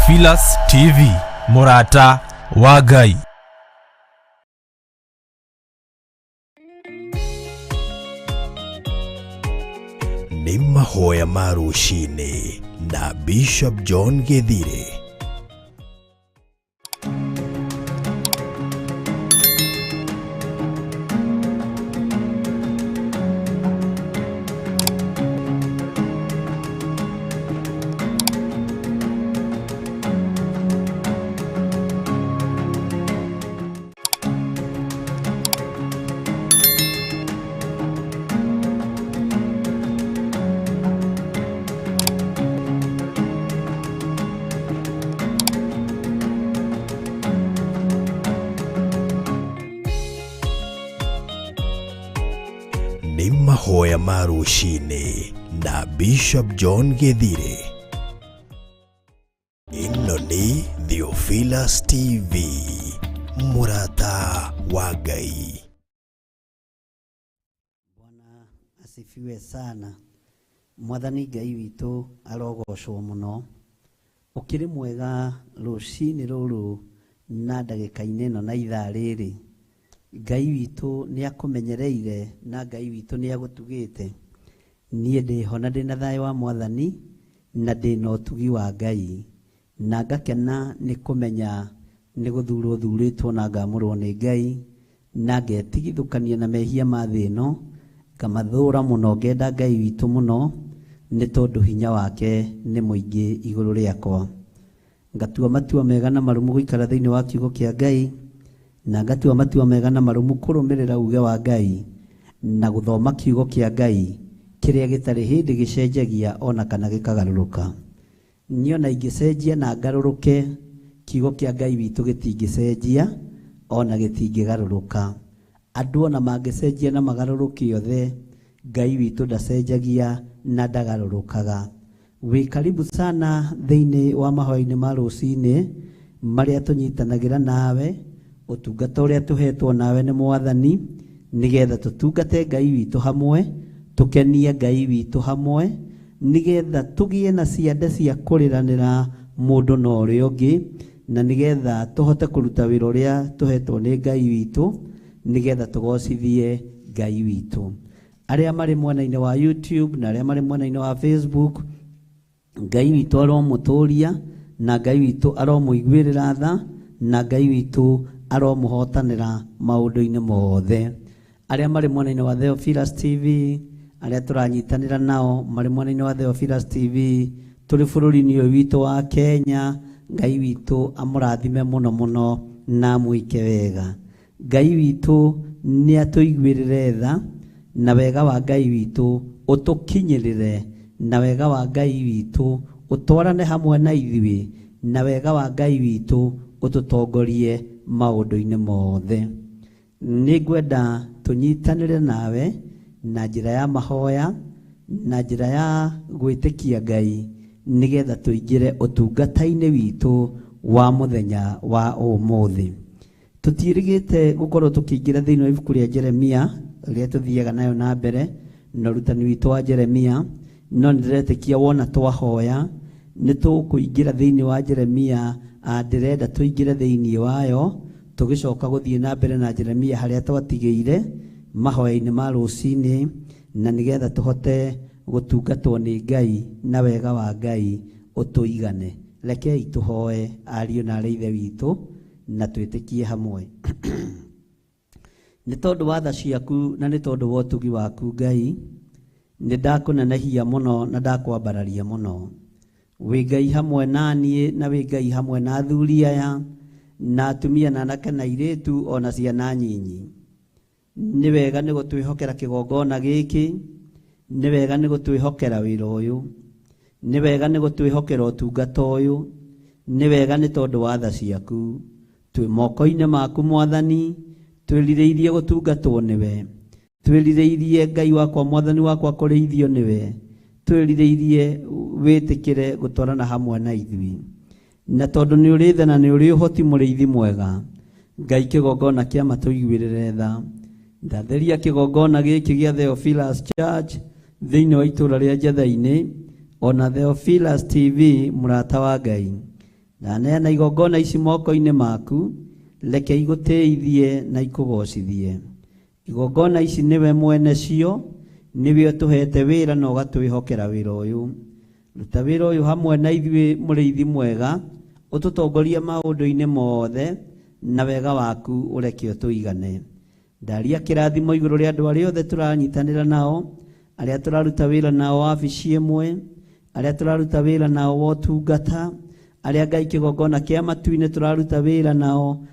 Theophilus TV, Murata wa Ngai. Ni mahoya ma rũcinĩ na Bishop John Githire. Ni mahoya ma rũcinĩ na Bishop John Githire. Ĩno nĩ Theophilus TV, Murata wa Ngai. Bwana asifiwe sana. Mwathani Ngai witũ arogocwo mũno. Ũkĩrĩ mwega rũcinĩ rũrũ na ndagĩka-inĩ ĩno na ithaa rĩrĩ. Ngai witũ nĩ akũmenyereire na Ngai witũ nĩ agũtugĩte. Niĩ ndĩho na ndĩna thayũ wa Mwathani na ndĩna ũtugi wa Ngai. Na ngakena nĩ kũmenya nĩ gũthurwo thurĩtwo na ngamũrwo nĩ Ngai. Na ngetigithũkania na mehia ma thĩ ĩno. Ngamathũra mũno, ngenda Ngai witũ mũno nĩ tondũ hinya wake nĩ mũingĩ igũrũ rĩakwa. Ngatua matua mega na marũmu gũikara thĩinĩ wa kiugo kĩa Ngai. Na ngatua matua mega na marũmu kũrũmĩrĩra uge wa Ngai na gũthoma kiugo kĩa Ngai kĩrĩa gĩtarĩ hĩndĩ gĩcenjagia ona kana gĩkagarũrũka. Niĩ ona ingĩcenjia na ngarũrũke, kiugo kĩa Ngai witũ gĩtingĩcenjia ona gĩtingĩgarũrũka. Andũ ona mangĩcenjia na magarũrũke othe, Ngai witũ ndacenjagia na ndagarũrũkaga. Wĩ karibu sana thĩinĩ wa mahoya-inĩ ma rũcinĩ marĩa tũnyitanagĩra nawe. Ũtungata ũrĩa tũhetwo nawe nĩ Mwathani nĩgetha tũtungate Ngai witũ hamwe, tũkenie Ngai witũ hamwe, nĩgetha tũgĩe na ciande cia kũrĩranĩra mũndũ na ũrĩa ũngĩ, na nĩgetha tũhote kũruta wĩra ũrĩa tũhetwo nĩ Ngai witũ, nĩgetha tũgocithie Ngai witũ. Arĩa marĩ mwena-inĩ wa YouTube na arĩa marĩ mwena-inĩ wa Facebook, Ngai witũ aromũtũria na Ngai witũ aromũiguĩrĩra tha na Ngai witũ aromũhotanĩra maũndũ-inĩ mothe. Arĩa marĩ mwena-inĩ wa Theophilus TV, arĩa tũranyitanĩra nao marĩ mwena-inĩ wa Theophilus TV, tũrĩ bũrũri-inĩ ũyũ witũ wa Kenya, Ngai witũ amũrathime mũno mũno na mwĩke wega. Ngai witũ nĩ atũiguĩrĩre tha na wega wa Ngai witũ ũtũkinyĩrĩre, na wega wa Ngai witũ ũtwarane hamwe na ithuĩ, na wega wa Ngai witũ ũtũtongorie maũndũ-inĩ mothe. Nĩ ngwenda tũnyitanĩre nawe na njĩra ya mahoya na njĩra ya gwĩtĩkia Ngai, nĩgetha tũingĩre ũtungata-inĩ witũ wa mũthenya wa ũmũthĩ. Tũtiĩrĩgĩte gũkorwo tũkĩingĩra thĩinĩ wa ibuku rĩa Jeremia rĩrĩa tũthiaga nayo na mbere na ũrutani witũ wa Jeremia, no nĩndĩretĩkia wona twahoya nĩ tũkũingĩra thĩinĩ wa Jeremia. Ndĩrenda tũingĩre thĩinĩ wayo tũgĩcoka gũthiĩ na mbere na Jeremia harĩa twatigĩire mahoya-inĩ ma rũcinĩ, na nĩgetha tũhote gũtungatwo nĩ Ngai na wega wa Ngai ũtũigane. Rekei tũhoe ariũ na arĩ ithe witũ na twĩtĩkie hamwe. Nĩ tondũ wa tha ciaku na nĩ tondũ wa ũtugi waku Ngai, nĩ ndakũnenehia mũno na ndakwambararia mũno. Wĩ Ngai hamwe naniĩ na wĩ Ngai hamwe na athuri aya na atumia na anake na airĩtu ona ciana nyinyi. Nĩ wega nĩ gũtwĩhokera kĩgongona gĩkĩ, nĩ wega nĩ gũtwĩhokera wĩra ũyũ, nĩ wega nĩ gũtwĩhokera ũtungata ũyũ, nĩ wega nĩ tondũ wa tha ciaku. Twĩ moko-inĩ maku Mwathani, twĩrirĩirie gũtungatwo nĩwe, twĩrirĩirie Ngai wakwa Mwathani wakwa kũrĩithio nĩwe, twĩrirĩirie wĩtĩkĩre gũtwarana hamwe na ithuĩ. Na tondũ nĩ ũrĩ tha na nĩ ũrĩ ũhoti mũrĩithi mwega, Ngai kĩgongona kĩa matũiguĩrĩre tha. Ndatheria kĩgongona gĩkĩ gĩa Theophilus Church thĩinĩ wa itũra rĩa Njatha-inĩ, ona Theophilus TV Murata wa Ngai. ndaneana igongona ici moko-inĩ maku, reke igũteithie na ikũgocithie. Igongona ici niwe mwene cio, niwe ũtũhete wĩra na ũgatwĩhokera wĩra ũyũ. Ruta wĩra ũyũ hamwe na ithuĩ mũrĩithi mwega, ũtũtongoria maũndũ-inĩ mothe, na wega waku ũreke ũtũigane. Ndaria kĩrathimo igũrũ rĩa andũ arĩa othe tũranyitanĩra nao, arĩa tũraruta wĩra nao wabici ĩmwe, arĩa tũraruta wĩra nao wa ũtungata, arĩa Ngai kĩgongona kĩa matu-inĩ tũraruta wĩra nao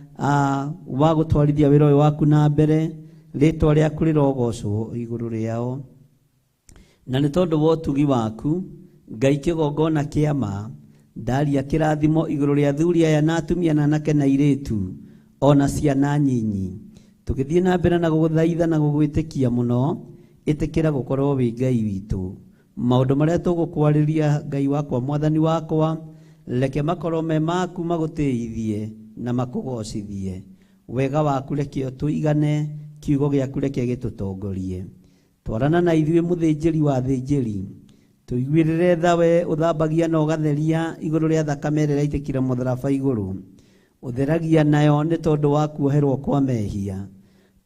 wa gũtwarithia wĩra ũyũ waku na mbere, rĩtwa rĩaku rĩrogocwo igũrũ rĩao. Na nĩ tondũ wa ũtugi waku, Ngai kĩgongona kĩa ma, ndaria kĩrathimo igũrũ rĩa athuri aya na atumia na anake na airĩtu, ona ciana nyinyi. Tũgĩthiĩ na mbere na gũgũthaitha na gũgwĩtĩkia mũno, ĩtĩkĩra gũkorwo wĩ Ngai witũ. Maũndũ marĩa tũgũkwarĩria Ngai wakwa, Mwathani wakwa, reke makorwo me maku magũteithie na makũgocithie. Wega waku reke ũtũigane, kiugo gĩaku reke gĩtũtongorie. Twarana na ithuĩ mũthĩnjĩri wa thĩnjĩri, tũiguĩrĩre tha we ũthambagia na ũgatheria igũrũ rĩa thakame ĩrĩa ĩraitĩkire mũtharaba igũrũ. Ũtheragia nayo nĩ tondũ wa kuoherwo kwa mehia.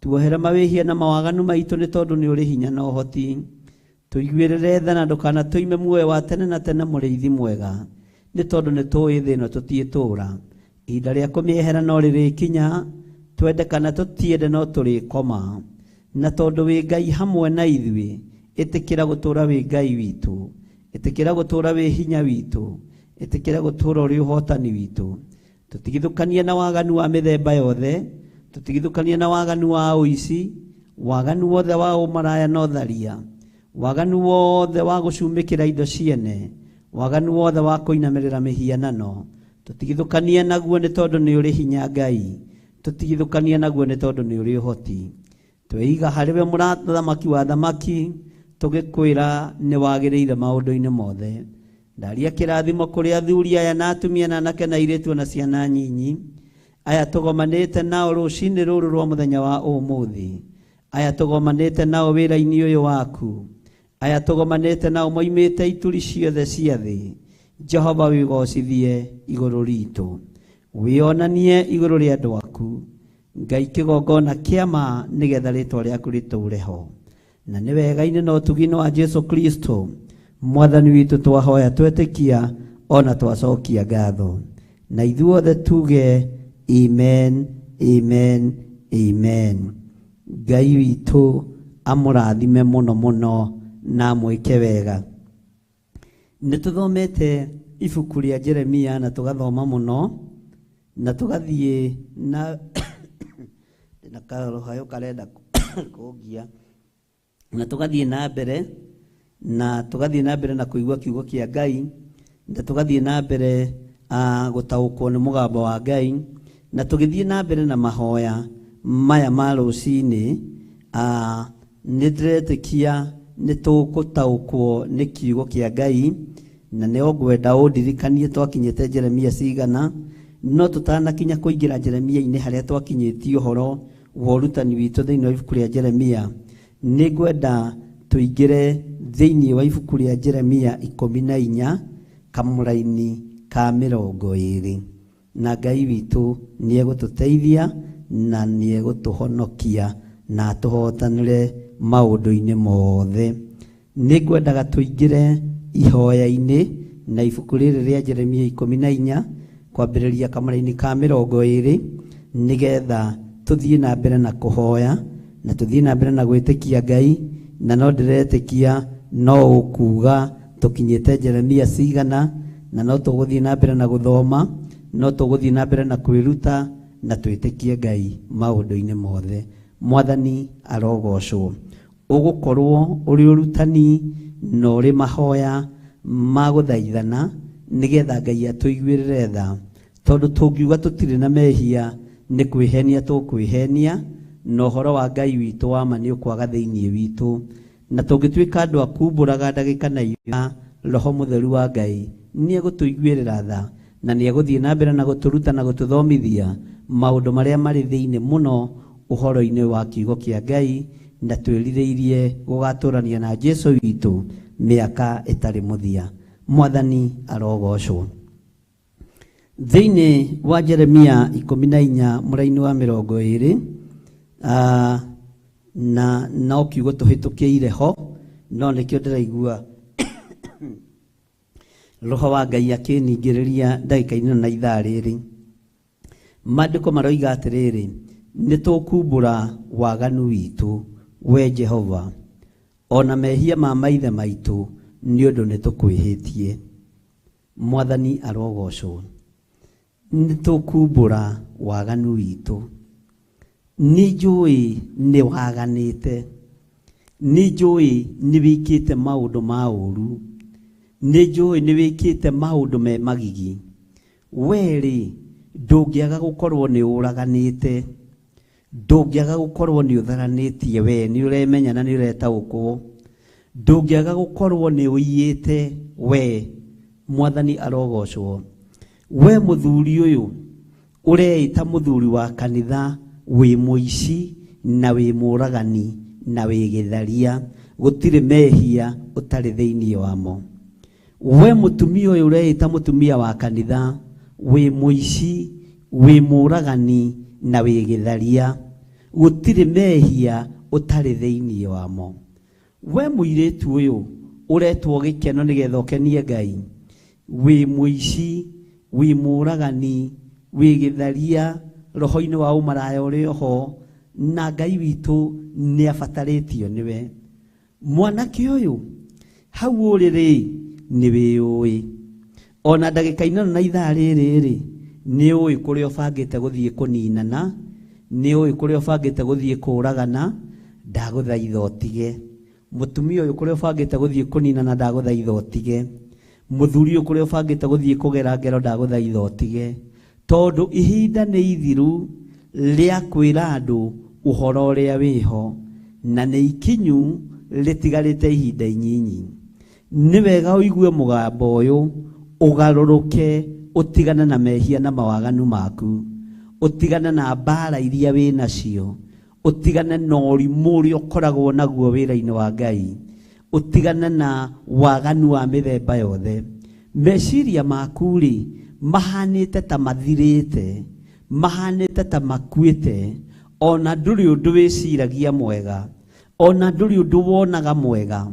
Tuohere mawĩhia na mawaganu maitũ nĩ tondũ nĩ ũrĩ hinya na ũhoti. Tũiguĩrĩre tha na ndũkanatũime muoyo wa tene na tene mũrĩithi mwega, nĩ tondũ nĩ tũĩ thĩ ĩno tũtiĩtũũra. Ihinda rĩa kũmĩehera no rĩrĩkinya, twende kana tũtiende no tũrĩkoma. Na tondũ wĩ Ngai hamwe na ithuĩ, ĩtĩkĩra gũtũũra wĩ Ngai witũ, ĩtĩkĩra gũtũũra wĩ hinya witũ, ĩtĩkĩra gũtũũra ũrĩ ũhotani witũ. Tũtigithũkanie na waganu wa mĩthemba yothe, tũtigithũkanie na waganu wa ũici, waganu wothe wa ũmaraya na ũtharia, waganu wothe wa gũcumĩkĩra indo ciene, waganu wothe wa kũinamĩrĩra mĩhianano. Tũtigithũkanie naguo nĩ tondũ nĩ ũrĩ hinya Ngai, tũtigithũkanie naguo nĩ tondũ nĩ ũrĩ ũhoti. Twĩiga harĩwe mũthamaki wa thamaki, tũgĩkwĩra nĩ wagĩrĩire maũndũ-inĩ mothe. Ndaria kĩrathimo kũrĩ athuri aya na atumia na anake na airĩtu na ciana nyinyi, aya tũgomanĩte nao rũcinĩ rũrũ rwa mũthenya wa ũmũthĩ, aya tũgomanĩte nao wĩra-inĩ ũyũ waku, aya tũgomanĩte nao moimĩte ituri ciothe cia thĩ. Jehova wĩgocithie igũrũ ritũ, wĩonanie igũrũ rĩa andũ aku. Ngai kĩgongona kĩa ma, nĩgetha rĩtwa rĩaku rĩtũũre ho. Na nĩ wega-inĩ na ũtugi-inĩ wa Jesu Kristo, Mwathani witũ twahoya twetĩkia ona twacokia ngatho. Na ithuothe tuge amen, amen, amen. Ngai witũ amũrathime mũno mũno na mwĩke wega. Nĩ tũthomete ibuku rĩa Jeremia na tũgathoma mũno, na tũgathiĩ na na karohayo karenda kũngia, na tũgathiĩ na mbere na kũigua kiugo kĩa Ngai, na tũgathiĩ na mbere gũtaũkwo nĩ mũgambo wa Ngai, na tũgĩthiĩ na mbere na mahoya maya ma rũcinĩ. Nĩ ndĩretĩkia nĩ tũgũtaũkwo nĩ kiugo kĩa Ngai, na nĩ ngwenda ũndirikanie twakinyĩte Jeremia cigana, no tũtanakinya kũingĩra Jeremia-inĩ harĩa twakinyĩtie ũhoro wa ũrutani witũ thĩinĩ wa ibuku rĩa Jeremia. Nĩ ngwenda tũingĩre thĩinĩ wa ibuku rĩa Jeremia 14 kamũra-inĩ ka 20. Na Ngai witũ nĩ egũtũteithia na nĩ egũtũhonokia na tũhotanĩre maũndũ-inĩ mothe. Nĩ ngwendaga tũingĩre ihoya-inĩ na ibuku rĩrĩ rĩa Jeremia 14 kwambĩrĩria kamũra-inĩ ka 20, nĩgetha tũthiĩ na mbere na kũhoya na tũthiĩ na mbere na gwĩtĩkia Ngai. Na no ndĩretĩkia no ũkuga tũkinyĩte Jeremia cigana, na no tũgũthiĩ na mbere na gũthoma, no tũgũthiĩ na mbere na kwĩruta na twĩtĩkie Ngai maũndũ-inĩ mothe. Mwathani arogocwo. Ũgũkorwo ũrĩ ũrutani na ũrĩ mahoya ma gũthaithana, nĩgetha Ngai atũiguĩrĩre tha, tondũ tũngiuga tũtirĩ na mehia nĩ kwĩhenia tũkwĩhenia, na ũhoro wa Ngai witũ wa ma nĩ ũkwaga thĩinĩ witũ. Na tũngĩtuĩka andũ a kumbũraga ndagĩka na iria, Roho Mũtheru wa Ngai nĩ egũtũiguĩrĩra tha, na nĩ egũthiĩ na mbere na gũtũruta na gũtũthomithia maũndũ marĩa marĩ thĩinĩ mũno ũhoro-inĩ wa kiugo kĩa Ngai, na twĩrirĩirie gũgatũrania na Jesu witũ mĩaka ĩtarĩ mũthia. Mwathani arogocwo. Thĩinĩ wa Jeremia 14 mũraini wa 20 na no kiugo tũhĩtũkĩire ho, no nĩkĩo ndĩraigua Roho wa Ngai akĩningĩrĩria ndagĩka-inĩ na ithaa rĩrĩ. Maandĩko maroiga atĩrĩrĩ, nĩtũkumbũra waganu witũ we Jehova, ona mehia ma maithe maitũ nĩ ũndũ nĩtũkwĩhĩtie. Mwathani arogocwo. Nĩtũkumbũra waganu witũ. Nĩnjũĩ nĩwaganĩte, nĩnjũĩ nĩwĩkĩte maũndũ ma ũru, nĩnjũĩ nĩwĩkĩte maũndũ me magigi. Wee ndũngĩaga gũkorwo nĩ ũraganĩte, ndũngĩaga gũkorwo nĩ ũtharanĩtie. We nĩ ũremenya na nĩ ũretaũkwo. Ndũngĩaga gũkorwo nĩ ũiyĩte. We Mwathani arogocwo. We mũthuri ũyũ ũreĩta mũthuri wa kanitha, wĩ mũici na wĩ mũragani na wĩ gĩtharia, gũtirĩ mehia ũtarĩ thĩinĩ wamo. We mũtumia ũyũ ũreĩta mũtumia wa kanitha, wĩ mũici, wĩ mũragani na wĩ gĩtharia, gũtirĩ mehia ũtarĩ thĩinĩ wamo. We mũirĩtu ũyũ ũretwo gĩkeno nĩgetha ũkenie Ngai, wĩ mũici, wĩ mũragani, wĩ gĩtharia, roho-inĩ wa ũmaraya ũrĩ oho, na Ngai witũ nĩ abatarĩtio nĩwe. Mwanake ũyũ hau ũrĩ nĩ wĩũĩ, ona ndagĩka-inĩ na ithaa rĩrĩ nĩ ũĩ kũrĩa ũbangĩte gũthiĩ kũninana, nĩ ũĩ kũrĩa ũbangĩte gũthiĩ kũragana. Ndagũthaitha ũtige. Mũtumia ũyũ kũrĩa ũbangĩte gũthiĩ kũninana, ndagũthaitha ũtige. Mũthuri ũyũ kũrĩa ũbangĩte gũthiĩ kũgera ngero, ndagũthaitha ũtige. Tondũ ihinda nĩ ithiru rĩa kwĩra andũ ũhoro ũrĩa wĩho, na nĩ ikinyu rĩtigarĩte ihinda inyinyi. Nĩ wega ũigue mũgambo ũyũ, ũgarũrũke, ũtigane na mehia na mawaganu maku, ũtigane na mbara iria wĩ nacio, ũtigane na ũrimũ ũrĩa ũkoragwo naguo wĩra-inĩ wa Ngai, ũtigane na waganu wa mĩthemba yothe. Meciria maku mahanĩte ta mathirĩte, mahanĩte ta makuĩte, ona ndũrĩ ũndũ wĩciragia mwega, ona ndũrĩ ũndũ wonaga mwega,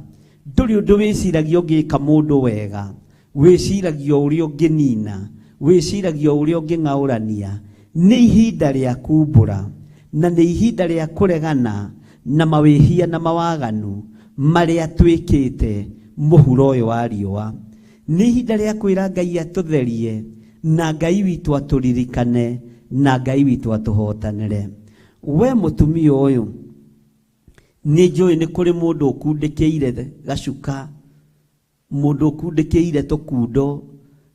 ndũrĩ ũndũ wĩciragia ũngĩka mũndũ wega, wĩciragia ũrĩa ũngĩnina, wĩciragia ũrĩa ũngĩng'aũrania. Nĩ ihinda rĩa kumbũra, na nĩ ihinda rĩa kũregana na mawĩhia na mawaganu marĩa twĩkĩte mũhuro ũyũ wa riũa. Nĩ ihinda rĩa kwĩra Ngai atũtherie, na Ngai witũ atũririkane, na Ngai witũ atũhotanĩre. We mũtumia ũyũ, nĩ njũĩ nĩ kũrĩ mũndũ ũkundĩkĩire gacuka, mũndũ ũkundĩkĩire tũkundo,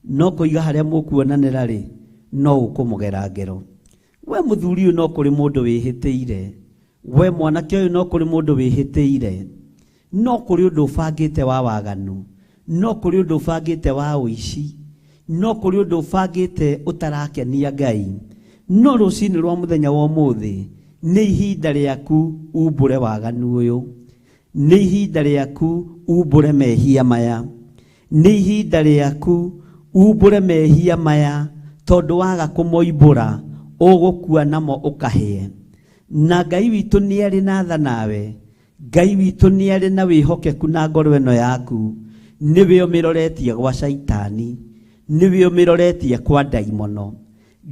no kũiga harĩa mũkuonanĩra no ũkũmũgera ngero. We mũthuri ũyũ no kũrĩ mũndũ wĩhĩtĩire, we mwanake ũyũ no kũrĩ mũndũ wĩhĩtĩire, no kũrĩ ũndũ ũbangĩte wa waganu, no kũrĩ ũndũ ũbangĩte wa ũici, no kũrĩ ũndũ ũbangĩte ũtarakenia Ngai. No rũcinĩ rwa mũthenya wa ũmũthĩ nĩ ihinda rĩaku umbũre waganu ũyũ, nĩ ihinda rĩaku umbũre mehia maya, nĩ ihinda rĩaku umbũre mehia maya, tondũ waga kũmoimbũra ũgũkua namo ũkahĩe. Na Ngai witũ nĩ arĩ na tha nawe, Ngai witũ nĩ arĩ na wĩhokeku na ngoro ĩno yaku. Nĩwe ũmĩroretie gwa Shaitani, nĩwe ũmĩroretie kwa ndaimono.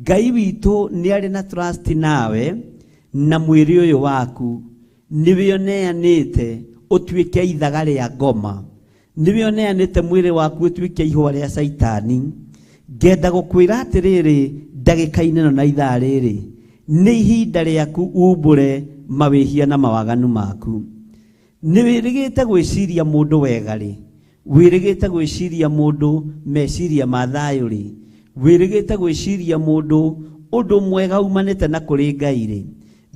Ngai witũ nĩ arĩ na trust nawe na mwĩrĩ ũyũ waku, nĩwe ũneanĩte ũtuĩke ithaga rĩa ngoma, nĩwe ũneanĩte mwĩrĩ waku ũtuĩke ihũa rĩa Shaitani. Ngenda gũkwĩra atĩrĩrĩ ndagĩka-inĩ ĩno na ithaa rĩrĩ, nĩ ihinda rĩaku umbũre mawĩhia na mawaganu maku. Nĩ wĩrĩgĩte gwĩciria mũndũ wega wĩrĩgĩte gwĩciria mũndũ meciria ma thayũ wĩrĩgĩte gwĩciria mũndũ ũndũ mwega umanĩte na kũrĩ Ngai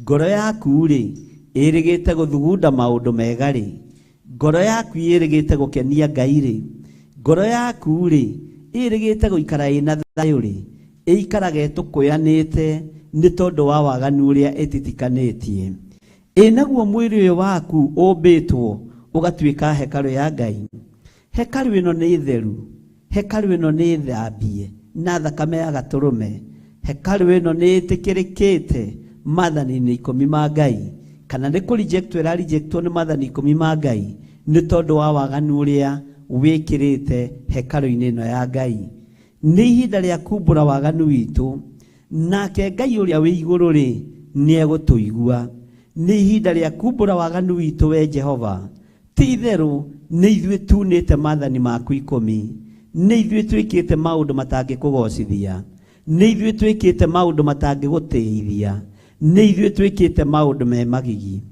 ngoro yaku ĩrĩgĩte gũthugunda maũndũ mega ngoro yaku ĩrĩgĩte gũkenia Ngai ngoro yaku ĩrĩgĩte gũikara ĩna thayũ ĩikaraga ĩtũkũyanĩte nĩ tondũ wa waganu ũrĩa ĩtitikanĩtie. Naguo mwĩrĩ ũyũ waku ũmbĩtwo ũgatuĩka hekarũ ya Ngai. Hekarũ ĩno nĩ theru, hekarũ ĩno nĩ thambie, na thakame ya gatũrũme, hekalu ĩno nĩ ĩtĩkĩrĩkĩte maathani-inĩ 10 ma Ngai, kana nĩ kũrejectwo ĩrarejectwo nĩ maathani 10 ma Ngai nĩ tondũ wa waganu ũrĩa wĩkĩrĩte hekalu-inĩ ĩno ya Ngai. Nĩ ihinda rĩa kumbũra waganu witũ, nake Ngai ũrĩa wĩ igũrũ rĩ nĩ egũtũigua. Nĩ ihinda rĩa kumbũra waganu witũ, we Jehova. Ti itherũ nĩ ithuĩ tunĩte maathani maku 10, nĩ ithuĩ twĩkĩte maũndũ matangĩkũgocithia, nĩ ithuĩ twĩkĩte maũndũ matangĩgũtĩithia, nĩ ithuĩ twĩkĩte maũndũ me magigi.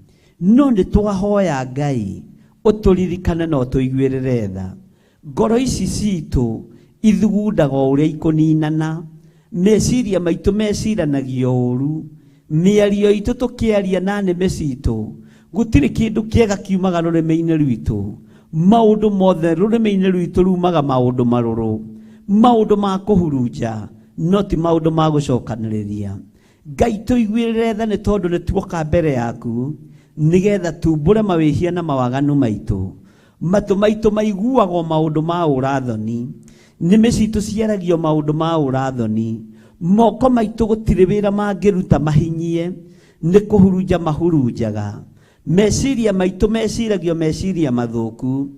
No nĩ twahoya Ngai ũtũririkane na ũtũiguĩrĩre tha. Ngoro ici citũ ithugundaga ũrĩa ikũninana, meciria maitũ meciranagio ũru, mĩario itũ tũkĩaria na nĩmĩ citũ, gũtirĩ kĩndũ kĩega kiumaga rũrĩmĩ-inĩ rwitũ. Maũndũ mothe rũrĩmĩ-inĩ rwitũ rumaga maũndũ marũrũ, maũndũ ma kũhurunja, no ti maũndũ ma gũcokanĩrĩria. Ngai tũiguĩrĩre tha nĩ tondũ nĩ tuoka mbere yaku nĩgetha tumbũre mawĩhia na mawaganu maitũ. Matũ maitũ maiguagwo maũndũ ma ũrathoni, nĩmĩ citũ ciaragio maũndũ ma ũrathoni, moko maitũ gũtirĩ wĩra mangĩruta mahinyie, nĩ kũhurunja mahurunjaga. Meciria maitũ meciragio meciria mathũku,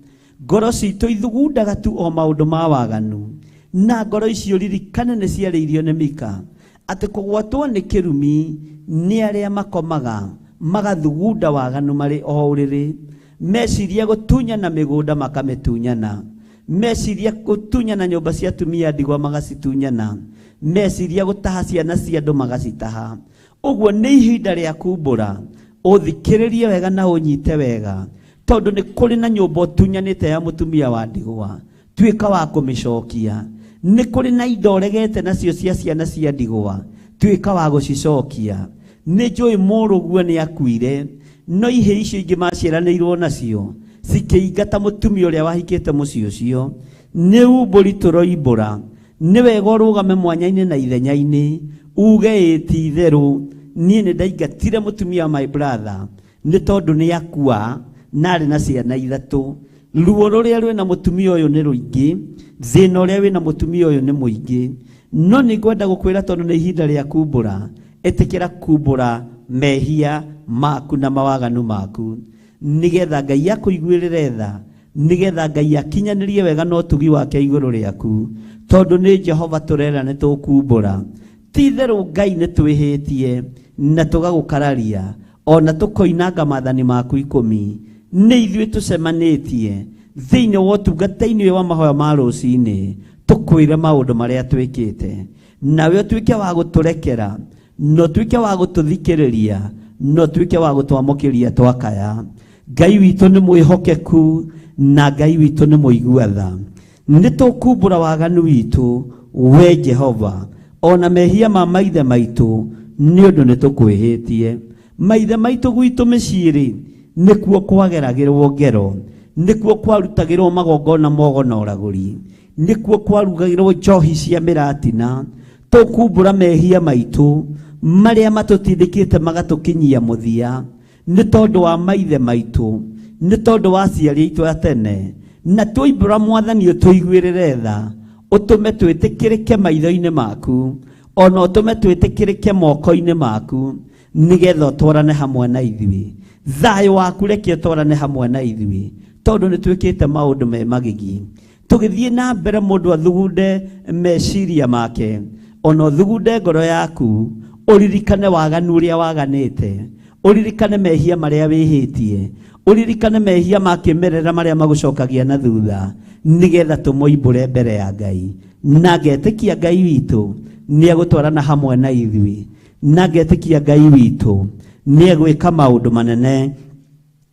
ngoro citũ ithugundaga tu o maũndũ ma waganu. Na ngoro icio ririkane nĩ ciarĩirio nĩ Mika atĩ kũgwatwo nĩ kĩrumi nĩ arĩa makomaga magathugunda waganu marĩ o ũrĩrĩ. Meciria gũtunyana mĩgũnda makamĩtunyana, meciria gũtunyana nyũmba cia atumia ndigwa magacitunyana, meciria gũtaha ciana cia andũ magacitaha. Ũguo nĩ ihinda rĩa kumbũra, ũthikĩrĩrie wega na ũnyite wega, tondũ nĩ kũrĩ na nyũmba ũtunyanĩte ya mũtumia wa ndigwa, tuĩka wa kũmĩcokia. Nĩ kũrĩ na indo ũregete nacio cia ciana cia ndigwa, tuĩka wa gũcicokia. Nĩ njũĩ mũrũguo nĩ akuire, no ihĩ icio ingĩ maciaranĩirwo nacio cikĩingata mũtumia ũrĩa wahikĩte mũciĩ ũcio. Nĩ umbũri tũroimbũra, nĩ wega ũrũgame mwanya-inĩ na ithenya-inĩ, uge ti itherũ niĩ nĩ ndaingatire mũtumia my brother nĩ tondũ nĩ akua na arĩ na ciana 3. Ruo rũrĩa rwĩ na mũtumia ũyũ nĩ rũingĩ, thĩna ũrĩa wĩ na mũtumia ũyũ nĩ mũingĩ. No nĩ ngwenda gũkwĩra tondũ nĩ ihinda rĩa kumbũra, ĩtĩkĩra kumbũra mehia maku na mawaganu maku, nĩgetha Ngai akũiguĩrĩre tha, nĩgetha Ngai akinyanĩrie wega na ũtugi wake igũrũ rĩaku, tondũ nĩ Jehova tũrera nĩ tũkumbũra. Ti itherũ Ngai nĩ twĩhĩtie na tũgagũkararia, ona tũkoinanga maathani maku 10. Nĩ ithuĩ tũcemanĩtie thĩinĩ wa ũtungata-inĩ wa mahoya ma rũcinĩ, tũkwĩre maũndũ marĩa twĩkĩte, nawe ũtuĩke wa gũtũrekera, no tuĩke wa gũtũthikĩrĩria, no tuĩke wa gũtwamũkĩria twakaya. Ngai witũ nĩ mwĩhokeku na Ngai witũ nĩ mũigua tha. Nĩ tũkumbũra waganu witũ, we Jehova, ona mehia ma maithe maitũ nĩ ũndũ nĩ tũkwĩhĩtie. Maithe maitũ gwitũ mĩciĩ-rĩ nĩkuo kwageragĩrwo ngero, nĩkuo kwarutagĩrwo magongona mogo na ũragũri, nĩkuo kwarugagĩrwo njohi cia mĩratina. Tũkumbũra mehia maitũ marĩa matũtindĩkĩte magatũkinyia mũthia, nĩ tondũ wa maithe maitũ, nĩ tondũ wa aciari aitũ a tene. Na twoimbũra Mwathani ũtũiguĩrĩre tha, ũtũme twĩtĩkĩrĩke maitho-inĩ maku, ona ũtũme twĩtĩkĩrĩke moko-inĩ maku, nĩgetha ũtwarane hamwe na ithuĩ. Thayũ waku reke ũtwarane hamwe na ithuĩ, tondũ nĩ twĩkĩte maũndũ me magigi. Tũgĩthiĩ na mbere mũndũ athugunde meciria make, ona ũthugunde ngoro yaku, ũririkane waganu ũrĩa waganĩte, ũririkane mehia marĩa wĩhĩtie, ũririkane mehia ma kĩmerera marĩa magũcokagia na thutha, nĩgetha tũmoimbũre mbere ya Ngai. Na ngetĩkia Ngai witũ nĩ egũtwarana hamwe na ithuĩ, na ngetĩkia Ngai witũ nĩ egwĩka maũndũ manene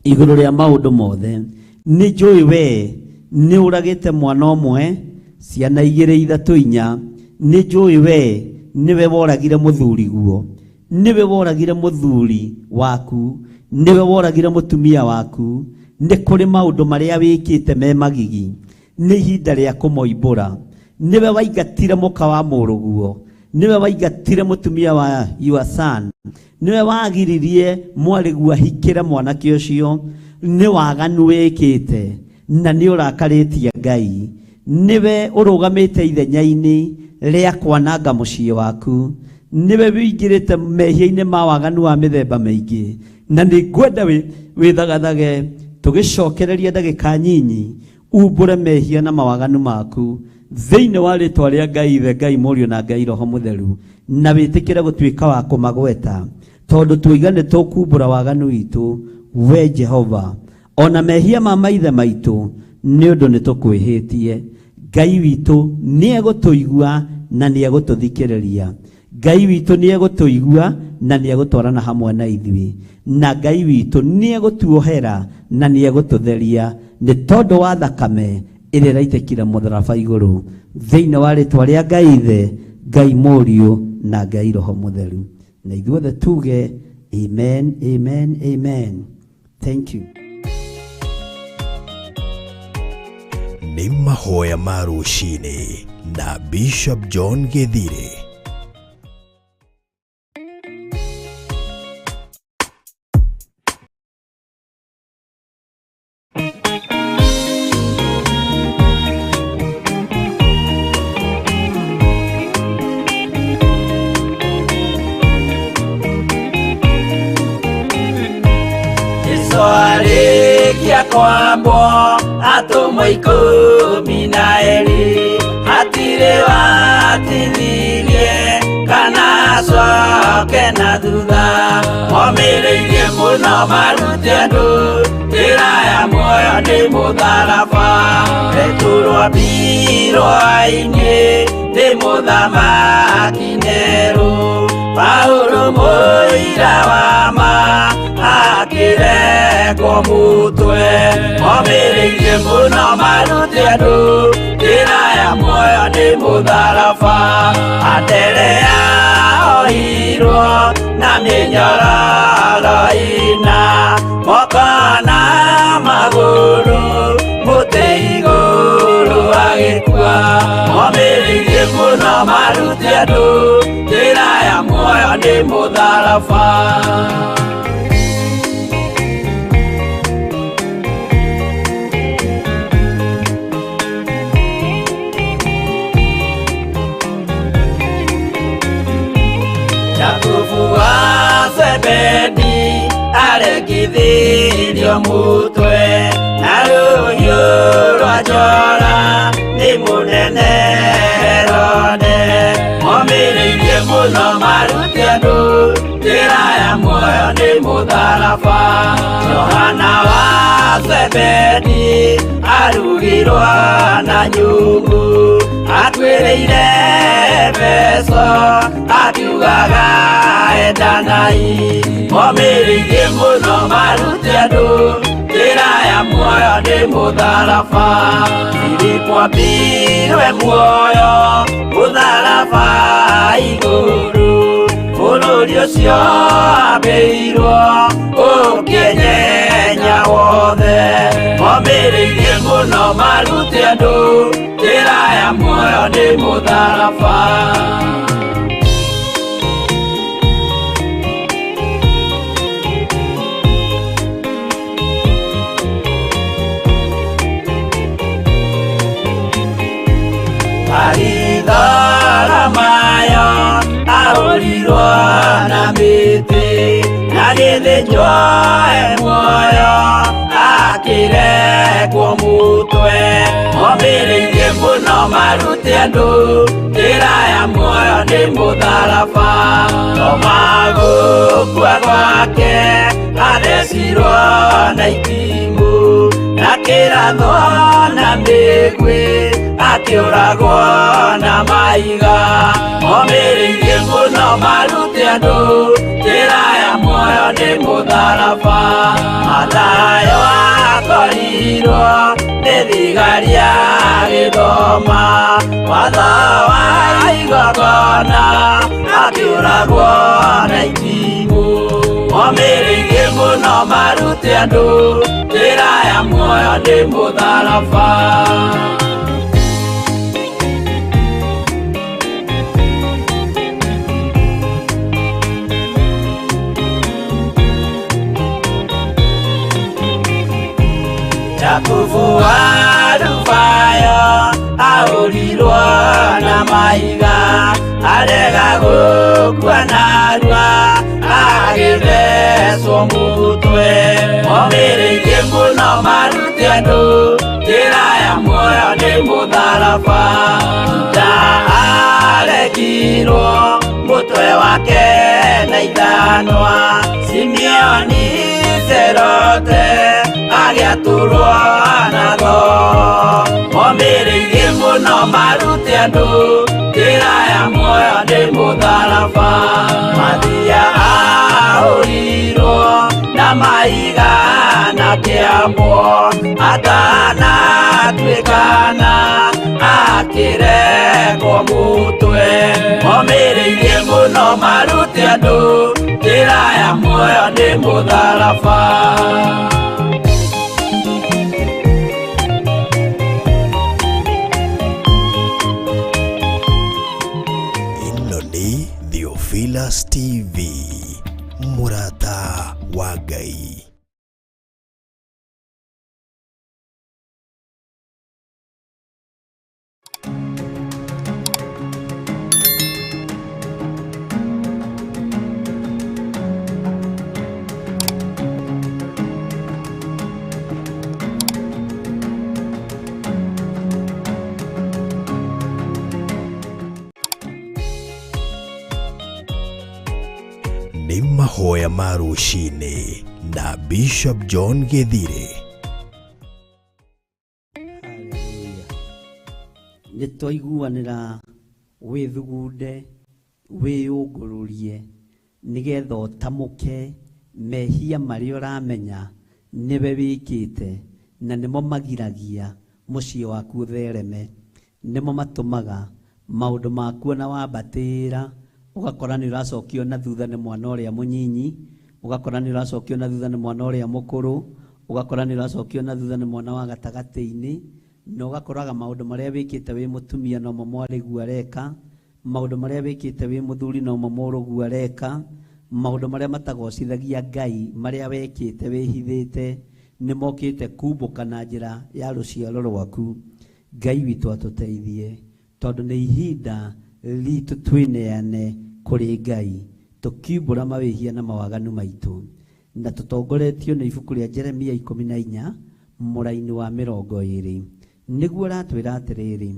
igũrũ rĩa maũndũ mothe. Nĩ njũĩ we nĩ ũragĩte mwana ũmwe, ciana 2, 3, 4. Nĩ njũĩ we nĩwe woragire mũthuri guo, nĩwe woragire mũthuri waku, nĩwe woragire mũtumia waku. Nĩ kũrĩ maũndũ marĩa wĩkĩte me magigi, nĩ ihinda rĩa kũmoimbũra. Nĩwe waingatire mũka wa mũrũguo, nĩwe waingatire mũtumia wa your son, nĩwe wagiririe mwarĩguo ahikĩre mwanake ũcio. Nĩ waganu wĩkĩte na nĩ ũrakarĩtie Ngai. Nĩwe ũrũgamĩte ithenya-inĩ ria kwananga muciĩ waku niwe wĩingĩrĩte mehia-inĩ ma waganu wa mĩthemba mĩingĩ na nĩ ngwenda wĩthagathage tũgĩcokereria ndagĩka nyinyi umbũre mehia na mawaganu maku thĩinĩ wa rĩtwa rĩa Ngai Ithe, Ngai Mũriũ na Ngai Roho Mũtheru, na wĩtĩkĩre gũtuĩka wa kũmagweta tondũ tuiga nĩ tũkumbũra waganu witũ we Jehova, ona mehia ma maithe maitũ nĩ ũndũ nĩ tũkwĩhĩtie. Ngai witũ nĩ egũtũigua na nĩ egũtũthikĩrĩria. Ngai witũ nĩ egũtũigua na nĩ egũtwarana hamwe na ithuĩ, na Ngai witũ nĩ egũtuohera na nĩ egũtũtheria nĩ tondũ wa thakame ĩrĩa ĩraitĩkire mũtharaba igũrũ, thĩinĩ wa rĩtwa rĩa Ngai Ithe, Ngai Mũriũ na Ngai Roho Mũtheru. Na ithuothe tuge amen, amen, amen. Thank you. Nĩ mahoya ma rũcinĩ na Bishop John Githire. Kwambo atumwa 12 hatire watinirie kana coke na thutha momireirie muno marute andu njĩra ya muoyo nĩ mũtharaba returwo mbirwa-inĩ nĩ mũthamaki Nero Paulo mũira wa ma akĩrengwo mũtwe momireirie mũno marute andũ njĩra ya muoyo nĩ mũtharaba Anderea oirwo na mĩnyororo ina moko na magũrũ mũtĩ igũrũ agĩkua momireirie mũno marute andũ njĩra ya muoyo nĩ mũtharaba Zebedi aregithirio mũtwe na rũhiũ rwa njora nĩ mũnene Herode momireirie mũno marute andũ njĩra ya muoyo nĩ mũtharaba Johana wa Zebedi arugirwo na nyũngũ atuĩrĩire Efeso akiugaga endanai momireirie mũno marute andũ njĩra ya muoyo nĩ mũtharaba Filipo ambirwe muoyo mũtharaba igũrũ bũrũri ũcio ambĩirwo ũkĩnyenya wothe momireirie mũno marute andũ njĩra ya muoyo nĩ mũtharaba Mayo ahũrirwo na mĩtĩ na gĩthĩnjwo muoyo akĩrengwo mũtwe momireirie mũno marute andũ njĩra ya muoyo nĩ mũtharaba Toma gũkua gwake athecirwo na itimũ na kĩrathwo na mĩguĩ akĩũragwo na maiga momireirie mũno marute andũ njĩra ya muoyo nĩ mũtharaba Mathayo akorirwo nĩ thigari agĩthoma watho wa igongona akĩũragwo na itimũ momireirie mũno marute andũ njĩra ya muoyo nĩ mũtharaba Yakubu wa Rufayo ahũrirwo na maiga arega gũkua narua agĩthecwo mũtwe momĩrĩirie mũno maruti andũ njĩra ya muoyo nĩ mũtharaba Juda arekirwo mũtwe wake na ithanwa Simeoni Zelote agĩatũrwo natho momĩrĩirie mũno maruti andũ njĩra ya muoyo nĩ mũtharaba mathiaga ahũrirwo na mahiga na kĩambo atanatuĩkana akĩrekwo mũtwe momĩrĩirie mũno maruti andũ njĩra ya muoyo nĩ mũtharaba Theophilus TV, Murata wa Ngai. Ni mahoya ma rũcinĩ na Bishop John Githire. Nĩtwaiguanĩra wĩthugunde wĩyũngũrũrie nĩgetha ũtamũke mehia marĩa ũramenya nĩwe wĩkĩte na nĩmo magiragia mũciĩ waku ũthereme nĩmo matũmaga maũndũ maku na wambatĩra ugakora nĩ ũracokio na thutha nĩ mwana ũrĩa mũnyinyi ugakora nĩ ũracokio na thutha nĩ mwana ũrĩa mũkũrũ ugakora nĩ ũracokio na thutha nĩ mwana wa gatagatĩ-inĩ na ugakoraga maũndũ marĩa wĩkĩte wĩ mũtumia no mo mwarĩgu areka maũndũ marĩa wĩkĩte wĩ mũthuri no mo mũrũgu areka maũndũ marĩa matagocithagia Ngai marĩa wekĩte wĩhithĩte nĩ mokĩte kumbũka na njĩra ya rũciaro rwaku Ngai witũ atũteithie tondũ nĩ ihinda ritũ twĩneane kũrĩ Ngai tũkiumbũra mawĩhia na mawaganu maitũ na tũtongoretio nĩ ibuku rĩa Jeremia 14 mũraini wa 20 nĩguo ratwĩra atĩrĩrĩ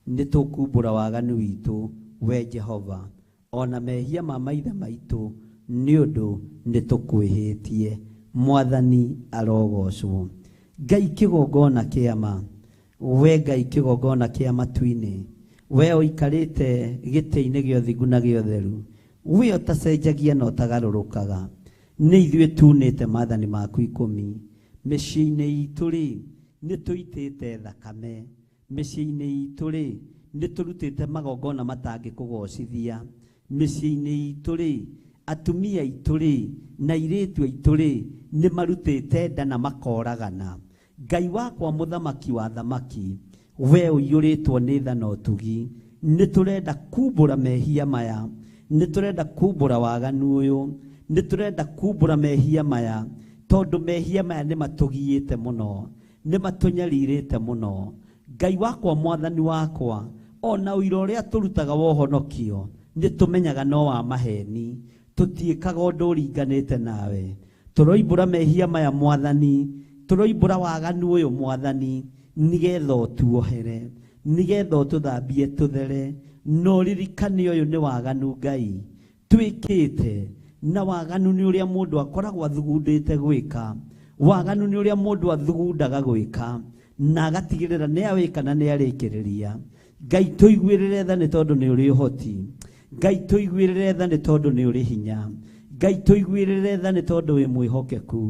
nĩ tũkumbũra waganu witũ we Jehova ona mehia ma maithe maitũ nĩ ũndũ nĩ tũkwĩhĩtie mwathani arogocwo Ngai kĩgongona kĩama we Ngai kĩgongona kĩa matu-inĩ we ũikarĩte gĩtĩ-inĩ gĩa ũthingu na gĩa ũtheru we ũtacenjagia na ũtagarũrũkaga nĩ ithuĩ tunĩte maathani maku 10 mĩciĩ-inĩ itũ rĩ nĩ tũitĩte thakame mĩciĩ-inĩ itũ rĩ nĩ tũrutĩte magongona matangĩkũgocithia mĩciĩ-inĩ itũ rĩ atumia aitũ rĩ na airĩtu aitũ rĩ nĩ marutĩte nda na makoragana Ngai wakwa mũthamaki wa thamaki we ũiyũrĩtwo nĩ tha na ũtugi nĩ tũrenda kumbũra mehia maya nĩ tũrenda kumbũra waganu ũyũ nĩ tũrenda kumbũra mehia maya tondũ mehia maya nĩ matũgiĩte mũno nĩ matũnyarirĩte mũno Ngai wakwa mwathani wakwa ona ũira ũrĩa tũrutaga wa ũhonokio nĩ tũmenyaga no wa maheni tũtiĩkaga ũndũ ũringanĩte nawe tũroimbũra mehia maya mwathani tũroimbũra waganu ũyũ mwathani nigetha ũtuohere nigetha ũtũthambie tũthere no ririkane ũyũ nĩ waganu Ngai twĩkĩte na waganu nĩ ũrĩa mũndũ akoragwo athugundĩte gwĩka waganu nĩ ũrĩa mũndũ athugundaga gwĩka na agatigĩrĩra nĩ awĩka na nĩ arĩkĩrĩria Ngai tũiguĩrĩre tha nĩ tondũ nĩ ũrĩ ũhoti Ngai tũiguĩrĩre tha nĩ tondũ nĩ ũrĩ hinya Ngai tũiguĩrĩre tha nĩ tondũ wĩ mwĩhokeku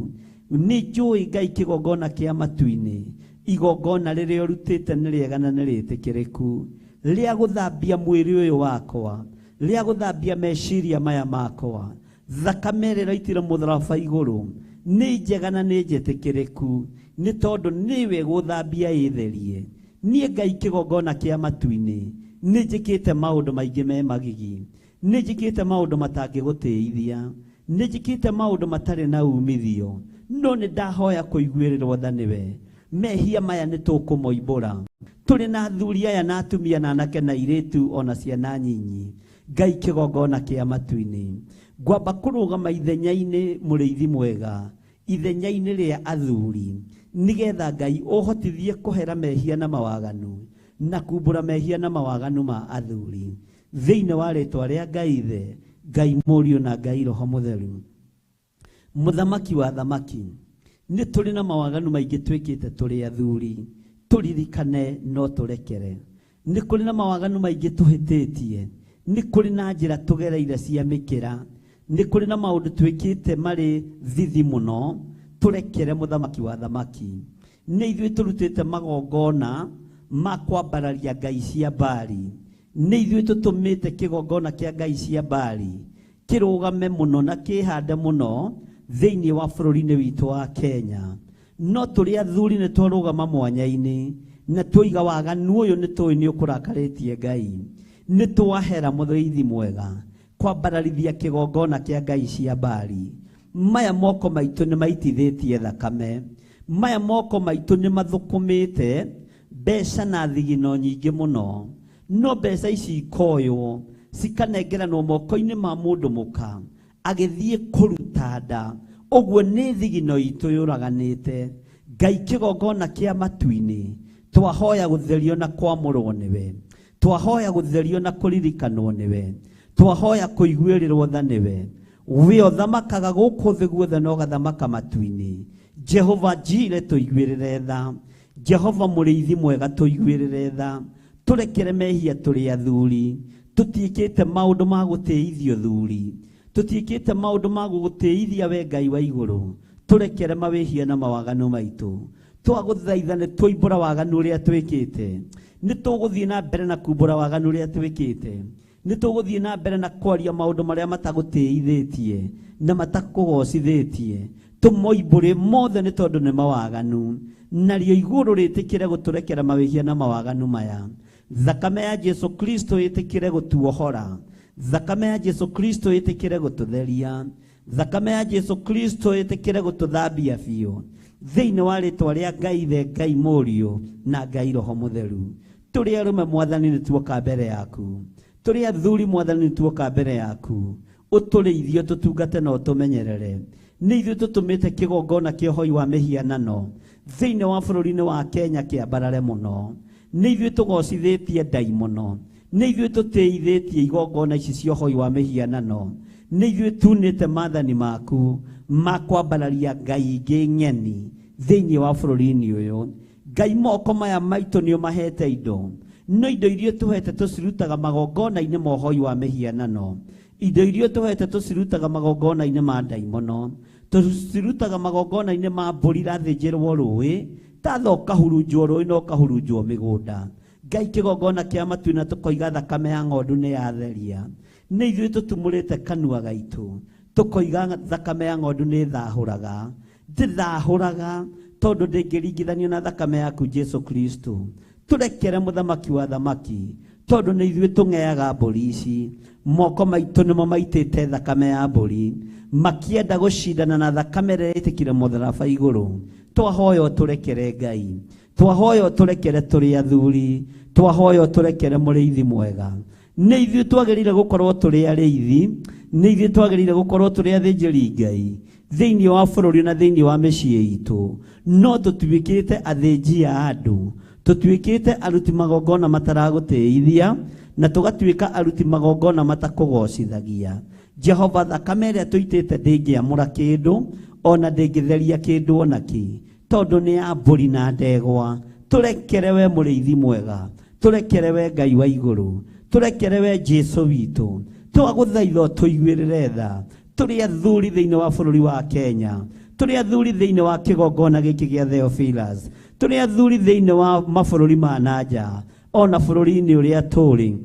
nĩ njũĩ Ngai kĩgongona kĩa matu-inĩ igongona rĩrĩa ũrutĩte nĩ rĩega na nĩ rĩtĩkĩrĩku rĩa gũthambia mwĩrĩ ũyũ wakwa rĩa gũthambia meciria maya makwa thakame ĩrĩa ĩraitire mũtharaba igũrũ nĩ njega na nĩ njĩtĩkĩrĩku nĩ tondũ nĩwe gũthambia ĩtherie niĩ Ngai kĩgongona kĩa matu-inĩ nĩ njĩkĩte maũndũ maingĩ me magigi nĩ njĩkĩte maũndũ matangĩgũteithia nĩ njĩkĩte maũndũ matarĩ na umithio no nĩ ndahoya kũiguĩrĩrwo tha nĩwe mehia maya nĩ tũkũmoimbũra tũrĩ na athuri aya na atumia na anake na airĩtu ona ciana nyinyi Ngai kĩgongona kĩa matu-inĩ. Ngwamba kũrũgama ithenya-inĩ mũrĩithi mwega, ithenya-inĩ rĩa athuri, nĩgetha Ngai ũhotithie kũhera mehia na mawaganu na kumbũra mehia na mawaganu ma athuri thĩinĩ wa rĩtwa rĩa Ngai Ithe, Ngai Mũriũ na Ngai Roho Mũtheru. Mũthamaki wa thamaki, nĩ tũrĩ na mawaganu maingĩ twĩkĩte tũrĩ athuri, tũririkane no tũrekere. Nĩ kũrĩ na mawaganu maingĩ tũhĩtĩtie, nĩ kũrĩ na njĩra tũgereire cia mĩkĩra, nĩ kũrĩ na maũndũ twĩkĩte marĩ thithi mũno, tũrekere mũthamaki wa thamaki. Nĩ ithuĩ tũrutĩte magongona ma kwambararia ngai cia Baali, nĩ ithuĩ tũtũmĩte kĩgongona kĩa ngai cia Baali kĩrũgame mũno na kĩhande mũno thĩinĩ wa bũrũri-inĩ witũ wa Kenya. No tũrĩ athuri nĩ twarũgama mwanya-inĩ na twoiga waganu ũyũ nĩ tũĩ nĩ ũkũrakarĩtie Ngai. Nĩ twahera mũthĩithi mwega kwambararithia kĩgongona kĩa ngai cia Baali. Maya moko maitũ nĩ maitithĩtie thakame, maya moko maitũ nĩ mathũkũmĩte mbeca na thigino nyingĩ mũno, no mbeca ici ikoywo cikanengeranwo moko-inĩ ma mũndũ mũka agĩthiĩ kũruta nda. Ũguo nĩ thigino itũ yũraganĩte. Ngai kĩgongona kĩa matu-inĩ, twahoya gũtherio na kwamũrwo nĩwe, twahoya gũtherio na kũririkanwo nĩwe, twahoya kũiguĩrĩrwo tha nĩwe. We ũthamakaga gũkũ thĩ guothe na ũgathamaka matu-inĩ. Jehova Njire tũiguĩrĩre tha, Jehova mũrĩithi mwega tũiguĩrĩre tha. Tũrekere mehia tũrĩ athuri, tũtiĩkĩte maũndũ ma gũtĩithio thuri, tũtiĩkĩte maũndũ ma gũgũtĩithia we Ngai wa igũrũ. Tũrekere mawĩhia na mawaganu maitũ. Twagũthaitha nĩ twoimbũra waganu ũrĩa twĩkĩte, nĩ tũgũthiĩ na mbere na kumbũra waganu ũrĩa twĩkĩte, nĩ tũgũthiĩ na mbere na kwaria maũndũ marĩa matagũtĩithĩtie na matakũgocithĩtie. Tũmoimbũre mothe nĩ tondũ nĩ mawaganu, narĩo igũrũ rĩtĩkĩre gũtũrekera mawĩhia na mawaganu maya. Thakame ya Jesu Kristo ĩtĩkĩre gũtuohora, thakame ya Jesu Kristo ĩtĩkĩre gũtũtheria, thakame ya Jesu Kristo ĩtĩkĩre gũtũthambia biũ thĩinĩ wa rĩtwa rĩa Ngai Ithe, Ngai Mũriũ na Ngai Roho Mũtheru. Tũrĩ arũme Mwathani nĩ tuoka mbere yaku, tũrĩ athuri Mwathani nĩ tuoka mbere yaku. Ũtũrĩithie tũtungate na ũtũmenyerere. Nĩ ithuĩ tũtũmĩte kĩgongona kĩa ũhoi wa mĩhianano thĩinĩ wa bũrũri-inĩ wa Kenya kĩambarare mũno. Nĩ ithuĩ tũgocithĩtie ndai mũno, nĩ ithuĩ tũtĩithĩtie igongona ici cia ũhoi wa mĩhianano, nĩ ithuĩ tunĩte maathani maku ma kwambararia ngai ingĩ ng'eni thĩinĩ wa bũrũri-inĩ ũyũ. Ngai moko maya maitũ nĩ ũmahete indo, no indo iria tũhete tũcirutaga magongona-inĩ ma ũhoi wa mĩhianano, indo iria tũhete tũcirutaga magongona-inĩ ma ndaimono, tũcirutaga magongona-inĩ ma mbũri irathĩnjĩrwo rũĩ, tatha ũkahurunjwo rũĩ na ũkahurunjwo mĩgũnda. Ngai kĩgongona kĩa matu na tũkoiga thakame ya ng'ondu nĩ yatheria. Nĩ ithuĩ tũtumũrĩte kanua gaitũ tũkoiga thakame ya ng'ondu nĩ thahũraga. Ndĩthahũraga tondũ ndĩngĩringithanio na thakame yaku Jesu Kristo. Tũrekere mũthamaki wa thamaki tondũ nĩ ithuĩ tũng'eaga mbũri ici. Moko maitũ nĩmo maitĩte thakame ya mbũri makĩenda gũcindana na thakame ĩrĩa ĩtĩkire mũtharaba igũrũ. Twahoya ũtũrekere Ngai, twahoya ũtũrekere tũrĩ athuri, twahoya ũtũrekere mũrĩithi mwega. Nĩ ithuĩ twagĩrĩire gũkorwo tũrĩ arĩithi, nĩ ithuĩ twagĩrĩire gũkorwo tũrĩ athĩnjĩri Ngai thĩinĩ wa bũrũri na thĩinĩ wa mĩciĩ itũ, no tũtuĩkĩte athĩnji a andũ, tũtuĩkĩte aruti magongona mataragũtĩithia na tũgatuĩka aruti magongona matakũgocithagia. Jehova, thakame ĩrĩa tũitĩte ndĩngĩamũra kĩndũ ona ndĩngĩtheria kĩndũ ona kĩ, tondũ nĩ ya mbũri na ndegwa. Tũrekere we mũrĩithi mwega, tũrekere we Ngai wa igũrũ, tũrekere we Jesu witũ. Twagũthaitha tũiguĩrĩre tha. Tũrĩ athuri thĩinĩ wa bũrũri wa Kenya, tũrĩ athuri thĩinĩ wa kĩgongona gĩkĩ gĩa Theophilus, tũrĩ athuri thĩinĩ wa mabũrũri ma nanja, ona bũrũri-inĩ ũrĩa tũrĩ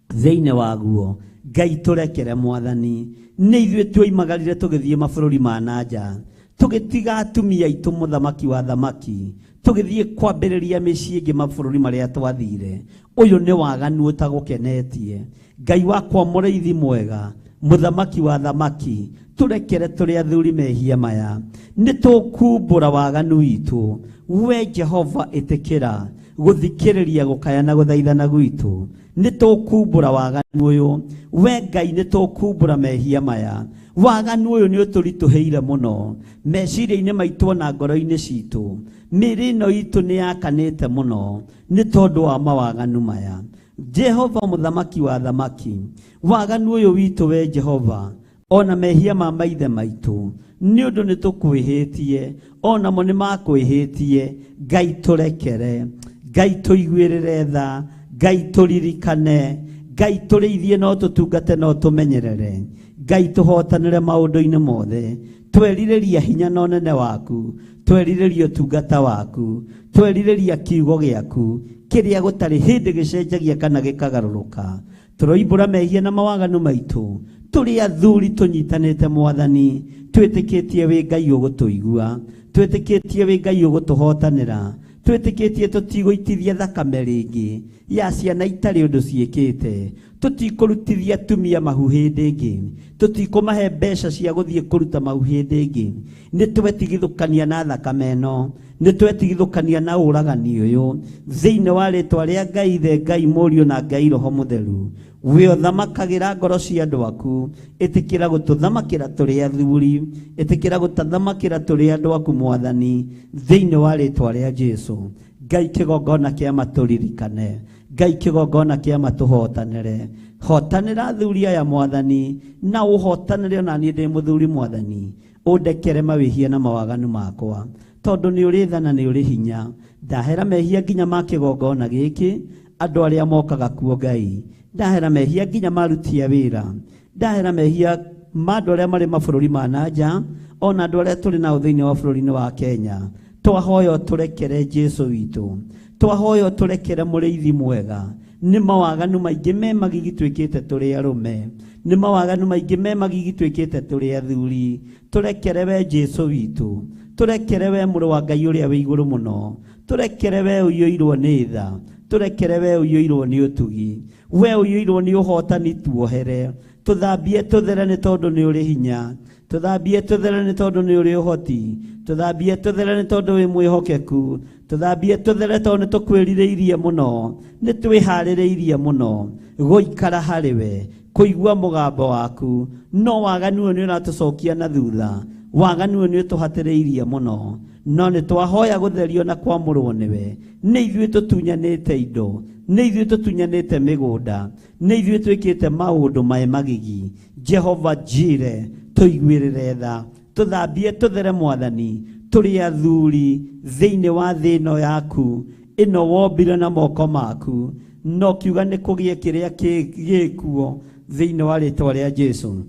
thĩinĩ waguo. Ngai tũrekere Mwathani. Nĩ ithuĩ twoimagarire tũgĩthiĩ mabũrũri ma nanja, tũgĩtiga atumia aitũ mũthamaki wa thamaki, tũgĩthiĩ kwambĩrĩria mĩciĩ ĩngĩ mabũrũri marĩa twathire. Ũyũ nĩ waganu ũtagũkenetie. Ngai wakwa mũrĩithi mwega, muthamaki wa thamaki turekere turi athuri mehia maya nitukumbura waganu witu we Jehova itikira guthikiriria gukaya na guthaithana gwitu nitukumbura waganu uyu we Ngai nitukumbura mehia maya waganu uyu ni uturituheire muno meciria-ini maitu na ngoro-ini citu mĩĩrĩ ĩno itu ni yakanite muno ni tondu wa mawaganu maya Jehova muthamaki wa thamaki waganu uyu witu we Jehova ona mehia ma maithe maitu ni undu ni tukwihitie ona mo ni makwihitie Ngai turekere Ngai tuiguirire tha Ngai turirikane Ngai tureithie no tutungate no tumenyerere Ngai tuhotanire maundu-ini mothe tweririria hinya no nene waku tweririria utungata waku tweririria kiugo giaku kiria gutari hindi gicenjagia kana gikagaruruka turoimbura mehia na mawaganu maitu turi athuri tunyitanite Mwathani twitikitie wi Ngai ugutuigua twitikitie wi Ngai ugutuhotanira twitikitie tutiguitithia thakame ringi ya ciana itari undu ciikite tutikurutithia atumia mahu hindi ingi tutikumahe mbeca cia guthie kuruta mahu hindi ingi nitwetigithukania na thakame ino nitwetigithukania na uragani uyu thiini wa ritwa ria Ngai Ithe Ngai Mũriũ na Ngai Roho Mutheru we othamakagira ngoro cia andu aku itikira gututhamakira turi athuri itikira gututhamakira turi andu aku Mwathani thiini wa ritwa ria Jesu Ngai kigongona kia maturirikane Ngai kigongona kia matuhotanire hotanira athuri aya Mwathani na uhotanire ona ni ndi muthuri Mwathani undekere mawihia na mawaganu makwa tondu ni uri thana ni uri hinya ndahera mehia nginya ma kigongona giki andu aria mokaga kuo Ngai ndahera mehia nginya marutia wira ndahera mehia ma andu aria mari mabururi ma nanja ona andu aria turi na thiini wa bururi-ini wa Kenya twahoya turekere Jesu witu twahoya turekere muriithi mwega ni mawaganu maingi me magigi twikite turi arume ni mawaganu maingi me magigi twikite turi athuri turekere we Jesu witu turekere we muru wa Ngai uria wi iguru muno turekere we uyoirwo ni tha turekere we uyoirwo ni utugi we uyoirwo ni uhotani tuohere tuthambie tuthere ni tondu ni uri hinya tuthambie tuthere ni tondu ni uri uhoti tuthambie tuthere ni tondu wi mwihokeku tuthambie tuthere tondu ni tukwiririirie muno ni twihaririirie muno guikara hari we kuigua mugambo waku no waganu ni unatucokia na thutha waganu ni tuhatiriirie muno no ni twahoya gutherio na kwamurwo niwe ni ithuĩ tutunyanĩte indo ni ithuĩ tutunyanĩte migunda ni ithuĩ twĩkĩte maũndũ mae magigi Jehova njire tuiguĩrĩre tha tuthambie tuthere Mwathani turi athuri thiini wa thĩ ĩno yaku ĩno wombire na moko maku no kiuga nĩ kũgĩe kĩrĩa gĩkuo thiini wa rĩtwa rĩa Jesu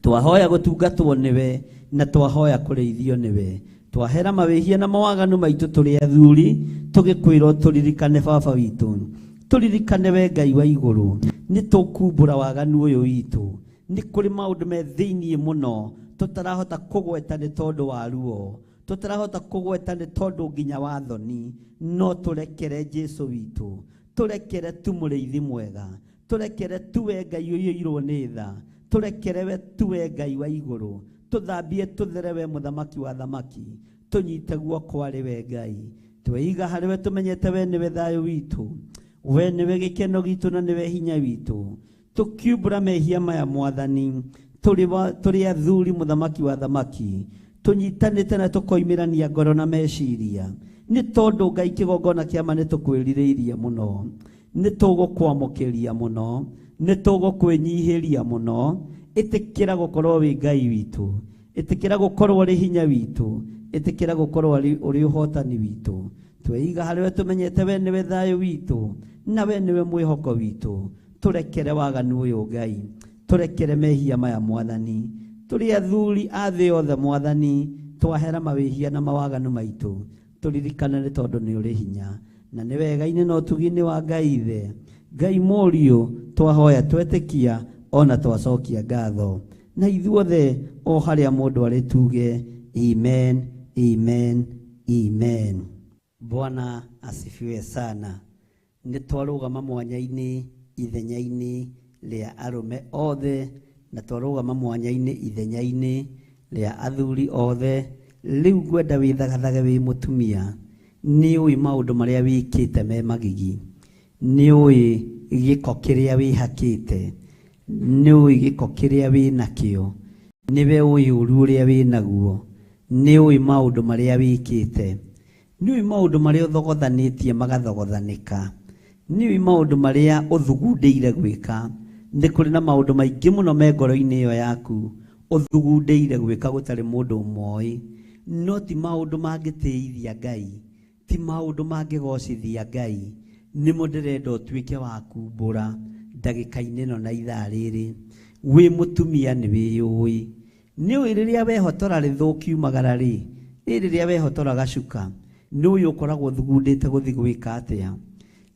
twahoya gutungatwo niwe na twahoya kureithio niwe twahera mawihia na mawaganu maitu turi athuri tugikwirwo turirikane baba witu turirikane we Ngai wa iguru ni tukumbura waganu uyu witu ni kuri maundu me thiini muno tutarahota kugweta ni tondu wa ruo tutarahota kugweta ni tondu nginya wa thoni no turekere Jesu witu turekere tumuriithi mwega turekere tuwe Ngai uyoirwo ni tha turekere we tuwe Ngai wa iguru tuthambie tuthere we muthamaki wa thamaki tunyite guoko ari we Ngai tweiga hari we tumenyete we niwe thayo witu we niwe gikeno gitu na niwe hinya witu tukiumbura mehia maya Mwathani turi athuri muthamaki wa thamaki tunyitanite na tukoimirania ngoro na meciria ni tondu Ngai kigongona kiama ni tukwiririirie muno ni tugukwamukiria muno ni tugukwenyihiria muno itikira gukorwo wi Ngai witu itikira gukorwo ri hinya witu itikira gukorwo uri uhotani witu tweiga hari we tumenyete we niwe thayo witu na we niwe mwihoko witu turekere waganu uyu Ngai turekere mehia maya Mwathani turi athuri a thĩ yothe Mwathani twahera mawihia na mawaganu maitu turirikane ni tondu ni uri hinya na ni wega-ini no tugi-ini wa Ngai Ithe Ngai Mũriũ twahoya twetikia ona twacokia ngatho na ithuothe o haria mundu ari tuge amen amen amen. Bwana asifiwe sana. Ni twarugama mwanya-ini ithenya-ini ria arume othe na twarũgama mwanya-inĩ ithenya-inĩ rĩa athuri othe. Rĩu ngwenda wĩthagathage wĩ mũtumia, nĩ ũĩ maũndũ marĩa wĩkĩte me magigi, nĩ ũĩ gĩko kĩrĩa wĩhakĩte, nĩ ũĩ gĩko kĩrĩa wĩnakĩo, nĩwe ũĩ ũru ũrĩa wĩnaguo, nĩ ũĩ maũndũ marĩa wĩkĩte, nĩ ũĩ maũndũ marĩa ũthogothanĩtie magathogothanĩka, nĩ ũĩ maũndũ marĩa ũthugundĩire gwĩka. Nĩ kũrĩ na maũndũ maingĩ mũno me ngoro-inĩ ĩyo yaku ũthugundĩire gwĩka gũtarĩ mũndũ ũmoĩ, no ti maũndũ mangĩtĩithia Ngai, ti maũndũ mangĩgocithia Ngai. Nĩmo ndĩrenda ũtuĩke wa kumbũra ndagĩka-inĩ ĩno na ithaa rĩrĩ. Wĩ mũtumia nĩ wĩyũĩ, nĩ ũĩ rĩrĩa wehotora rĩthũki umagara rĩ, rĩrĩa wehotora gacuka, nĩ ũĩ ũkoragwo ũthugundĩte gũthiĩ gwĩka atĩa.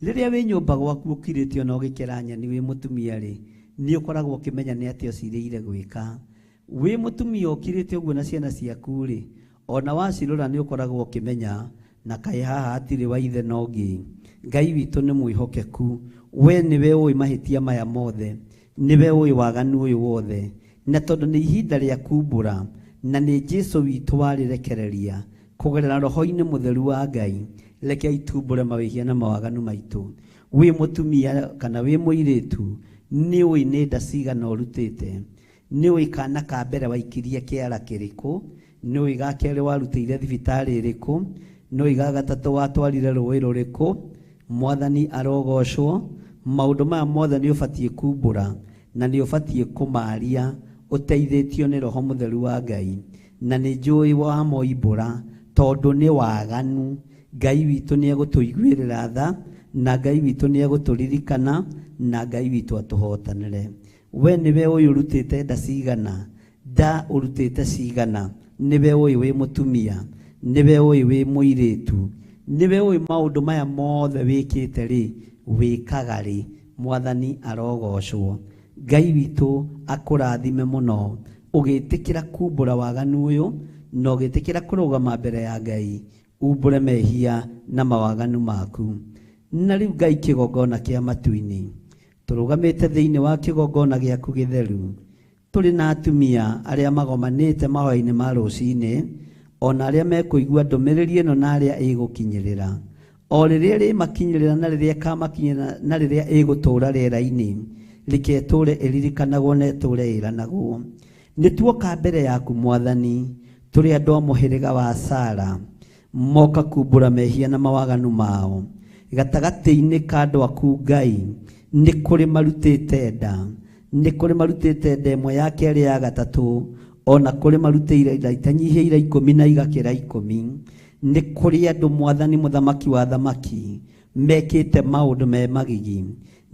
Rĩrĩa wĩ nyũmba gwaku ũkirĩte ona ũgĩkera nyeni wĩ mũtumia rĩ, nĩ ũkoragwo ũkĩmenya nĩ atĩa ũcirĩire gwĩka. Wĩ mũtumia ũkirĩte ũguo na ciana ciaku rĩ, ona wacirora nĩ ũkoragwo ũkĩmenya na kaĩ haha hatirĩ wa ithe na ũngĩ. Ngai witũ nĩ mwĩhokeku, we nĩwe ũĩ mahĩtia maya mothe, nĩwe ũĩ waganu ũyũ wothe, na tondũ nĩ ihinda rĩa kumbũra na nĩ Jesũ witũ warĩrekereria kũgerera roho-inĩ mũtheru wa Ngai, reke itumbũre mawĩhia na mawaganu maitũ. Wĩ mũtumia kana wĩ mũirĩtu, nĩ ũĩ nĩ nda cigana ũrutĩte, nĩ ũĩ kana ka mbere waikirie kĩara kĩrĩkũ, nĩ ũĩ ga kerĩ warutĩire thibitarĩ ĩrĩkũ, nĩ ũĩ ga gatatũ watwarire rũĩ rũrĩkũ. Mwathani arogocwo. Maũndũ maya mothe nĩ ũbatiĩ kumbũra na nĩ ũbatiĩ kũmaria ũteithĩtio nĩ roho mũtheru wa Ngai, na nĩ njũĩ wa moimbũra tondũ nĩ waganu. Ngai witũ nĩ egũtũiguĩrĩra tha, na Ngai witũ nĩ egũtũririkana, na Ngai witũ atũhotanĩre. We nĩwe ũyũ ũrutĩte nda cigana, nda ũrutĩte cigana, nĩwe ũyũ wĩ mũtumia, nĩwe ũyũ wĩ mũirĩtu, nĩwe ũyũ maũndũ maya mothe wĩkĩte rĩ, wĩkaga rĩ. Mwathani arogocwo. Ngai witũ akũrathime mũno ũgĩtĩkĩra kumbũra waganu ũyũ na ũgĩtĩkĩra kũrũgama mbere ya Ngai umbũre mehia na mawaganu maku. Na rĩu Ngai kĩgongona kĩa matu-inĩ, tũrũgamĩte thĩinĩ wa kĩgongona gĩaku gĩtheru, tũrĩ na atumia arĩa magomanĩte mahoya-inĩ ma rũcinĩ, ona arĩa mekũigua ndũmĩrĩri ĩno na arĩa ĩgũkinyĩrĩra, o rĩrĩa rĩmakinyĩrĩra na rĩrĩa ĩkamakinyĩra na rĩrĩa ĩgũtũũra rĩera-inĩ, reke ĩtũũre ĩririkanagwo na ĩtũũre ĩranagwo. Nĩtuoka mbere yaku Mwathani, tũrĩ andũ a mũhĩrĩga wa Sara, moka kumbũra mehia na mawaganu mao. Gatagatĩ-inĩ ka andũ aku Ngai, nĩ kũrĩ marutĩte nda, nĩ kũrĩ marutĩte nda ĩmwe ya kerĩ ya gatatũ, ona kũrĩ marutĩire nda itanyihĩire 10 na igakĩra 10. Nĩ kũrĩ andũ Mwathani mũthamaki wa thamaki mekĩte maũndũ me magigi,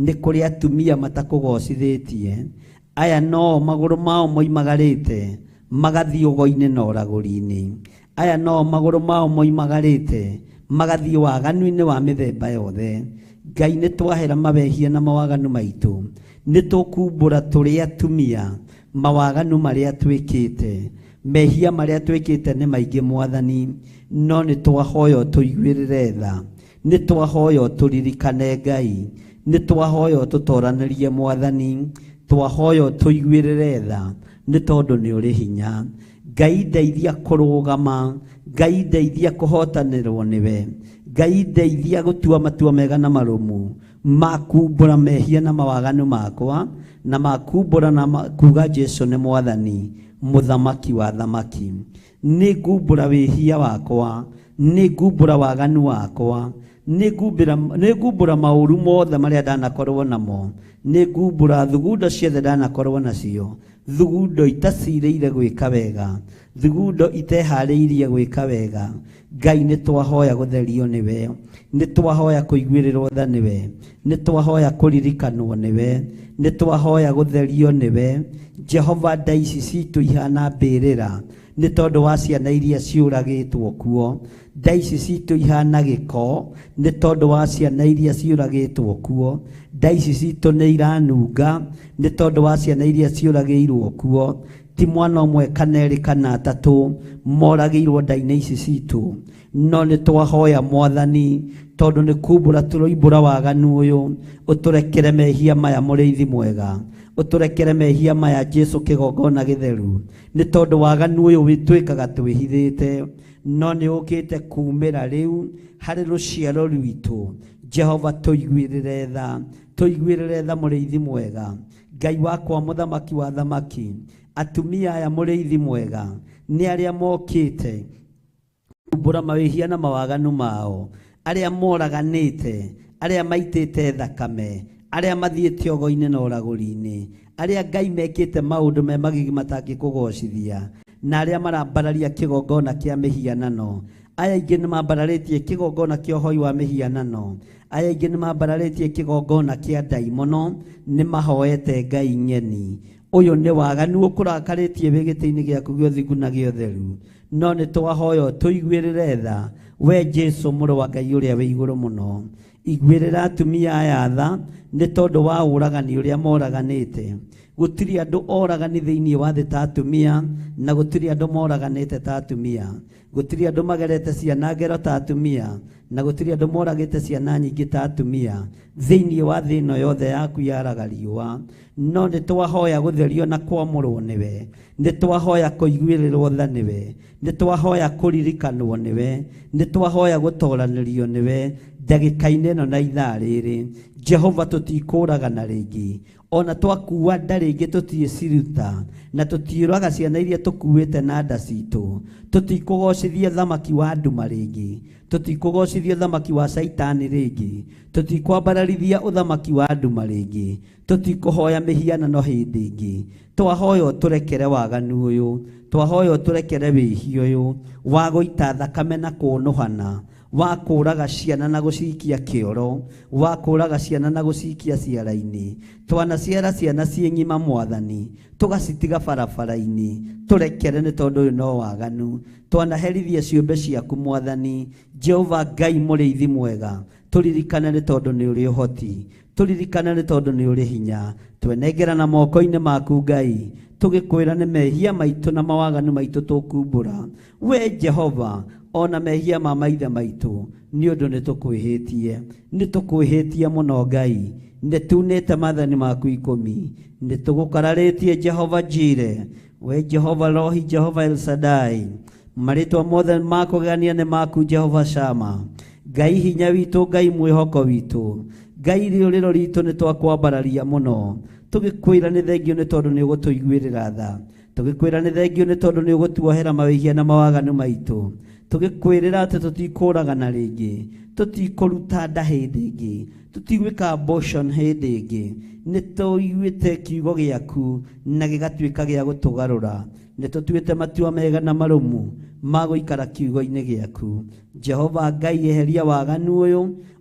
nĩ kũrĩ atumia matakũgocithĩtie. Aya no magũrũ mao moimagarĩte magathiĩ ũgo-inĩ na ũragũri-inĩ, aya no magũrũ mao moimagarĩte magathiĩ waganu-inĩ wa mĩthemba yothe. Ngai nĩ twahera mawehia na mawaganu maitũ, nĩ tũkumbũra tũrĩ atumia mawaganu marĩa twĩkĩte, mehia marĩa twĩkĩte nĩ maingĩ Mwathani, no nĩ twahoya ũtũiguĩrĩre tha, nĩ twahoya ũtũririkane Ngai, nĩ twahoya ũtũtoranĩrie Mwathani, twahoya ũtũiguĩrĩre tha nĩ tondũ nĩ ũrĩ hinya. Ngai ndeithia kũrũgama, Ngai ndeithia kũhotanĩrwo nĩwe, Ngai ndeithia gũtua matua mega na marũmu makumbũra mehia na mawaganu makwa, na makumbũra na kuga Jesũ nĩ Mwathani mũthamaki wa thamaki. Nĩ ngumbũra wĩhia wakwa, nĩ ngumbũra waganu wakwa, nĩ ngumbũra maũru mothe marĩa ndanakorwo namo, nĩ ngumbũra thugundo ciothe ndanakorwo nacio, thugundo itacirĩire gwĩka wega, thugundo iteharĩirie gwĩka wega. Ngai nĩ twahoya gũtherio nĩwe, nĩ twahoya kũiguĩrĩrwo tha nĩwe, nĩ twahoya kũririkanwo nĩwe, nĩ twahoya gũtherio nĩwe. Jehova, nda ici citũ ihana mbĩrĩra nĩ tondũ wa ciana iria ciũragĩtwo kuo, nda ici citũ ihana gĩko nĩ tondũ wa ciana iria ciũragĩtwo kuo, nda ici citũ nĩ iranunga nĩ tondũ wa ciana iria ciũragĩirwo kuo, ti mwana ũmwe kana erĩ kana atatũ moragĩirwo nda-inĩ ici citũ, no nĩ twahoya Mwathani tondũ nĩ kumbũra tũroimbũra waganu ũyũ, ũtũrekere mehia maya Mũrĩithi mwega, ũtũrekere mehia maya Jesu kĩgongona gĩtheru, nĩ tondũ waganu ũyũ wĩtwĩkaga twĩhithĩte, no nĩ ũkĩte kumĩra rĩu harĩ rũciaro rwitũ. Jehova tũiguĩrĩre tha Mũrĩithi mwega, Ngai wakwa mũthamaki wa thamaki, atumia aya Mũrĩithi mwega nĩ arĩa mokĩte kumbũra mawĩhia na mawaganu mao, arĩa moraganĩte, arĩa maitĩte thakame, arĩa mathiĩte ogo-inĩ na ũragũri-inĩ, arĩa Ngai mekĩte maũndũ me magigi matangĩkũgocithia, na arĩa marambararia kĩgongona kĩa mĩhianano. Aya ingĩ nĩ mambararĩtie kĩgongona kĩa ũhoi wa mĩhianano, aya ingĩ nĩ mambararĩtie kĩgongona kĩa ndaimono, nĩ mahoete Ngai nyeni. Ũyũ nĩ waganu ũkũrakarĩtie wĩ gĩtĩ-inĩ gĩaku gĩa ũthingu na gĩa ũtheru, no nĩ twahoya tũiguĩrĩre tha we Jesu mũrũ wa Ngai ũrĩa wĩ igũrũ mũno. Iguĩrĩra atumia aya tha nĩ tondũ wa ũragani ũrĩa moraganĩte. Gũtirĩ andũ oragani thĩinĩ wa thĩ ta atumia, na gũtirĩ andũ moraganĩte ta atumia. Gũtirĩ andũ magerete ciana ngero ta atumia, na gũtirĩ andũ moragĩte ciana nyingĩ ta atumia thĩinĩ wa thĩ ĩno yothe yaku yaraga riũa. No nĩ twahoya gũtherio na kwamũrwo nĩwe, nĩ twahoya kũiguĩrĩrwo tha nĩwe, nĩ twahoya kũririkanwo nĩwe, nĩ twahoya gũtoranĩrio nĩwe ndagĩka-inĩ ĩno na ithaa rĩrĩ. Jehova tũtikũragana rĩngĩ, ona twakua nda rĩngĩ tũtiĩciruta, na tũtiũraga ciana iria tũkuĩte na nda citũ. Tũtikũgocithia thamaki wa nduma rĩngĩ, tũtikũgocithia thamaki wa Saitani rĩngĩ, tũtikwambararithia ũthamaki wa nduma rĩngĩ, tũtikũhoya mĩhianano hĩndĩ ĩngĩ. Twahoya ũtũrekere waganu ũyũ, twahoya ũtũrekere wĩhia ũyũ wa gũita thakame na kũnũhana, wa kũraga ciana na gũcikia kĩoro, wa kũraga ciana na gũcikia ciara-inĩ. Twanaciara ciana ciĩ ng'ima Mwathani, tũgacitiga barabara-inĩ, tũrekere nĩ tondũ ũyũ no waganu. Twanaherithia ciũmbe ciaku Mwathani, Jehova Ngai Mũrĩithi mwega, tũririkane nĩ tondũ nĩ ũrĩ ũhoti, tũririkane nĩ tondũ nĩ ũrĩ hinya. Twenengerana moko-inĩ maku Ngai, tũgĩkwĩra nĩ mehia maitũ na mawaganu maitũ tũkumbũra. We Jehova, ona mehia ma maithe maitũ nĩ ũndũ nĩ tũkwĩhĩtie mũno Ngai, nĩ tunĩte maathani maku 10, nĩ tũgũkararĩtie Jehova Jire, we Jehova Rohi, Jehova El Shaddai, marĩtwa mothe ma kũgania nĩ maku Jehova Shama, Ngai hinya witũ, Ngai mwĩhoko witũ, Ngai rĩũrĩro ritũ nĩ twakwambararia mũno. Tũgĩkwĩra nĩ thengio nĩ tondũ nĩ ũgũtũiguĩrĩra tha, tũgĩkwĩra nĩ thengio nĩ tondũ nĩ ũgũtuohera mawĩhia na mawaganu maitũ, tũgĩkwĩrĩra atĩ tũtikũragana rĩngĩ, tũtikũruta nda hĩndĩ ĩngĩ, tũtigwĩka abortion hĩndĩ ĩngĩ. Nĩ tũiguĩte kiugo gĩaku na gĩgatuĩka gĩa gũtũgarũra, nĩ tũtuĩte matua mega na marũmu ma gũikara kiugo-inĩ gĩaku. Jehova Ngai, eheria waganu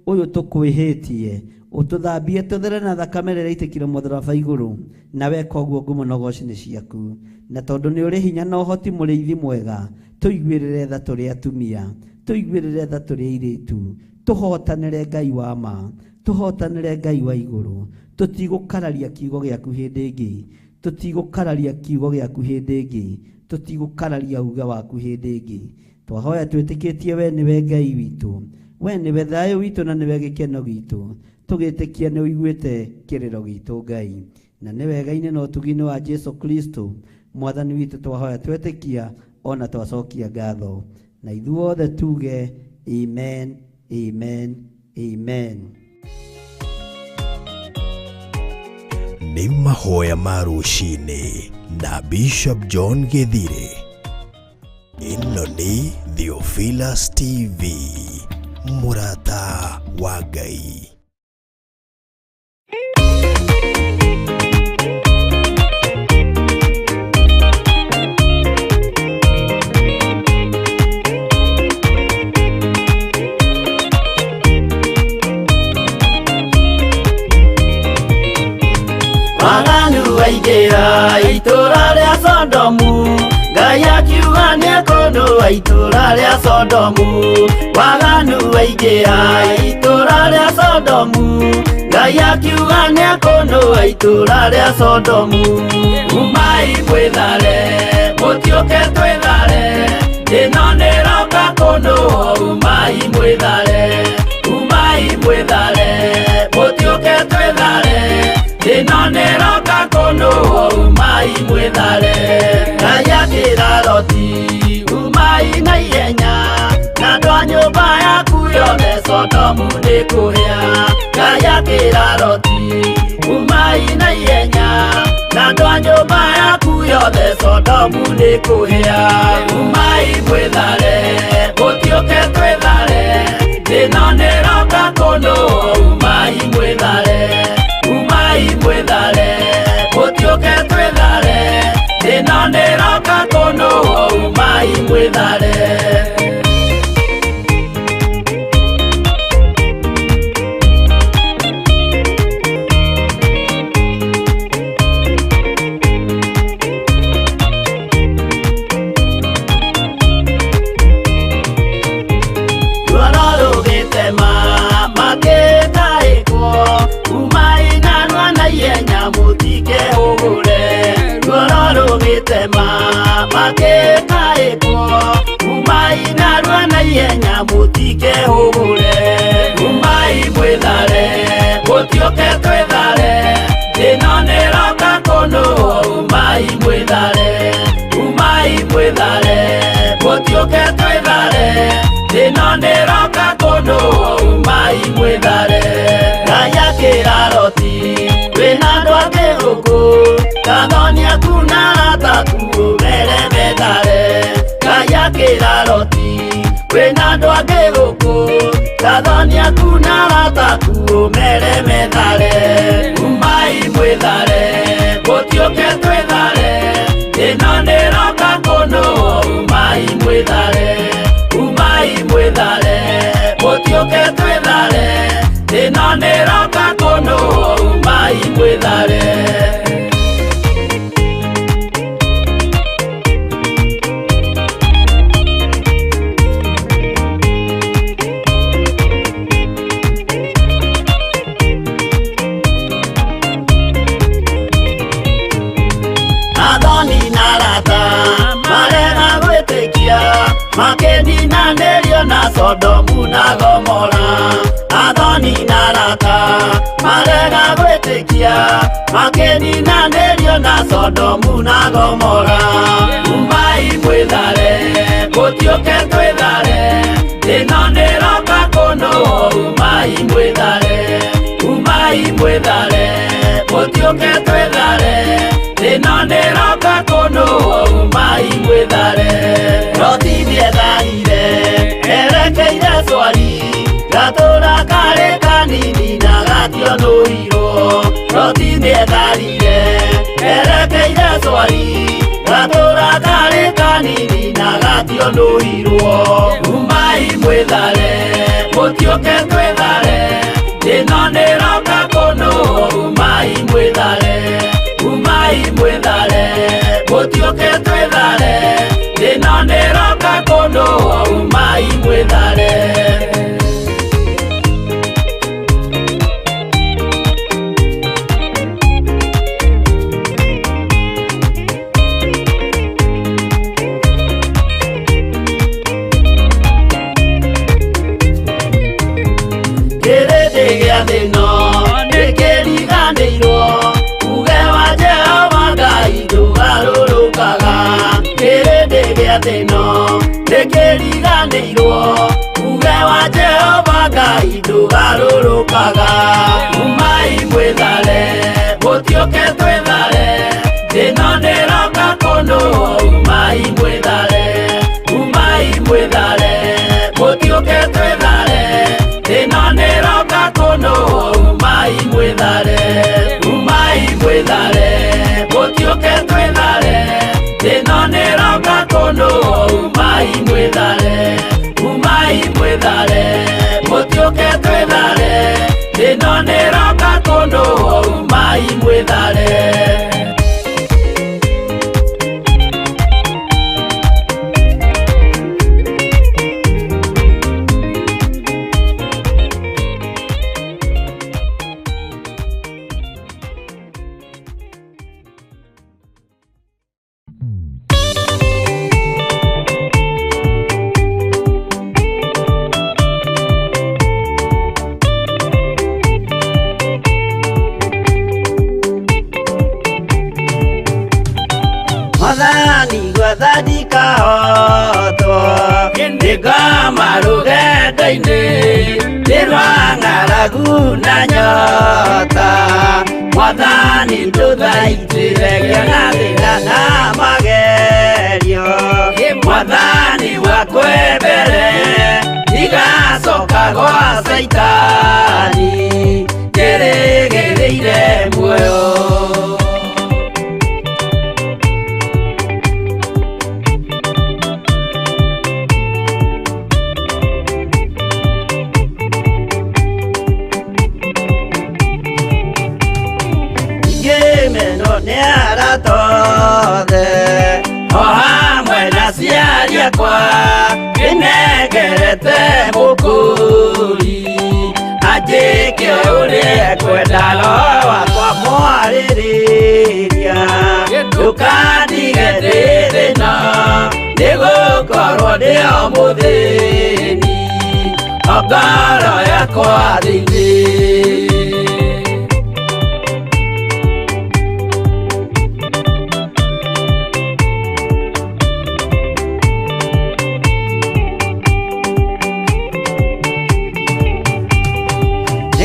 ũyũ tũkwĩhĩtie, ũtũthambie tũthere na thakame rĩrĩa itĩkire mũtharaba igũrũ, na weka ũguo ngumo na ũgooci-inĩ ciaku. Na tondũ nĩ ũrĩ hinya na ũhoti Mũrĩithi mwega, tũiguĩrĩre tha tũrĩ atumia, tũiguĩrĩre tha tũrĩ airĩtu, tũhotanĩre Ngai wa ma, tũhotanĩre Ngai wa igũrũ. Tũtigũkararia kiugo gĩaku hĩndĩ ĩngĩ, tũtigũkararia kiugo gĩaku hĩndĩ ĩngĩ, tũtigũkararia uga waku hĩndĩ ĩngĩ. Twahoya twĩtĩkĩtie we nĩwe Ngai witũ, we nĩwe thayũ witũ na nĩwe gĩkeno gitũ. Tũgĩtĩkia nĩ ũiguĩte kĩrĩro gitũ Ngai, na nĩ wega-inĩ na ũtugi-inĩ wa Jesu Kristo Mwathani witũ twahoya twetĩkia, ona twacokia ngatho, na ithuothe tuge amen, amen, amen. Nĩ mahoya ma rũciinĩ na Bishop John Gĩthire. Ĩno nĩ Theophilus TV, mũrata wa Ngai. Waganu waingĩra itũũra rĩa Sodomu, Ngai akiuga nĩekũndũa itũũra rĩa Sodomu. Waganu waingĩra itũũra rĩa Sodomu, Sodomu Ngai akiuga nĩekũnũa itũũra rĩa Sodomu Umai mwĩthare mũtiũke twĩthare ĩno nĩroka kũnũa Umai mwĩthare mũtiũke twĩthare ĩno nĩroka kũnũa Umai mwĩthare Ngai akĩra Loti Umai na ihenya na andũ a nyũmba yaku yothe Sodomu nĩkũhĩa Ngai akĩra Loti Umai na ihenya na andũ a nyũmba yaku yothe Sodomu nĩkũhĩa Umai mwĩthare mũtiũke twĩthare ĩno nĩroka kũnũa Umai mwĩthare mũtiũke twĩthare ĩno nĩroka kũnũa Umai mwĩthare Umai narua na ihenya mũtike hũgũre Umai mwĩthare mũtiũke twĩthare ĩno nĩroka kũnũa Umai mwĩthare mũtiũke twĩthare ĩno nĩroka kũnũa Umai mwĩthare Ngai akĩra Loti wĩna andũ angĩ gũkũ Kathonia kuna ataku mere methare Ngai akĩra Loti wĩna andũ angĩ gũkũ Kathonia kuna ataku mere methare Umai mwĩthare mũtiũke twĩthare ĩno nĩroka kũnũa Umai mwĩthare mũtiũke twĩthare ĩno nĩroka kũnũa Umai mwĩthare Makeninanĩrio na Sodomu na Gomora Athoni na arata marega gwĩtĩkia Makeninanĩrio na Sodomu na Gomora Umai mwĩthare mũtiũke twĩthare ĩno nĩroka kũnũa Umai mwĩthare mũtiũke twĩthare ĩno nĩroka kũnũa Umai mwĩthare Loti nĩetharire erekeire Zoari gatũũra karĩ kanini na gationũirwo Loti nĩetharire erekeire Zoari gatũũra karĩ kanini na gationũirwo Umai mwĩthare mũtiũke twĩthare ĩno nĩroka kũnũa Umai mwĩthare mũtiũke twĩthare ĩno nĩroka kũnũa Umai mwĩthare Kĩrĩndĩ gĩa thĩ ĩno nĩkĩriganĩirwo Uge wa Jehova Ngai ndũgarũrũkaga Kĩrĩndĩ gĩa thĩ ĩno nĩkĩriganĩirwo Uge wa Jehova Ngai ndũgarũrũkaga Umai mwĩthare mũtiũke twĩthare ĩno nĩroka kũnũa Umai mwĩthare mũtiũke twĩthare ĩno nĩroka kũnũa Umai mwĩthare mũtiũke twĩthare ĩno nĩroka kũnũa Umai mwĩthare mũtiũke twĩthare ĩno nĩroka kũnũa Umai mwĩthare thadi kahotwo ndikama rugendo-inĩ ndirwa ng'aragu na nyota Mwathani ndũthaitĩre na thĩna na magerio Mwathani wakwe mbere igacoka gwa Saitani njĩrĩgĩrĩire muoyo tothe o hamwe na ciari akwa nĩnengerete mũkũri anjĩke ũrĩa kwenda roho wakwa mwarĩrĩria ndũkandige ndĩ thĩna nĩgũkorwo ndĩ o mũthĩni o ngoro yakwa thĩinĩ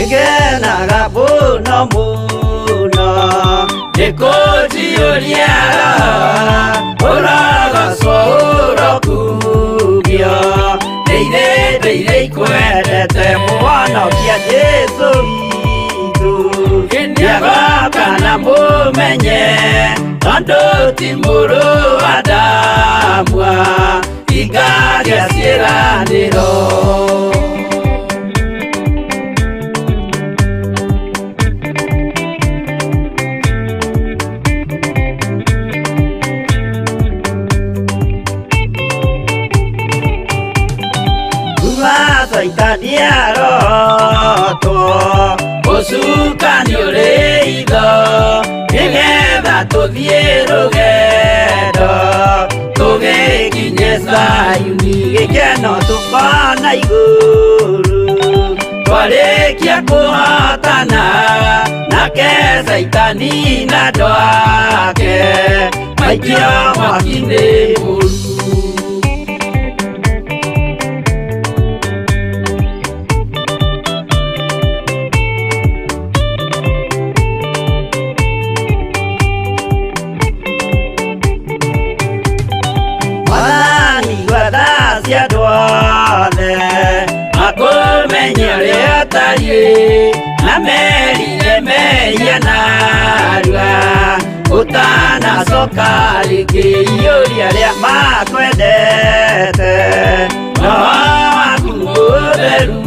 ngenaga mũno mũno nĩkũnjiyũria ũrogocwo ũrokugio ndĩirĩ ikwendete mũhonokia Jesũ witũ nĩagoka na mũmenye tondũ ti mũrũ wa ndamwa ingagĩa ciĩranĩro Saitani arotwo ũcukani ũrĩ itho nĩgetha tũthiĩ rũgendo tũgĩkinye Zayuni gĩkeno tũkona igũrũ twarĩkia kũhotana nake Saitani na andũ ake maikio mwaki-inĩ mũru na merire meia narua utanacoka rĩngĩ iyũria rĩa makwendete roho waku mũtheru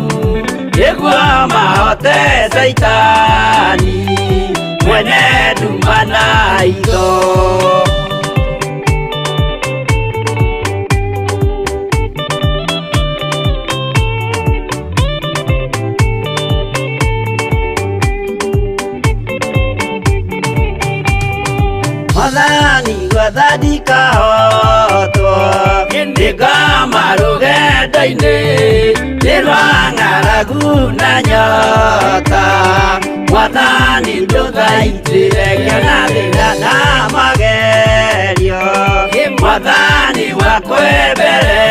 nĩguo mahote Saitani mwene nduma na itho Mwathani gwathani kahotwo ndikama rũgendo-inĩ ndirwa ng'aragu na nyota Mwathani ndũthaitĩre na thĩna na magerio Mwathani wakwe mbere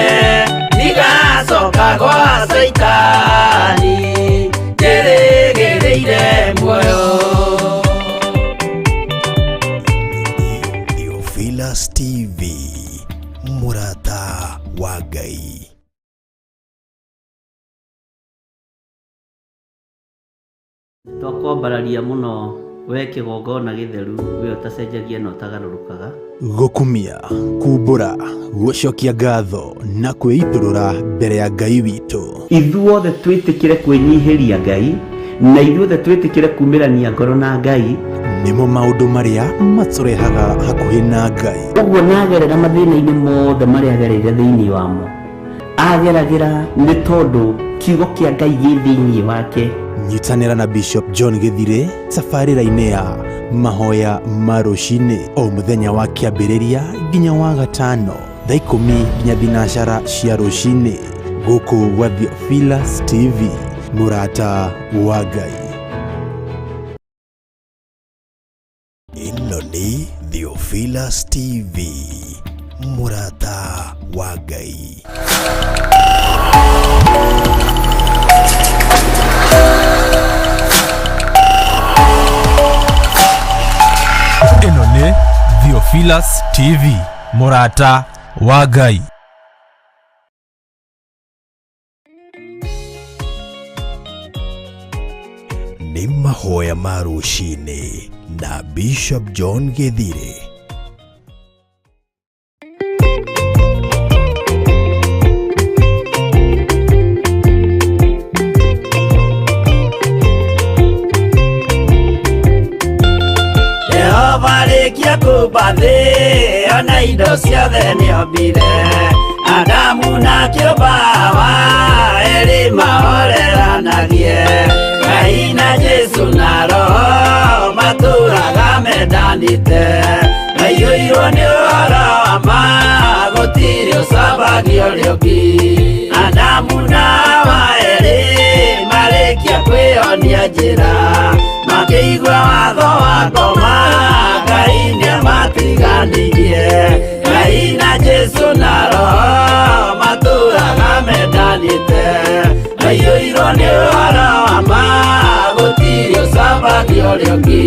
igacoka gwa Saitani njĩrĩgĩrĩire muoyo Theophilus TV, mũrata wa Ngai. Twakwambararia mũno we kĩgongona gĩtheru we ũtacenjagia na ũtagarũrũkaga Gũkumia, kumbũra, gũcokia ngatho na kwĩitũrũra mbere ya Ngai witũ. Ithuothe twĩtĩkĩre kwĩnyihĩria Ngai na ithuothe twĩtĩkĩre kumĩrania ngoro na Ngai nĩmo maũndũ marĩa matũrehaga hakuhĩ na Ngai. Ũguo nagerera mathĩna-inĩ mothe marĩa agereire thĩinĩ wamo ageragĩra nĩ tondũ kiugo kĩa Ngai gĩ thĩinĩ wake. Nyitanĩra na Bishop John Gĩthire tabarĩra-inĩ ya mahoya ma rũcinĩ o mũthenya wa kĩambĩrĩria nginya wa gatano thaa 10 nginya thinacara cia rũcinĩ gũkũ gwa Theophilus TV, mũrata wa Ngai. Ĩno nĩ Theophilus TV, mũrata wa Ngai. Ĩno nĩ Theophilus TV, mũrata wa Ngai. Nĩ mahoya ma rũcinĩ na Bishop John Githire. Kia kubathi ona indo ciothe nĩombire Adamu na kĩũmba erĩ mahoreranagie Ngai na Jesu na Roho matũraga mendanĩte maiyũirwo nĩ ũhoro wa ma gũtirĩ ũcambagia ũrĩa ũngĩ Adamu na Hawa erĩ marĩkia kwĩyonia njĩra makĩigua watho wa ngoma Ngai nĩamatiganirie Ngai na Jesu na Roho matũraga mendanĩte maiyũirwo nĩ ũhoro wa ma gũtirĩ ũcambagia ũrĩa ũngĩ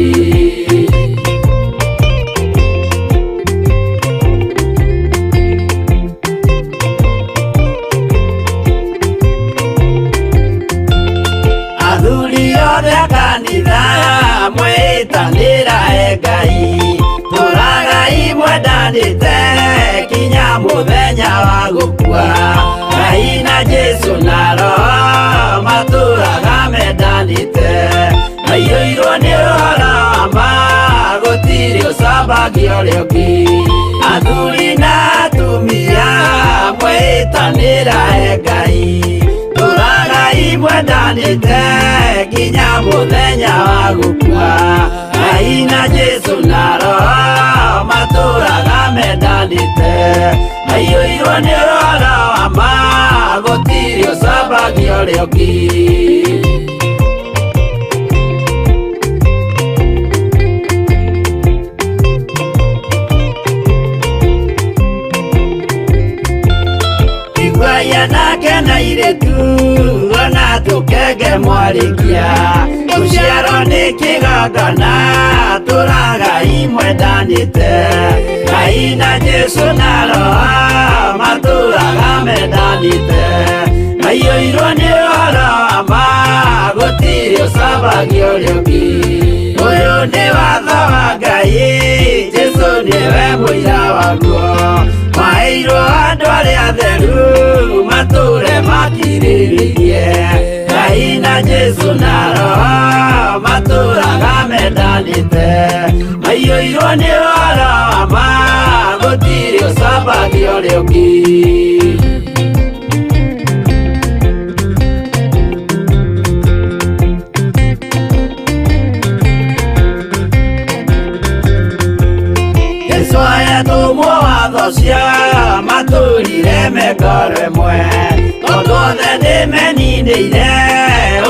Athuri othe a kanitha mwĩtanĩra Ngai tũragai mwendanĩte kinya mũthenya wa gũkua Ngai na Jesu na Roho matũraga mendanĩte maiyũirwo nĩ ũhoro wa ma gũtirĩ ũcambagia ũrĩa ũngĩ athuri na atumia mwĩtanĩra Ngai tũragai mwendanĩte kinya mũthenya wa gũkua Ngai na Jesu na Roho matũraga mendanĩte maiyũirwo nĩ ũhoro wa ma gũtirĩ ũcambagia ũrĩa ũngĩ Iguaya nake na iretu ona tũkenge mwarikia tũciarwo nĩ kĩgongona tũragai mwendanĩte Ngai na Jesu na Roho matũraga mendanĩte maiyũirwo nĩ ũhoro wa ma gũtirĩ ũcambagia ũrĩa ũngĩ ũyũ nĩ watho wa Ngai Jesu nĩwe mũira waguo maheirwo andũ arĩa atheru matũre makirĩrĩirie Ngai na Jesu na Roho matũraga mendanĩte maiyũirwo nĩ ũhoro wa ma gũtirĩ ũcambagia ũrĩa ũngĩ tũmwo watho cia matũrire mekoro ĩmwe tondũ othe nĩmeninĩire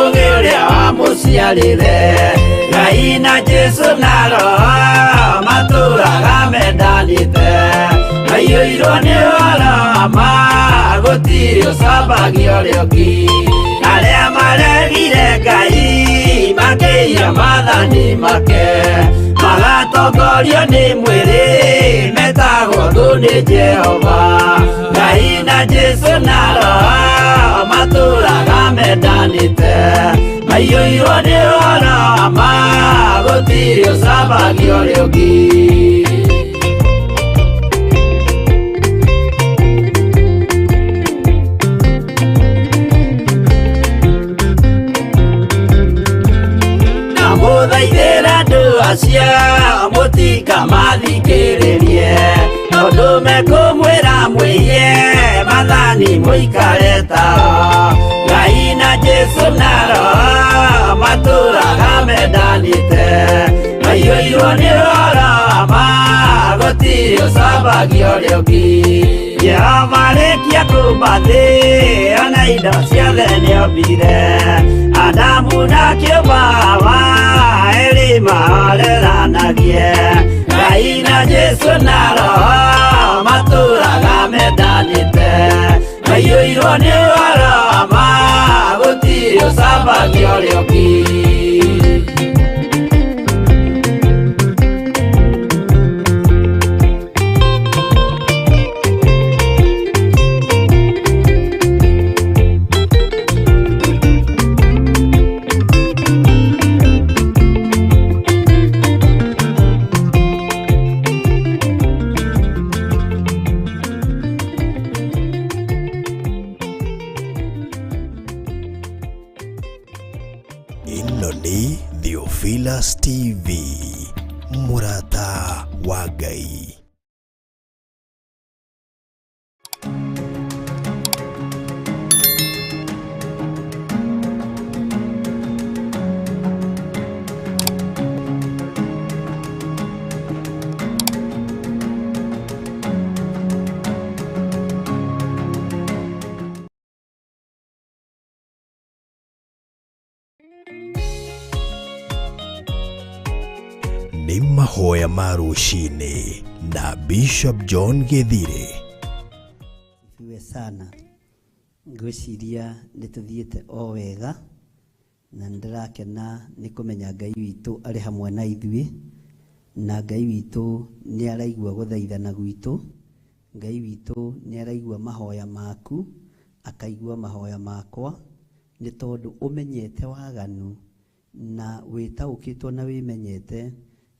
ũgĩ ũrĩa wamũciarire Ngai na Jesu na Roho matũraga mendanĩte maiyũirwo nĩ ũhoro wa ma gũtirĩ ũcambagia ũrĩa ũngĩ arĩa maregire Ngai makĩiya maathani make magatongorio nĩ mwĩrĩ metagwo thũ nĩ Jehova Ngai na Jesu na Roho matũraga mendanĩte maiyũirwo nĩ ũhoro wa ma gũtirĩ ũcambagia ũrĩa ũngĩ mũthaithĩra andũ acio mũtikamathikĩrĩrie tondũ mekũmwĩra mwĩhie maathani mũikare tao Ngai na Jesu na Roho matũraga mendanĩte maiyũirwo nĩ ũhoro wa ma gũtirĩ ũcambagia ũrĩa ũngĩ Jehova arĩkia kũmba thĩ ona indo ciothe nĩombire Adamu na kĩũmba Hawa erĩ mahoreranagie Ngai na Jesu na Roho matũraga waiyũirwo nĩ warama gũtirĩ ũcambagia ũrĩa ũngĩ. Ĩno nĩ Theophilus TV, mũrata wa Ngai. Nĩ mahoya ma rũcinĩ na Bishop John Githire. Iwe sana ngwĩciria nĩ tũthiĩte o wega na ndĩrakena nĩ kũmenya Ngai witũ arĩ hamwe na ithuĩ, na Ngai witũ nĩ araigua gũthaithana gwitũ. Ngai witũ nĩ araigua mahoya maku, akaigua mahoya makwa, nĩ tondũ ũmenyete waganu na wĩtaũkĩtwo na wĩmenyete.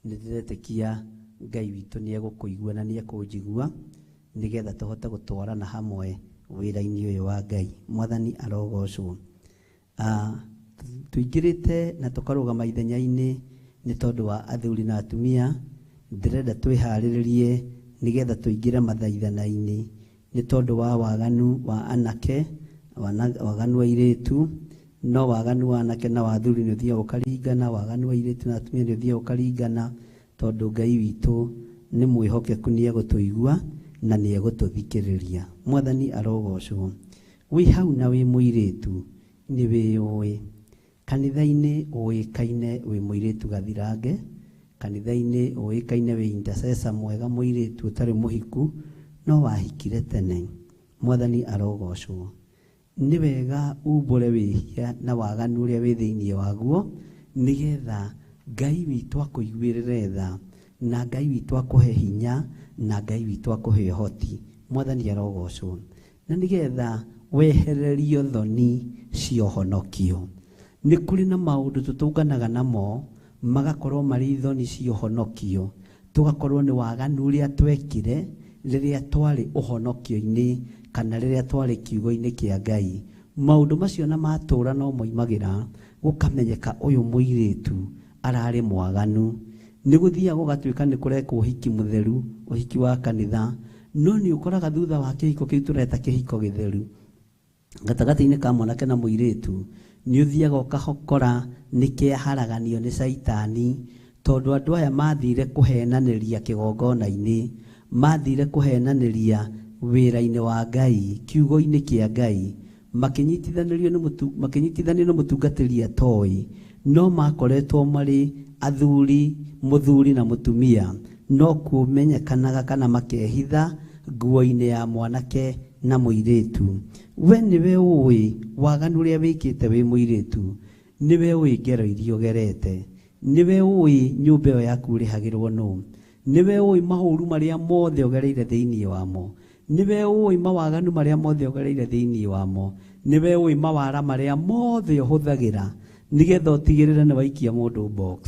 Nĩ ndĩretĩkia Ngai witũ nĩ egũkũigua na nĩ ekũnjigua nĩgetha tũhote gũtwarana hamwe wĩra-inĩ ũyũ wa Ngai. Mwathani arogocwo. Tũingĩrĩte na tũkarũgama ithenya-inĩ nĩ tondũ wa athuri na atumia. Ndĩrenda twĩharĩrĩrie nĩgetha tũingĩre mathaithana-inĩ nĩ tondũ wa waganu wa anake, waganu wa airĩtu. No waganu wa anake na wa athuri nĩ ũthiaga ũkaringana, waganu wa airĩtu na atumia nĩ ũthiaga ũkaringana, tondũ Ngai witũ nĩ mwĩhokeku, nĩ egũtũigua na nĩ egũtũthikĩrĩria. Mwathani arogocwo. Wĩ hau na wĩ mũirĩtu nĩ wĩũĩ. Kanitha-inĩ ũĩkaine wĩ mũirĩtu gathirange, kanitha-inĩ ũĩkaine wĩ intercessor mwega, mũirĩtu ũtarĩ mũhiku no wahikire tene. Mwathani arogocwo. Nĩ wega umbũre wĩhia na waganu ũrĩa wĩ thĩinĩ waguo nĩgetha Ngai witũ akũiguĩrĩre tha, na Ngai witũ akũhe hinya, na Ngai witũ akũhe ũhoti. Mwathani arogocwo. Na nĩgetha wehererio thoni cia ũhonokio. Nĩ kũrĩ na maũndũ tũtũnganaga namo magakorwo marĩ thoni cia ũhonokio, tũgakorwo nĩ waganu ũrĩa twekire rĩrĩa twarĩ ũhonokio-inĩ kana rĩrĩa twarĩ kiugo-inĩ kĩa Ngai. Maũndũ macio na matũra no moimagĩra gũkamenyeka ũyũ mũirĩtu ararĩ mwaganu. Nĩ gũthiaga gũgatuĩka nĩ kũrekwo ũhiki mũtheru, ũhiki wa kanitha, no nĩ ũkoraga thutha wa kĩhiko kĩu tũreta kĩhiko gĩtheru, gatagatĩ-inĩ ka mwanake na mũirĩtu, nĩ ũthiaga ũkahokora nĩ kĩaharaganio nĩ Saitani, tondũ andũ aya mathire kũhenanĩria kĩgongona-inĩ, mathire kũhenanĩria wĩra-inĩ wa Ngai, kiugo-inĩ kĩa Ngai, makĩnyitithanio nĩ mũtungatĩri atoĩ, no makoretwo marĩ athuri, mũthuri na mũtumia, no kũmenyekanaga kana makehitha nguo-inĩ ya mwanake na mũirĩtu. We nĩwe ũĩ waganu ũrĩa wĩkĩte wĩ mũirĩtu, nĩwe ũĩ ngero iria ũgerete, nĩwe ũĩ nyũmba ĩyo yaku ũrĩhagĩrwo nũ, nĩwe ũĩ mahũru marĩa mothe ũgereire thĩinĩ wamo, nĩwe ũĩ mawaganu marĩa mothe ũgereire thĩinĩ wamo, nĩwe ũĩ mawara marĩa mothe ũhũthagĩra nĩgetha ũtigĩrĩre nĩ waikia mũndũ box.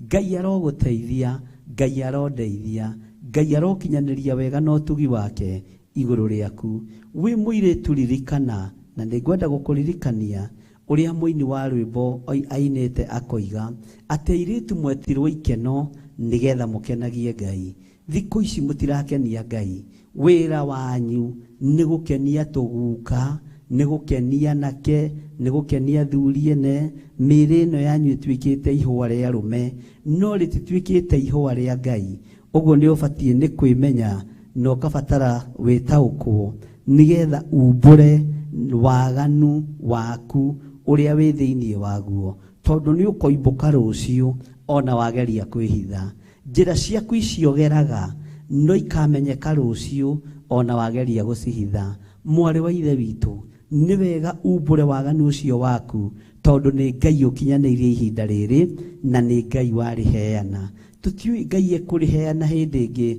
Ngai arogũteithia, Ngai arondeithia, Ngai arokinyanĩria wega na ũtugi wake igũrũ rĩaku. Wĩ mũirĩtu ririkana, na nĩngwenda gũkũririkania ũrĩa mũini wa rwĩmbo ainĩte akoiga atĩ airĩtu mwetirwo ikeno nĩgetha mũkenagie Ngai. Thikũ ici mũtirakenia Ngai, wĩra wanyu nĩ gũkenia tũguka, nĩ gũkenia nake, nĩ gũkenia athuri ene. Mĩĩrĩ ĩno yanyu ĩtuĩkĩte ihũa rĩa arũme, no rĩtituĩkĩte ihũa rĩa Ngai. Ũguo nĩ ũbatiĩ nĩ kwĩmenya na ũkabatara wĩtaũkwo nĩgetha umbũre waganu waku ũrĩa wĩ thĩinĩ waguo, tondũ nĩ ũkoimbũka rũciũ ona wageria kwĩhitha. Njĩra ciaku icio geraga no ikamenyeka rũciũ ona wageria gũcihitha. mwari wa ithe witũ nĩ wega umbũre waganu ũcio waku tondũ nĩ Ngai ũkinyanĩirie ihinda rĩrĩ na nĩ Ngai warĩheana. Tũtiũĩ Ngai ekũrĩheana hĩndĩ ĩngĩ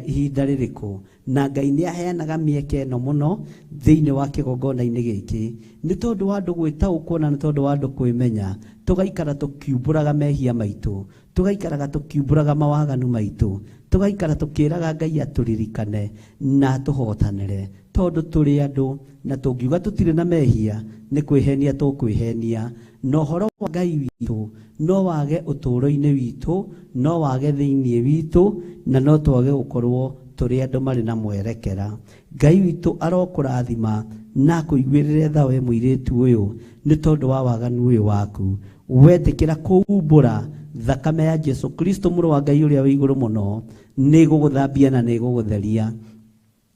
ihinda rĩrĩkũ, na Ngai nĩ aheanaga mĩeke ĩno mũno thĩinĩ wa kĩgongona-inĩ gĩkĩ nĩ tondũ wa andũ gwĩtaũkwo na nĩ tondũ wa andũ kwĩmenya, tũgaikara tũkiumbũraga mehia maitũ, tũgaikaraga tũkiumbũraga mawaganu maitũ, tũgaikara tũkĩraga Ngai atũririkane na tũhotanĩre tondũ tũrĩ andũ, na tũngiuga tũtirĩ na mehia nĩ kwĩhenia tũkwĩhenia, na ũhoro wa Ngai witũ no wage ũtũũro-inĩ witũ, no wage thĩinĩ witũ, na no twage gũkorwo tũrĩ andũ marĩ na mwerekera. Ngai witũ arokũrathima na kũiguĩrĩre tha we mũirĩtu ũyũ nĩ tondũ wa waganu ũyũ waku. Wetĩkĩra kũumbũra thakame ya Jesu Kristo mũrũ wa Ngai ũrĩa wĩ igũrũ mũno nĩ gũgũthambia na nĩ gũgũtheria,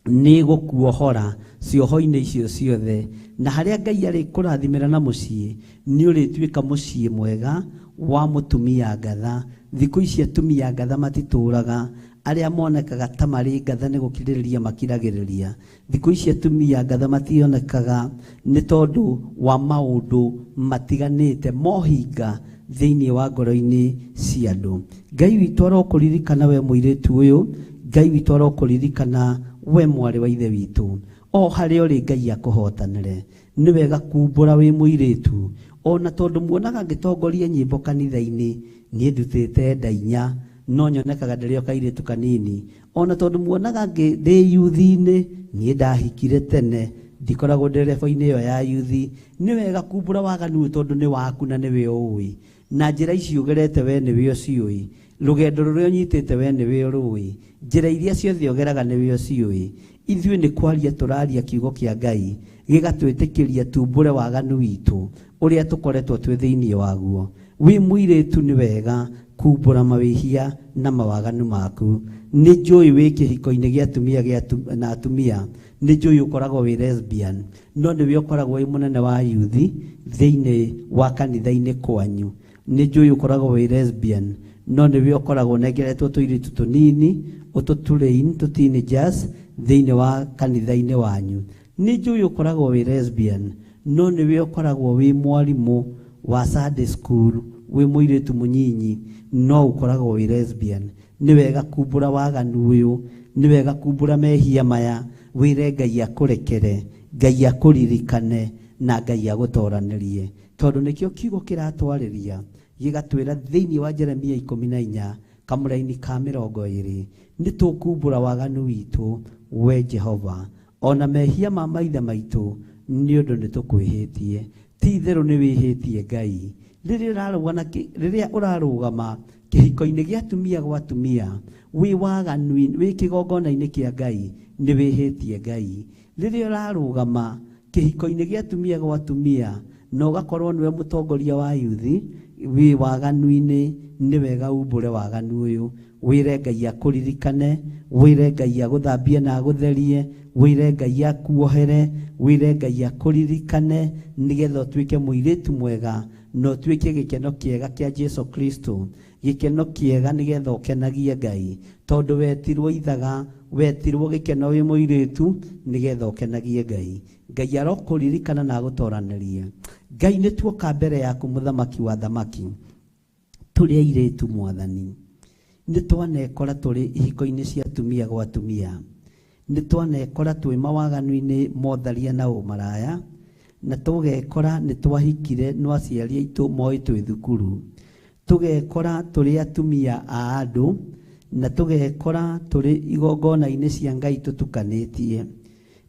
nĩ gũkuohora cioho-inĩ icio ciothe, na harĩa Ngai arĩ kũrathimĩra na mũciĩ nĩ ũrĩtuĩka mũciĩ mwega wa mũtumia ngatha. Thikũ ici atumia ngatha matitũraga, arĩa monekaga ta marĩ ngatha nĩ gũkirĩrĩria makiragĩrĩria. Thikũ ici atumia ngatha mationekaga nĩ tondũ wa maũndũ matiganĩte mohinga thĩinĩ wa ngoro-inĩ cia andũ. Ngai witũ arokũririkana we mũirĩtu ũyũ, Ngai witũ arokũririkana we mwarĩ wa ithe witũ, o harĩa ũrĩ Ngai akũhotanĩre. Nĩ wega kumbũra wĩ mũirĩtu, ona tondũ muonaga ngĩtongoria nyĩmbo kanitha-inĩ niĩ ndutĩte nda 4 no nyonekaga ndĩrĩ o kairĩtu kanini, ona tondũ muonaga ndĩ yuthi-inĩ niĩ ndahikire tene ndikoragwo ndĩ rebo-inĩ ĩyo ya yuthi. Nĩ wega kumbũra waganu tondũ nĩ waku na nĩwe ũũĩ, na njĩra ici ũgerete we nĩwe ũciũĩ, rũgendo rũrĩa ũnyitĩte we nĩwe ũrũĩ, njĩra iria ciothe ũgeraga nĩwe ũciũĩ. Ithuĩ nĩ kwaria tũraria kiugo kĩa Ngai gĩgatwĩtĩkĩria tumbũre waganu witũ ũrĩa tũkoretwo twĩ thĩinĩ waguo. Wĩ mũirĩtu nĩ wega kumbũra mawĩhia na mawaganu maku. Nĩ njũĩ wĩ kĩhiko-inĩ gĩa atumia na atumia, nĩ njũĩ ũkoragwo wĩ lesbian, no nĩwe ũkoragwo wĩ mũnene wa yuthi thĩinĩ wa kanitha-inĩ kwanyu. Nĩ njũĩ ũkoragwo wĩ lesbian, no nĩwe ũkoragwo nengeretwo tũirĩtu tũnini ũtũtũrĩin tũteenagers thĩinĩ wa kanitha-inĩ wanyu. Nĩ njũĩ ũkoragwo wĩ lesbian, no nĩwe ũkoragwo wĩ mwarimũ wa Sunday school, wĩ mũirĩtu mũnyinyi no ũkoragwo wĩ lesbian. Nĩ wega kumbũra waganu ũyũ, nĩ wega kumbũra mehia maya, wĩre Ngai akũrekere, Ngai akũririkane na Ngai agũtoranĩrie, tondũ nĩkĩo kiugo kĩratwarĩria gĩgatwĩra thĩinĩ wa Jeremia 14 kamũraini ka 20, nĩ tũkumbũra waganu witũ we Jehova, ona mehia ma maithe maitũ nĩ ũndũ nĩ tũkwĩhĩtie. Ti itherũ nĩ wĩhĩtie Ngai rĩrĩa ũrarũgama kĩhiko-inĩ gĩa atumia gwa atumia, wĩ waganu wĩ kĩgongona-inĩ kĩa Ngai nĩ wĩhĩtie Ngai. Rĩrĩa ũrarũgama kĩhiko-inĩ gĩa atumia gwa atumia na ũgakorwo nĩwe mũtongoria wa yuthi wĩ waganu-inĩ, nĩ wega umbũre waganu ũyũ, wĩre Ngai akũririkane, wĩre Ngai agũthambie na agũtherie, wĩre Ngai akuohere, wĩre Ngai akũririkane, nĩgetha ũtuĩke mũirĩtu mwega na ũtuĩke gĩkeno kĩega kĩa Jesu Kristo, gĩkeno kĩega nĩgetha ũkenagie Ngai, tondũ wetirwo ithaga, wetirwo gĩkeno wĩ mũirĩtu nĩgetha ũkenagie Ngai. Ngai arokũririkana na agũtoranĩrie. Ngai nĩ tuoka mbere yaku mũthamaki wa thamaki, tũrĩ airĩtu Mwathani, nĩ twanekora tũrĩ ihiko-inĩ cia atumia gwa atumia, nĩ twanekora twĩ mawaganu-inĩ motharia na ũmaraya, na tũgekora nĩ twahikire no aciari aitũ moĩ twĩ thukuru, tũgekora tũrĩ atumia a andũ, na tũgekora tũrĩ igongona-inĩ cia Ngai tũtukanĩtie.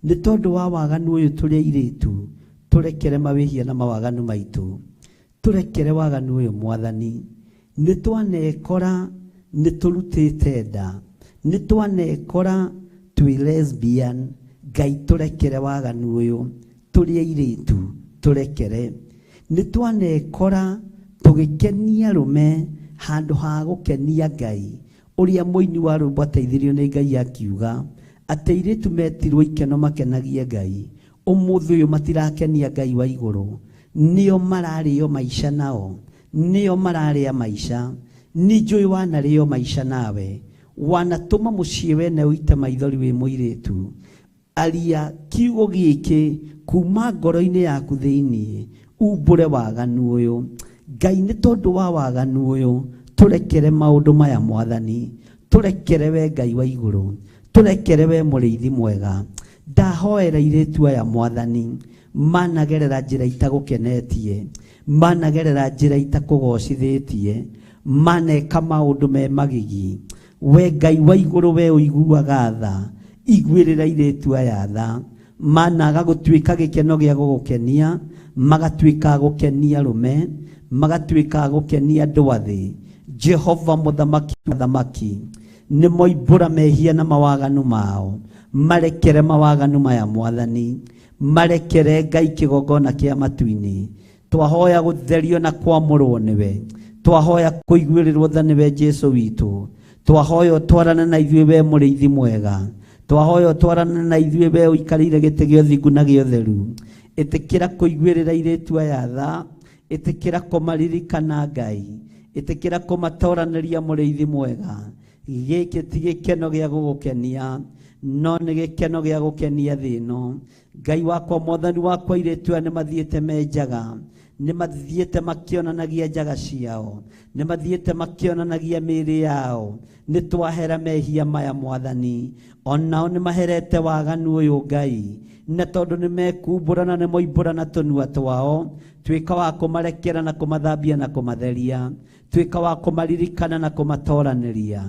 Nĩ tondũ wa waganu ũyũ tũrĩ airĩtu, tũrekere mawĩhia na mawaganu maitũ, tũrekere waganu ũyũ Mwathani. Nĩ twanekora nĩ tũrutĩte nda, nĩ twanekora twĩ lesbian, Ngai tũrekere waganu ũyũ, tũrĩ airĩtu tũrekere. Nĩ twanekora tũgĩkenia arũme handũ ha gũkenia Ngai, ũrĩa mũini wa rwĩmbo ateithirio nĩ Ngai akiuga atĩ airĩtu metirwo ikeno makenagie Ngai. Ũmũthĩ ũyũ matirakenia Ngai wa igũrũ, nĩo mararĩo maica nao, nĩo mararĩa maica. Nĩ njũĩ wanarĩo maica nawe, wanatũma mũciĩ wene ũite maithori wĩ mũirĩtu, aria kiugo gĩkĩ kuma ngoro-inĩ yaku thĩinĩ, umbũre waganu ũyũ. Ngai nĩ tondũ wa waganu ũyũ tũrekere maũndũ maya Mwathani, tũrekere we Ngai wa igũrũ, tũrekere we mũrĩithi mwega. Ndahoera airĩtu aya Mwathani, managerera njĩra itagũkenetie, managerera njĩra itakũgocithĩtie, maneka maũndũ me magigi. We Ngai wa igũrũ, we ũiguaga tha, iguĩrĩra airĩtu aya tha, managa gũtuĩka gĩkeno gĩa gũgũkenia, magatuĩka gũkenia arũme, magatuĩka gũkenia andũ athĩ. Jehova mũthamaki thamaki, nĩ moimbũra mehia na mawaganu mao, marekere mawaganu maya Mwathani, marekere Ngai kĩgongona kĩa matu-inĩ. Twahoya gũtherio na kwamũrwo nĩwe, twahoya kũiguĩrĩrwo tha nĩwe Jesu witũ, twahoya ũtwarane na ithuĩ we mũrĩithi mwega, twahoya ũtwarane na ithuĩ we ũikarĩire gĩtĩ gĩa ũthingu na gĩa ũtheru. Ĩtĩkĩra kũiguĩrĩra airĩtu aya tha, ĩtĩkĩra kũmaririkana Ngai, ĩtĩkĩra kũmatoranĩria mũrĩithi mwega. Gĩkĩ ti gĩkeno gĩa gũgũkenia, no nĩ gĩkeno gĩa gũkenia thĩ ĩno. Ngai wakwa, Mwathani wakwa, airĩtu aya nĩ mathiĩte menjaga, nĩ mathiĩte makĩonanagia njaga ciao, nĩ mathiĩte makĩonanagia mĩĩrĩ yao. Nĩ twahera mehia maya Mwathani, onao nĩ maherete waganu ũyũ Ngai, na tondũ nĩ mekumbũra na nĩ moimbũra na tũnua twao, tuĩka wa kũmarekera na kũmathambia na kũmatheria, tuĩka wa kũmaririkana na kũmatoranĩria.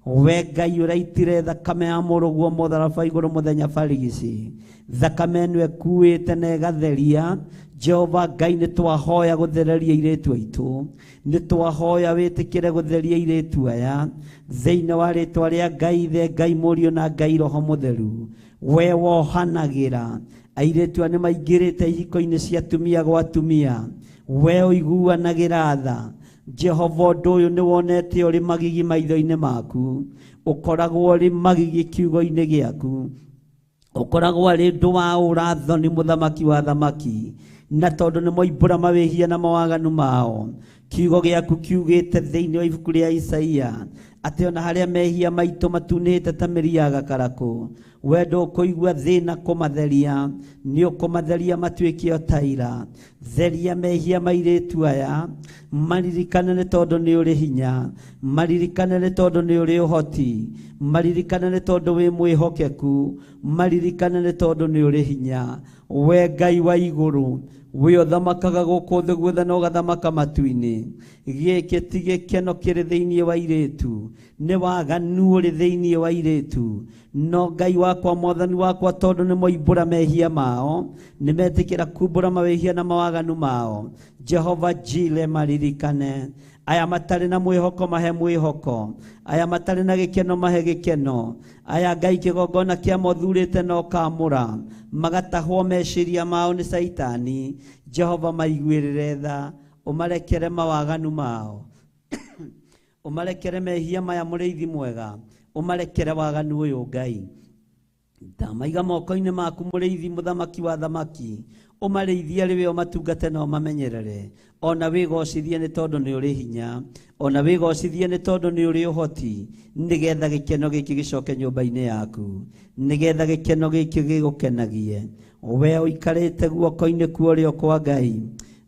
We Ngai ũraitire thakame ya mũrũguo mũtharaba igũrũ mũthenya barigici, thakame ĩno ĩkuĩte na ĩgatheria. Jehova Ngai, nĩ twahoya gũthereria airĩtu aitũ, nĩ twahoya wĩtĩkĩre gũtheria airĩtu aya thĩinĩ wa rĩtwa rĩa Ngai Ithe, Ngai Mũriũ na Ngai Roho Mũtheru. We wohanagĩra airĩtu aya nĩ maingĩrĩte ihiko-inĩ cia atumia gwa atumia, we ũiguanagĩra tha. Jehova, ũndũ ũyũ nĩ wonete ũrĩ magigi maitho-inĩ maku, ũkoragwo ũrĩ magigi kiugo-inĩ gĩaku, ũkoragwo arĩ ũndũ wa ũrathoni mũthamaki wa thamaki. Na tondũ nĩ moimbũra mawĩhia na mawaganu mao, kiugo gĩaku kiugĩte thĩinĩ wa ibuku rĩa Isaia atĩ ona harĩa mehia maitũ matunĩte ta mĩri ya gakarakũ, we ndũkũigua thĩna kũmatheria, nĩ ũkũmatheria matuĩke o ta ira. Theria mehia mairĩtu aya, maririkane nĩ tondũ nĩ ũrĩ hinya, maririkane nĩ tondũ nĩ ũrĩ ũhoti, maririkane nĩ tondũ wĩ mwĩhokeku, maririkane nĩ tondũ nĩ ũrĩ hinya. We Ngai wa igũrũ, we ũthamakaga gũkũ thĩ guothe na ũgathamaka matu-inĩ. Gĩkĩ ti gĩkeno kĩrĩ thĩinĩ wa airĩtu, nĩ waganu ũrĩ thĩinĩ wa airĩtu. No Ngai wakwa, Mwathani wakwa, tondũ nĩ moimbũra mehia mao, nĩ metĩkĩra kumbũra mawĩhia na mawaganu mao. Jehova Jire, maririkane. Aya matarĩ na mwĩhoko mahe mwĩhoko, aya matarĩ na gĩkeno mahe gĩkeno, aya Ngai kĩgongona kĩa mothurĩte no kamũra, magatahwo meciria mao nĩ Saitani. Jehova, maiguĩrĩre tha, ũmarekere mawaganu mao, ũmarekere mehia maya mũrĩithi mwega, ũmarekere waganu ũyũ Ngai. Ndamaiga moko-inĩ maku mũrĩithi mũthamaki wa thamaki, ũmarĩithie rĩwe ũmatungate na ũmamenyerere. Ona wĩgocithie nĩ tondũ nĩ ũrĩ hinya, ona wĩgocithie nĩ tondũ nĩ ũrĩ ũhoti, nĩgetha gĩkeno gĩkĩ gĩcoke nyũmba-inĩ yaku, nĩgetha gĩkeno gĩkĩ gĩgũkenagie. We ũikarĩte guoko-inĩ kwa ũrĩo kwa Ngai,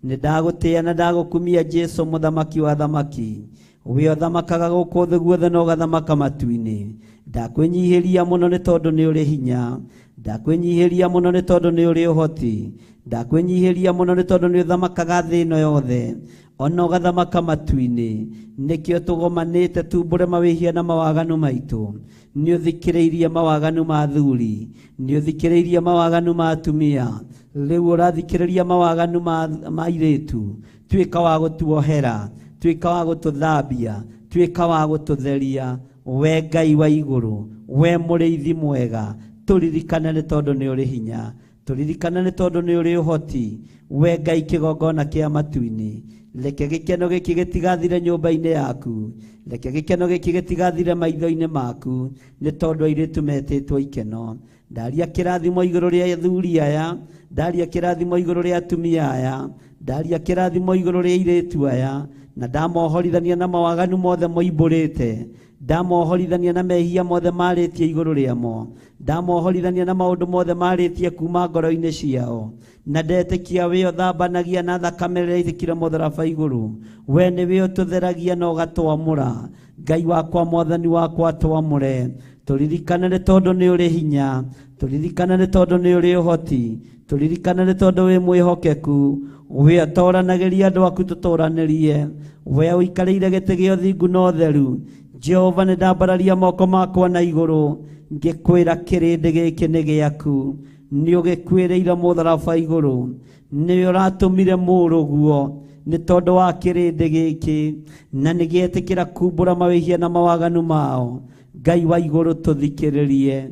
nĩ ndagũtĩĩa na ndagũkumia Jesu mũthamaki wa thamaki. We ũthamakaga gũkũ thĩ guothe na ũgathamaka matu-inĩ. Ndakwĩnyihĩria mũno nĩ tondũ nĩ ũrĩ hinya, ndakwĩnyihĩria mũno nĩ tondũ nĩ ũrĩ ũhoti, ndakwĩnyihĩria mũno nĩ tondũ nĩ ũthamakaga thĩ ĩno yothe, ona ũgathamaka matu-inĩ. Nĩkĩo tũgomanĩte tumbũre mawĩhia na mawaganu maitũ. Nĩ ũthikĩrĩirie mawaganu ma athuri, nĩ ũthikĩrĩirie mawaganu ma atumia, rĩu ũrathikĩrĩria mawaganu ma airĩtu. Tuĩka wa gũtuohera, tuĩka wa gũtũthambia, tuĩka wa gũtũtheria. We Ngai wa igũrũ, we mũrĩithi mwega, tũririkane nĩ tondũ nĩ ũrĩ hinya, tũririkane nĩ tondũ nĩ ũrĩ ũhoti. We Ngai kĩgongona kĩa matu-inĩ, reke gĩkeno gĩkĩ gĩtigathire nyũmba-inĩ yaku, reke gĩkeno gĩkĩ gĩtigathire maitho-inĩ maku, nĩ tondũ airĩtu metĩtwo ikeno. Ndaria kĩrathimo igũrũ rĩa athuri aya, ndaria kĩrathimo igũrũ rĩa atumia aya, ndaria kĩrathimo igũrũ rĩa airĩtu aya, na ndamohorithania na mawaganu mothe moimbũrĩte ndamohorithania na mehia mothe marĩtie igũrũ rĩamo, ndamohorithania na maũndũ mothe marĩtie kuma ngoro-inĩ ciao, na ndetĩkia wĩ ũthambanagia na thakame ĩrĩa ithikire mũtharaba igũrũ. We nĩwe ũtũtheragia na ũgatwamũra. Ngai wakwa, Mwathani wakwa, twamũre. Tũririkane nĩ tondũ nĩ ũrĩ hinya, tũririkane nĩ tondũ nĩ ũrĩ ũhoti, tũririkane nĩ tondũ wĩ mwĩhokeku. We ũtooranagĩria andũ aku, tũtũũranĩrie. We ũikarĩire gĩtĩ gĩa ũthingu na ũtheru. Jehova, nĩ ndambararia moko makwa na igũrũ, ngĩkwĩra kĩrĩndĩ gĩkĩ nĩ gĩaku. Nĩ ũgĩkwĩrĩire mũtharaba igũrũ, nĩ ũratũmire mũrũguo nĩ tondũ wa kĩrĩndĩ gĩkĩ, na nĩ gĩetĩkĩra kumbũra mawĩhia na mawaganu mao. Ngai wa igũrũ, tũthikĩrĩrie.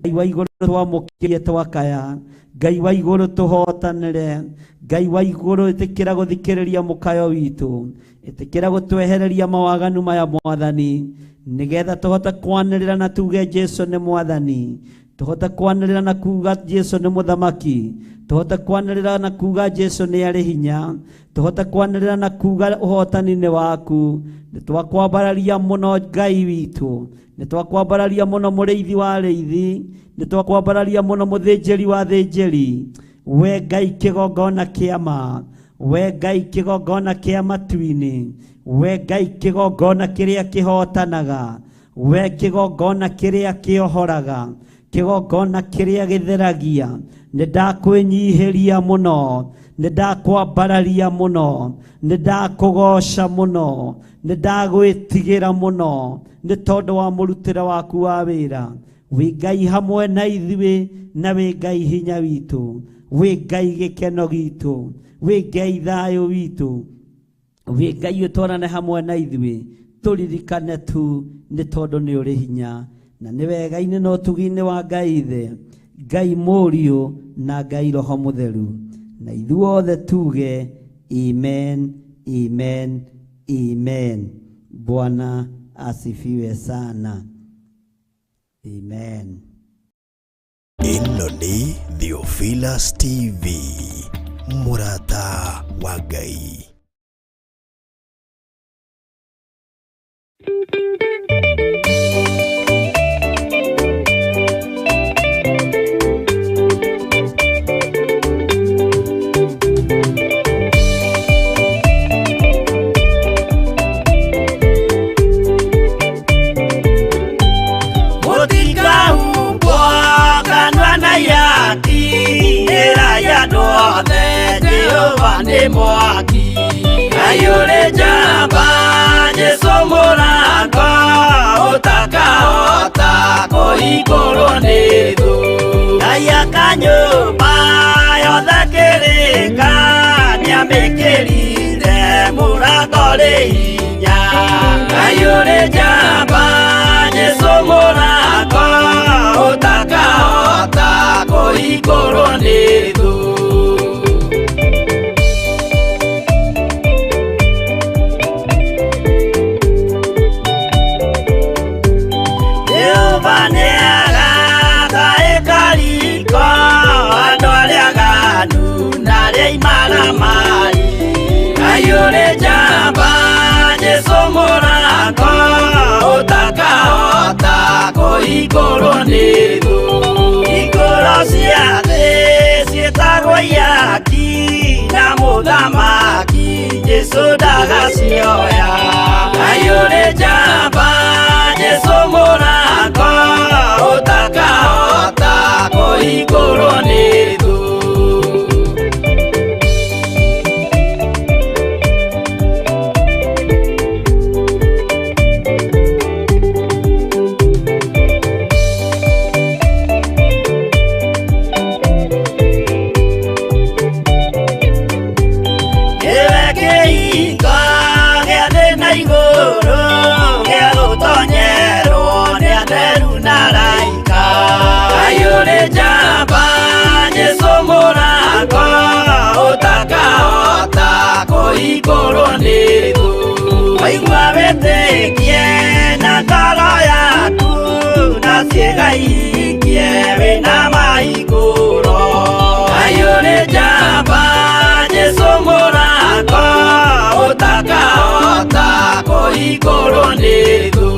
Ngai wa igũrũ, twamũkĩrie twakaya. Ngai wa igũrũ, tũhotanĩre. Ngai wa igũrũ, ĩtĩkĩra gũthikĩrĩria mũkayo witũ, ĩtĩkĩra gũtwehereria mawaganu maya Mwathani, nĩgetha tũhote kwanĩrĩra na tuge Jesu nĩ Mwathani, tũhote kwanĩrĩra na kuga Jesu nĩ mũthamaki, tũhote kwanĩrĩra na kuga Jesu nĩ arĩ hinya, tũhote kwanĩrĩra na kuga ũhotani nĩ waku. Nĩ twakwambararia mũno Ngai witũ, nĩ twakwambararia mũno mũrĩithi wa arĩithi, nĩ twakwambararia mũno mũthĩnjĩri wa athĩnjĩri. We Ngai kĩgongona kĩa ma, we Ngai kĩgongona kĩa matu-inĩ, we Ngai kĩgongona kĩrĩa kĩhotanaga, we kĩgongona kĩrĩa kĩohoraga, kĩgongona kĩrĩa gĩtheragia. Nĩ ndakwĩnyihĩria mũno, nĩ ndakwambararia mũno, nĩ ndakũgoca mũno, nĩ ndagwĩtigĩra mũno, nĩ tondũ wa mũrutĩre waku wa wĩra. Wĩ Ngai hamwe na ithuĩ, na wĩ Ngai hinya witũ, wĩ Ngai gĩkeno gitũ, wĩ Ngai thayũ witũ, wĩ Ngai ũtwarane hamwe na ithuĩ. Tũririkane tu nĩ tondũ nĩ ũrĩ hinya, na nĩ wega-inĩ na ũtugi-inĩ wa Ngai Ithe, Ngai Mũriũ na Ngai Roho Mũtheru. Na ithuothe tuge amen, amen, amen. Bwana asifiwe sana. Amen. Ĩno nĩ Theophilus TV, mũrata wa Ngai. Mwaki ayure jamba Jesu mũrango ũtakahota kũhingũrwo nĩ thũ. Ngai akanyũmba yothe kĩrĩka nĩamĩkĩrire mũrango rĩ hinya. Ayure jamba Jesu mũrango ũtakahota kũhingũrwo nĩ thũ. Ayure jamba Jesu mũrango ũtakahota kũhingũrwo nĩ thũ. Hingũro cia thĩ ciĩtagwo ihaki na mũthamaki Jesu ndagacioya. Ayure jamba Jesu mũrango ũtakahota kũhingũrwo nĩ thũ. Waigua wĩtĩkie na ngoro yaku na ciĩga ikie wĩna mahingũro. Ayure jamba Jesu mũrango ũtakahota kũhingũrwo nĩ thũ.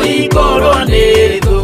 kũhingũrwo nĩ thũ.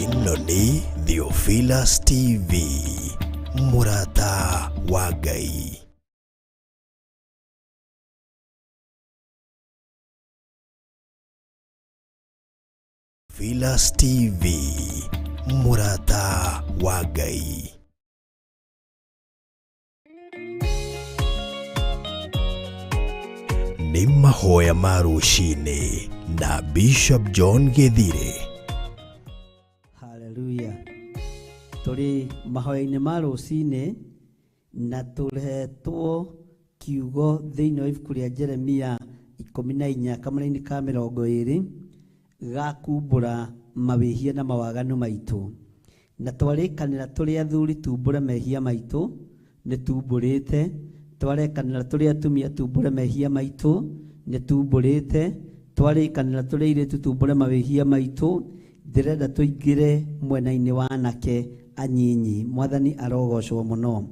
Ĩno nĩ Theophilus TV, mũrata wa Ngai. Theophilus TV, mũrata wa Ngai. Nĩ mahoya ma rũcinĩ na Bishop John Githire. Hallelujah. Turi mahoya-inĩ ma rũcinĩ na tũrehetwo kiugo thĩinĩ wa ibuku rĩa Jeremia 14 kamũra-inĩ ka 20 gakumbũra mawĩhia na mawaganu maitũ, na twarĩkanĩra tũrĩ athuri tumbũre mehia maitũ nĩ tumbũrĩte, twarĩkanĩra tũrĩ atumia tumbũre mehia maitũ nĩ tumbũrĩte, twarĩkanĩra tũrĩ airĩtu tumbũre mawĩhia maitũ. Ndĩrenda tũingĩre mwena-inĩ wa anake anyinyi. Mwathani arogocwo mũno.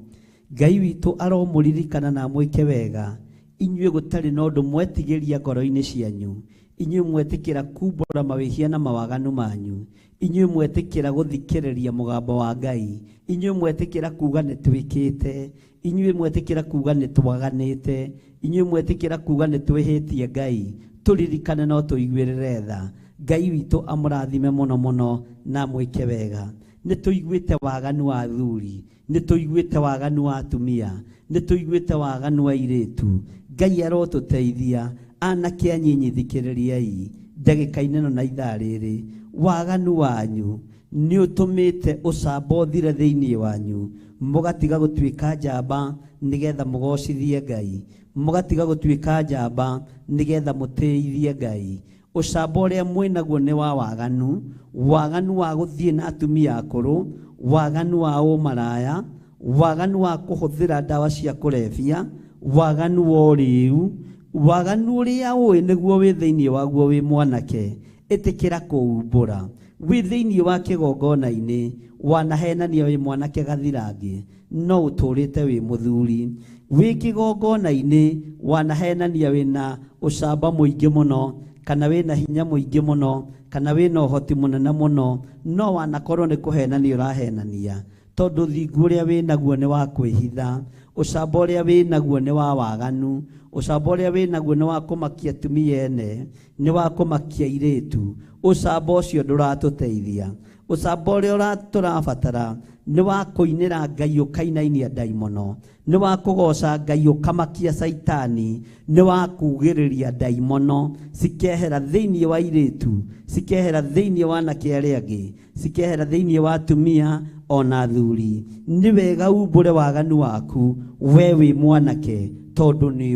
Ngai witũ aromũririkana na mwĩke wega. Inyuĩ gũtarĩ na ũndũ mwetigĩria ngoro-inĩ cianyu, inyuĩ mwetĩkĩra kumbũra mawĩhia na mawaganu manyu, inyuĩ mwetĩkĩra gũthikĩrĩria mũgambo wa Ngai, inyuĩ mwetĩkĩra kuga nĩ twĩkĩte, inyuĩ mwetĩkĩra kuga nĩ twaganĩte, inyuĩ mwetĩkĩra kuga nĩ twĩhĩtie Ngai, tũririkane no tũiguĩrĩre tha. Ngai witũ amũrathime mũno mũno na mwĩke wega. Nĩ tũiguĩte waganu wa athuri, nĩ tũiguĩte waganu wa atumia, nĩ tũiguĩte waganu wa airĩtu. Ngai arotũteithia. Anake anyinyi thikĩrĩriai ndagĩka-inĩ ĩno na ithaa rĩrĩ. Waganu wanyu nĩ ũtũmĩte ũcamba ũthire thĩinĩ wanyu, mũgatiga gũtuĩka njamba nĩgetha mũgocithie Ngai, mũgatiga gũtuĩka njamba nĩgetha mũtĩithie Ngai. Ũcamba ũrĩa mwĩnaguo nĩ wa waganu, waganu wa gũthiĩ na atumia akũrũ, waganu wa ũmaraya, waganu wa kũhũthĩra ndawa cia kũrebia, waganu wa ũrĩu, waganu ũrĩa ũĩ nĩguo wĩ thĩinĩ waguo wĩ mwanake. Ĩtĩkĩra kũumbũra. Wĩ thĩinĩ wa kĩgongona-inĩ wanahenania wĩ mwanake gathirange, no ũtũrĩte wĩ mũthuri. Wĩ kĩgongona-inĩ wanahenania wĩna ũcamba mũingĩ mũno, kana wĩna hinya mũingĩ mũno, kana wĩna ũhoti mũnene mũno, no wanakorwo nĩ kũhenania ũrahenania, tondũ thingu ũrĩa wĩnaguo nĩ wa kwĩhitha. Ũcamba ũrĩa wĩnaguo nĩ wa waganu, ũcamba ũrĩa wĩnaguo nĩ wa kũmakia atumia ene, nĩ wa kũmakia airĩtu. Ũcamba ũcio ndũratũteithia. Ũcamba ũrĩa tũrabatara nĩ wa kũinĩra Ngai ũkainainia ndaimono, nĩ wa kũgoca Ngai ũkamakia Saitani, nĩ wa kugĩrĩria ndaimono cikehera thĩinĩ wa airĩtu, cikehera thĩinĩ wa anake arĩa angĩ, cikehera thĩinĩ wa atumia ona athuri. Nĩ wega umbũre waganu waku we wĩ mwanake, tondũ nĩ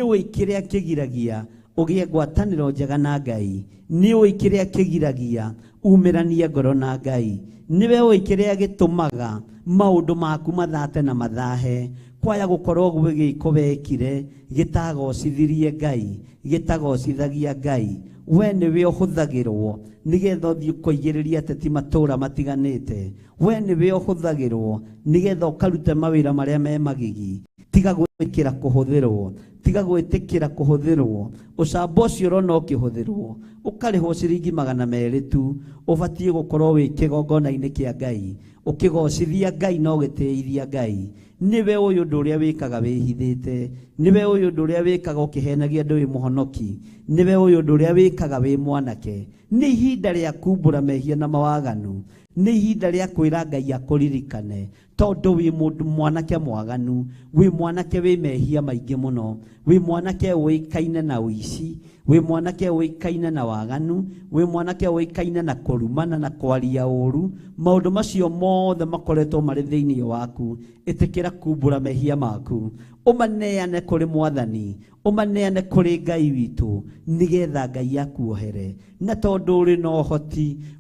ũĩ kĩrĩa kĩgiragia ũgĩe ngwatanĩro njega na Ngai, nĩ ũĩ kĩrĩa kĩgiragia umĩranie ngoro na Ngai, nĩwe ũĩ kĩrĩa gĩtũmaga maũndũ maku mathate na mathahe. kwaga gukorwo gwĩgĩko bekire gĩtagocithirie Ngai gĩtagocithagia Ngai we nĩwe ũhũthagĩrwo nĩgetha ũthiĩ kũigĩrĩria ateti matũũra matiganĩte we nĩwe ũhũthagĩrwo nĩgetha ũkarute mawĩra marĩa me magigi tiga gwĩtĩkĩra kũhũthĩrwo tiga gwĩtĩkĩra kũhũthĩrwo ũcamba ũcio ũrona ũkĩhũthĩrwo ũkarĩhwo ciringi 200 tu ũbatiĩ gũkorwo wĩ kĩgongona-inĩ kĩa Ngai ũkĩgocithia Ngai na ũgĩtĩithia Ngai niwe ũyũ ũndũ ũrĩa wĩkaga wĩhithĩte niwe ũyũ ũndũ ũrĩa wĩkaga ũkĩhenagia andũ wĩ mũhonoki niwe ũyũ ũndũ ũrĩa wĩkaga wĩ mwanake nĩ ihinda rĩa kumbũra mehia na mawaganu nĩ ihinda rĩa kwĩra Ngai akũririkane tondũ wĩ mũndũ mwanake mwaganu wĩ mwanake wĩ mehia maingĩ mũno wĩ mwanake ũĩkaine na ũici wĩ mwanake ũĩkaine na waganu wĩ mwanake ũĩkaine na kũrumana na kwaria ũru maũndũ macio mothe makoretwo marĩ thĩinĩ waku ĩtĩkĩra kumbũra mehia maku ũmaneane kũrĩ Mwathani ũmaneane kũrĩ Ngai witũ nĩgetha Ngai akuohere na tondũ ũrĩ na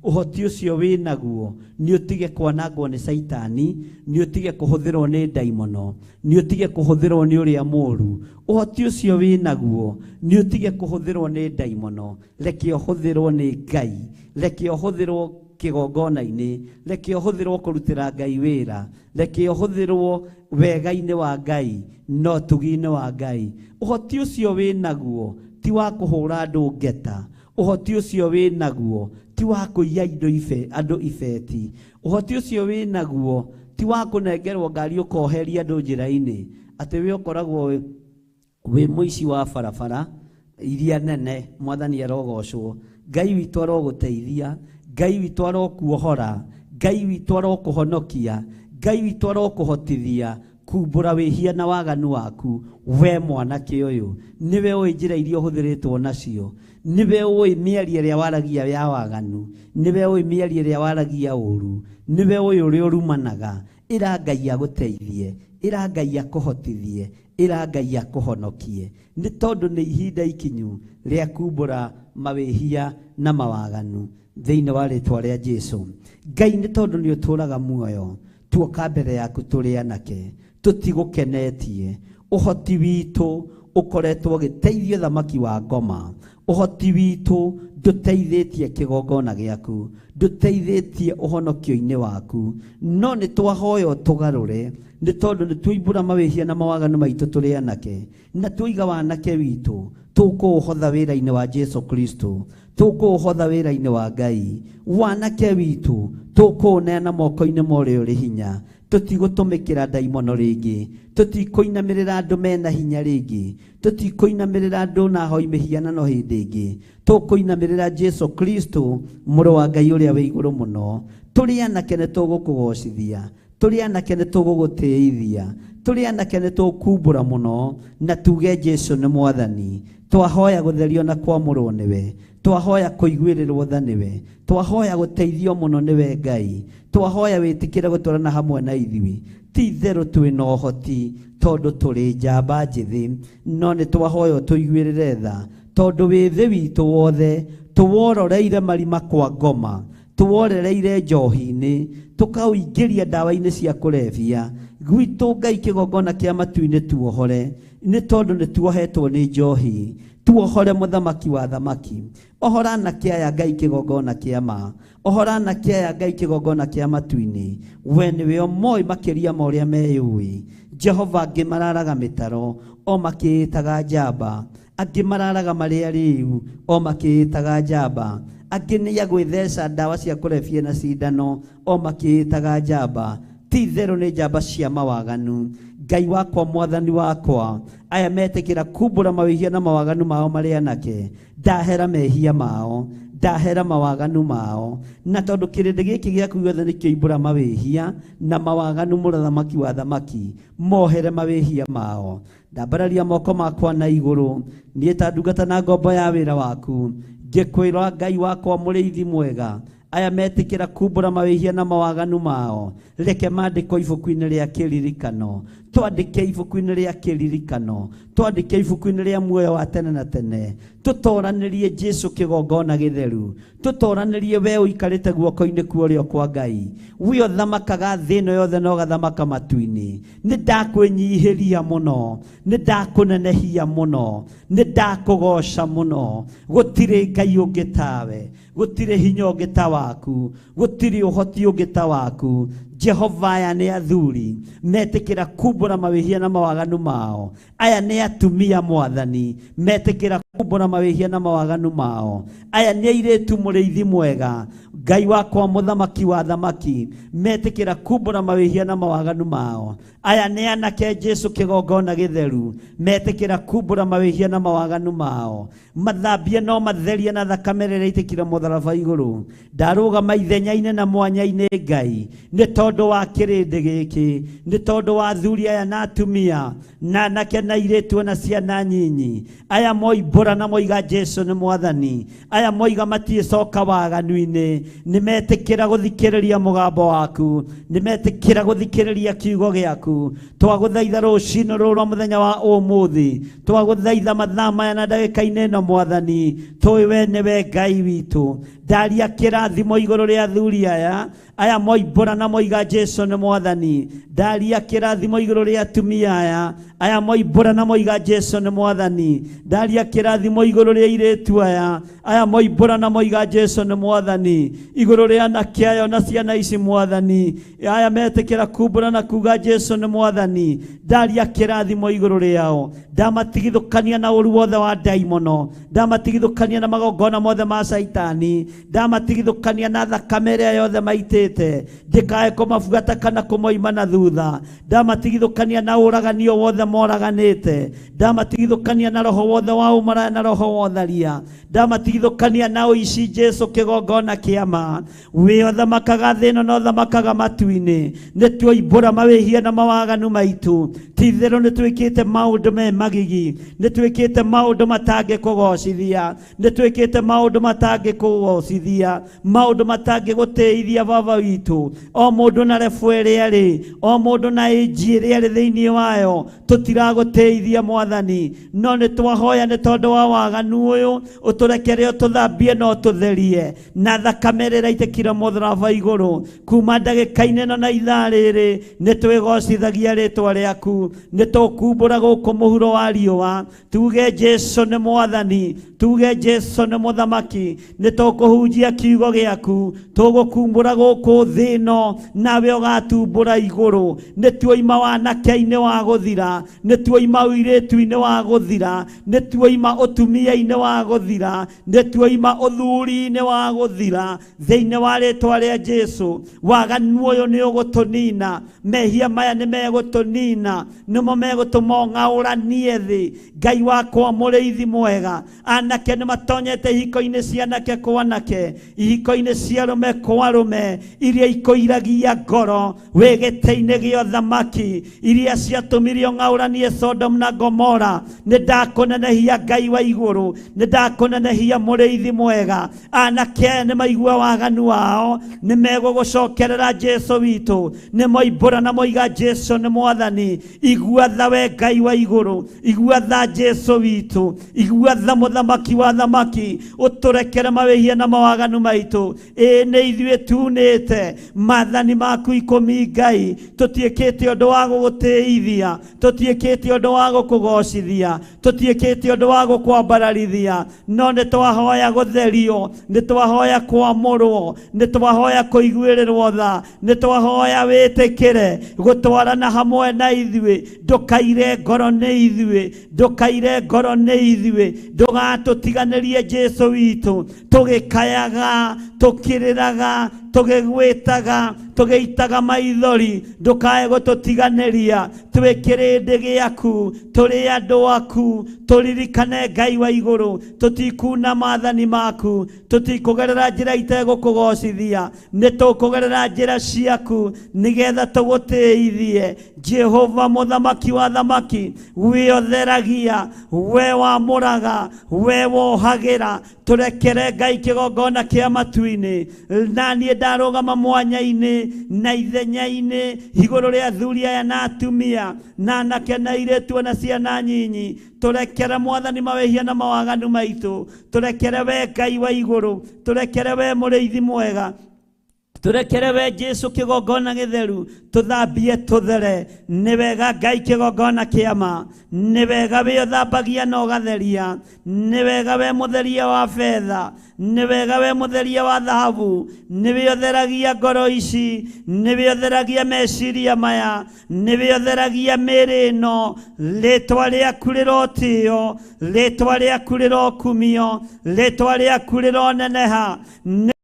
ũhoti ũcio wĩ naguo nĩ ũtige kwanangwo nĩ Saitani nĩ ũtige kũhũthĩrwo nĩ ndaimono nĩ ũtige kũhũthĩrwo nĩ ũrĩa mũũru ũhoti ũcio wĩ naguo nĩ ũtige kũhũthĩrwo nĩ ndaimono reke ũhũthĩrwo nĩ Ngai reke ũhũthĩrwo kĩgongona-inĩ reke ũhũthĩrwo kũrutĩra Ngai wĩra reke ũhũthĩrwo wega-inĩ wa Ngai no tugi-inĩ wa Ngai ũhoti ũcio wĩ naguo ti wa kũhũra andũ ngeta ũhoti ũcio wĩ naguo ti wa kũiya andũ ibeti ũhoti ũcio wĩ naguo ti wa kũnengerwo ngari ũkoheria andũ njĩra-inĩ atĩ we ũkoragwo wĩ mũici wa barabara iria nene Mwathani arogocwo Ngai witũ arogũteithia Ngai witũ arokuohora Ngai witũ arokũhonokia Ngai witũ arokũhotithia kumbũra wĩhia na waganu waku we mwanake ũyũ niwe ũĩ njĩra iria ũhũthĩrĩtwo nacio niwe ũĩ mĩario ĩrĩa waragia ya waganu niwe ũĩ mĩario ĩrĩa waragia ũru niwe ũĩ ũrĩa ũrumanaga ĩra Ngai agũteithie ĩra Ngai akũhotithie ĩra Ngai akũhonokie nĩ tondũ nĩ ihinda ikinyu rĩa kumbũra mawĩhia na mawaganu thĩinĩ wa rĩtwa rĩa Jesũ Ngai nĩ tondũ nĩ ũtũraga muoyo tuoka mbere yaku tũrĩ anake tũtigũkenetie ũhoti witũ ũkoretwo ũgĩteithia thamaki wa ngoma ũhoti witũ ndũteithĩtie kĩgongona gĩaku ndũteithĩtie ũhonokio-inĩ waku no nĩ twahoya ũtũgarũre nĩ tondũ nĩ twoimbũra mawĩhia na mawaganu maitũ tũrĩ anake na twaiga wanake witũ tũkũũhotha wĩra-inĩ wa Jesũ Kristo tũkũũhotha wĩra-inĩ wa Ngai wanake witũ tũkũũneana moko-inĩ ma ũrĩa ũrĩ hinya tũtigũtũmĩkĩra ndaimono rĩngĩ tũtikũinamĩrĩra andũ mena hinya rĩngĩ tũtikũinamĩrĩra andũ na hoi mĩhianano hĩndĩ ĩngĩ tũkũinamĩrĩra Jesũ Kristo mũrũ wa Ngai ũrĩa wĩ igũrũ mũno tũrĩ anake nĩ tũgũkũgocithia tũrĩ anake nĩ tũgũgũtĩithia tũrĩ anake nĩ tũkumbũra mũno na tuge Jesũ nĩ Mwathani twahoya gũtherio na kwamũrwo nĩwe twahoya kũiguĩrĩrwo tha nĩwe twahoya gũteithio mũno nĩwe Ngai twahoya wĩtĩkĩre gũtwarana hamwe na ithuĩ ti itherũ twĩ na ũhoti tondũ tũrĩ njamba njĩthĩ no nĩ twahoya tũiguĩrĩre tha tondũ wĩ thĩ witũ wothe tũwororeire marima kwa ngoma tũworereire njohi-inĩ tũkaũingĩria ndawa-inĩ cia kũrebia gwitũ Ngai kĩgongona kĩa matu-inĩ tuohore nĩ tondũ nĩ tuohetwo nĩ njohi tuohore mũthamaki wa thamaki ohora anake aya Ngai kĩgongona kĩa ma ohora anake aya Ngai kĩgongona kĩa matu-inĩ we nĩwe ũmoĩ makĩria ma ũrĩa meyũĩ Jehova ngĩmararaga mĩtaro o makĩĩtaga njamba angĩ mararaga marĩa rĩu o makĩĩtaga njamba angĩ nĩ ya gwĩtheca ndawa cia kũrebia na cindano o makĩĩtaga njamba ti itherũ nĩ njamba cia mawaganu Ngai wakwa Mwathani wakwa aya metĩkĩra kumbũra mawĩhia na mawaganu mao marĩ anake ndahera mehia mao ndahera mawaganu mao na tondũ kĩrĩndĩ gĩkĩ gĩaku gĩothe nĩ kĩoimbũra mawĩhia na mawaganu mũthamaki wa thamaki mohere mawĩhia mao ndambararia moko makwa na igũrũ niĩ ta ndungata na ngombo ya wĩra waku ngĩkwĩra Ngai wakwa mũrĩithi mwega aya metĩkĩra kumbũra mawĩhia na mawaganu mao reke mandĩkwo ibuku-inĩ rĩa kĩririkano twandike ibuku-inĩ rĩa kĩririkano, twandike ibuku-inĩ rĩa muoyo wa tene na tene, tũtoranĩrie Jesu kĩgongona gĩtheru, tũtoranĩrie we ũikarĩte guoko-inĩ kwa ũrĩo kwa Ngai, we ũthamakaga thĩ ĩno yothe na ũgathamaka matu-inĩ. Nĩ ndakwĩnyihĩria mũno, nĩ ndakũnenehia mũno, nĩ ndakũgoca mũno. Gũtirĩ Ngai ũngĩ tawe, gũtirĩ hinya ũngĩ ta waku, gũtirĩ ũhoti ũngĩ ta waku. Jehova, aya nĩ athuri metĩkĩra kumbũra mawĩhia na mawaganu mao. Aya nĩ atumia Mwathani metĩkĩra kumbũra mawĩhia na mawaganu mao. Aya nĩ airĩtu mũrĩithi mwega, Ngai wakwa mũthamaki wa thamaki, metĩkĩra kumbũra mawĩhia na mawaganu mao. Aya nĩ anake Jesu kĩgongona gĩtheru, metĩkĩra kumbũra mawĩhia na mawaganu mao. Mathambie no matherie na thakame ĩrĩa ĩitĩkire mũtharaba igũrũ. Ndarũgama ithenya-inĩ na mwanya-inĩ Ngai, nĩ tondũ wa kĩrĩndĩ gĩkĩ, nĩ tondũ wa athuri aya na atumia na anake na airĩtu na ciana nyinyi. Aya moimbũra na moiga Jesu nĩ Mwathani. Aya moiga matiĩcoka waganu-inĩ, nĩ metĩkĩra gũthikĩrĩria mũgambo waku, nĩ metĩkĩra gũthikĩrĩria kiugo gĩaku. Twagũthaitha rũciinĩ rũrũ rwa mũthenya wa ũmũthĩ, twagũthaitha mathaa maya na ndagĩka-inĩ ĩno Mwathani, tũĩ we nĩwe Ngai witũ. Ndaria kĩrathimo igũrũ rĩa athuri aya, aya moimbũra na moiga Jesu nĩ Mwathani. Ndaria kĩrathimo igũrũ rĩa atumia aya, aya moimbũra na moiga Jesu nĩ Mwathani. Ndaria kĩrathimo igũrũ rĩa airĩtu aya, aya moimbũra na moiga Jesu nĩ Mwathani. Igũrũ rĩa anake aya na ciana ici Mwathani, aya metĩkĩra kumbũra na kuga Jesu nĩ Mwathani. Ndaria kĩrathimo igũrũ rĩao. Ndamatigithũkania na ũru wothe wa ndaimono, ndamatigithũkania na magongona mothe ma Saitani, ndamatigithũkania na thakame ĩrĩa yothe maitĩte ndĩkae kũmabuata kana kũmoima na thutha. Ndamatigithũkania na ũraganio wothe moraganĩte, ndamatigithũkania na roho wothe wa ũmaraya na roho wa ũtharia, ndamatigithũkania na ũici Jesu kĩgongona kĩa ma. We ũthamakaga thĩ ĩno na ũthamakaga matu-inĩ, nĩ twoimbũra mawĩhia na mawaganu maitũ. Ti-itherũ nĩ twĩkĩte maũndũ me magigi, nĩ twĩkĩte maũndũ matangĩkũgocithia, nĩ twĩkĩte maũndũ matangĩkũgocithia, maũndũ matangĩgũteithia Baba witũ. O mũndũ na rebu ĩrĩa arĩ, o mũndũ na ĩnji ĩrĩa arĩ thĩinĩ wayo, tũtiragũteithia Mwathani, no nĩ twahoya nĩ tondũ wa waganu ũyũ, ũtũrekere ũtũthambie na ũtũtherie na thakame ĩrĩa ĩraitĩkire mũtharaba igũrũ. Kuma ndagĩka-inĩ ĩno na ithaa rĩrĩ nĩ twĩgocithagia rĩtwa rĩaku, nĩ tũkumbũra gũkũ mũhuro wa riũa, tuge Jesu nĩ Mwathani, tuge Jesu nĩ Mũthamaki. Nĩ tũkũhunjia kiugo gĩaku, tũgũkumbũra gũkũ thĩ ĩno, nawe ũgatumbũra igũrũ. Nĩ tuoima wanake-inĩ wa gũthira, nĩ tuoima ũirĩtu-inĩ wa gũthira, nĩ tuoima ũtumia-inĩ wa gũthira, nĩ tuoima ũthuri-inĩ wa gũthira. Thĩinĩ wa rĩtwa rĩa Jesu, waganu ũyũ nĩ ũgũtũnina, mehia maya nĩ megũtũnina, nĩmo megũtũma ũng'aũranie thĩ. Ngai wakwa mũrĩithi mwega, anake nĩ matonyete ihiko-inĩ cia anake kwa anake, ihiko-inĩ cia arũme kwa arũme, iria ikũiragia ngoro wĩ gĩtĩ-inĩ gĩa ũthamaki, iria ciatũmire ũng'aũranie Sodom na Gomora. Nĩ ndakũnenehia Ngai wa igũrũ, nĩ ndakũnenehia mũrĩithi mwega. Anake aya nĩ maigua waganu wao, nĩ megũgũcokerera Jesu witũ, nĩ moimbũra na moiga Jesu nĩ Mwathani. Igua tha we Ngai wa igũrũ, igua tha Jesu witũ, igua tha Mũthamaki wa thamaki, ũtũrekere mawĩhia na mawaganu maitũ. Nĩ ithuĩ tunĩte maathani maku ikũmi Ngai, tũtiĩkĩte ũndũ wa gũgũtĩithia, tũtiĩkĩte ũndũ wa gũkũgocithia, tũtiĩkĩte ũndũ wa gũkwambararithia, no nĩ twahoya gũtherio, nĩ twahoya kwamũrwo, nĩ twahoya kũiguĩrĩrwo tha, nĩ twahoya wĩtĩkĩre gũtwarana hamwe na ithuĩ. Ndũkaire ngoro nĩ ithuĩ, ndũkaire ngoro nĩ ithuĩ, ndũgatũtiganĩrie Jesu witũ, tũgĩkayaga, tũkĩrĩraga, tũgĩgwĩtaga, tũgĩitaga maithori, ndũkae gũtũtiganĩria. Twĩ kĩrĩndĩ gĩaku, tũrĩ andũ aku, tũririkane Ngai wa igũrũ, tũtikuna maathani maku, tũtikũgerera njĩra itegũkũgocithia, nĩ tũkũgerera njĩra ciaku nĩgetha tũgũtĩithie. Jehova Mũthamaki wa thamaki, we ũtheragia, we wamũraga, we wohagĩra, tũrekere Ngai kĩgongona kĩa matu bũrũri-inĩ, na niĩ ndarũgama mwanya-inĩ na ithenya-inĩ igũrũ rĩa athuri aya na atumia na anake na airĩtu na ciana nyinyi. Tũrekere Mwathani mawĩhia na mawaganu maitũ, tũrekere we Ngai wa igũrũ, tũrekere we mũrĩithi mwega, tũrekere we Jesu kĩgongona gĩtheru, tũthambie tũthere. Nĩ wega Ngai kĩgongona kĩama, nĩ wega we ũthambagia na ũgatheria, nĩ wega we mũtheria wa betha, nĩ wega we mũtheria wa thahabu, nĩ we ũtheragia ngoro ici, nĩ we ũtheragia meciria maya, nĩ we ũtheragia mĩĩrĩ ĩno. Rĩĩtwa rĩaku rĩrotĩo, rĩĩtwa rĩaku rĩrokumio, rĩĩtwa rĩaku rĩroneneha.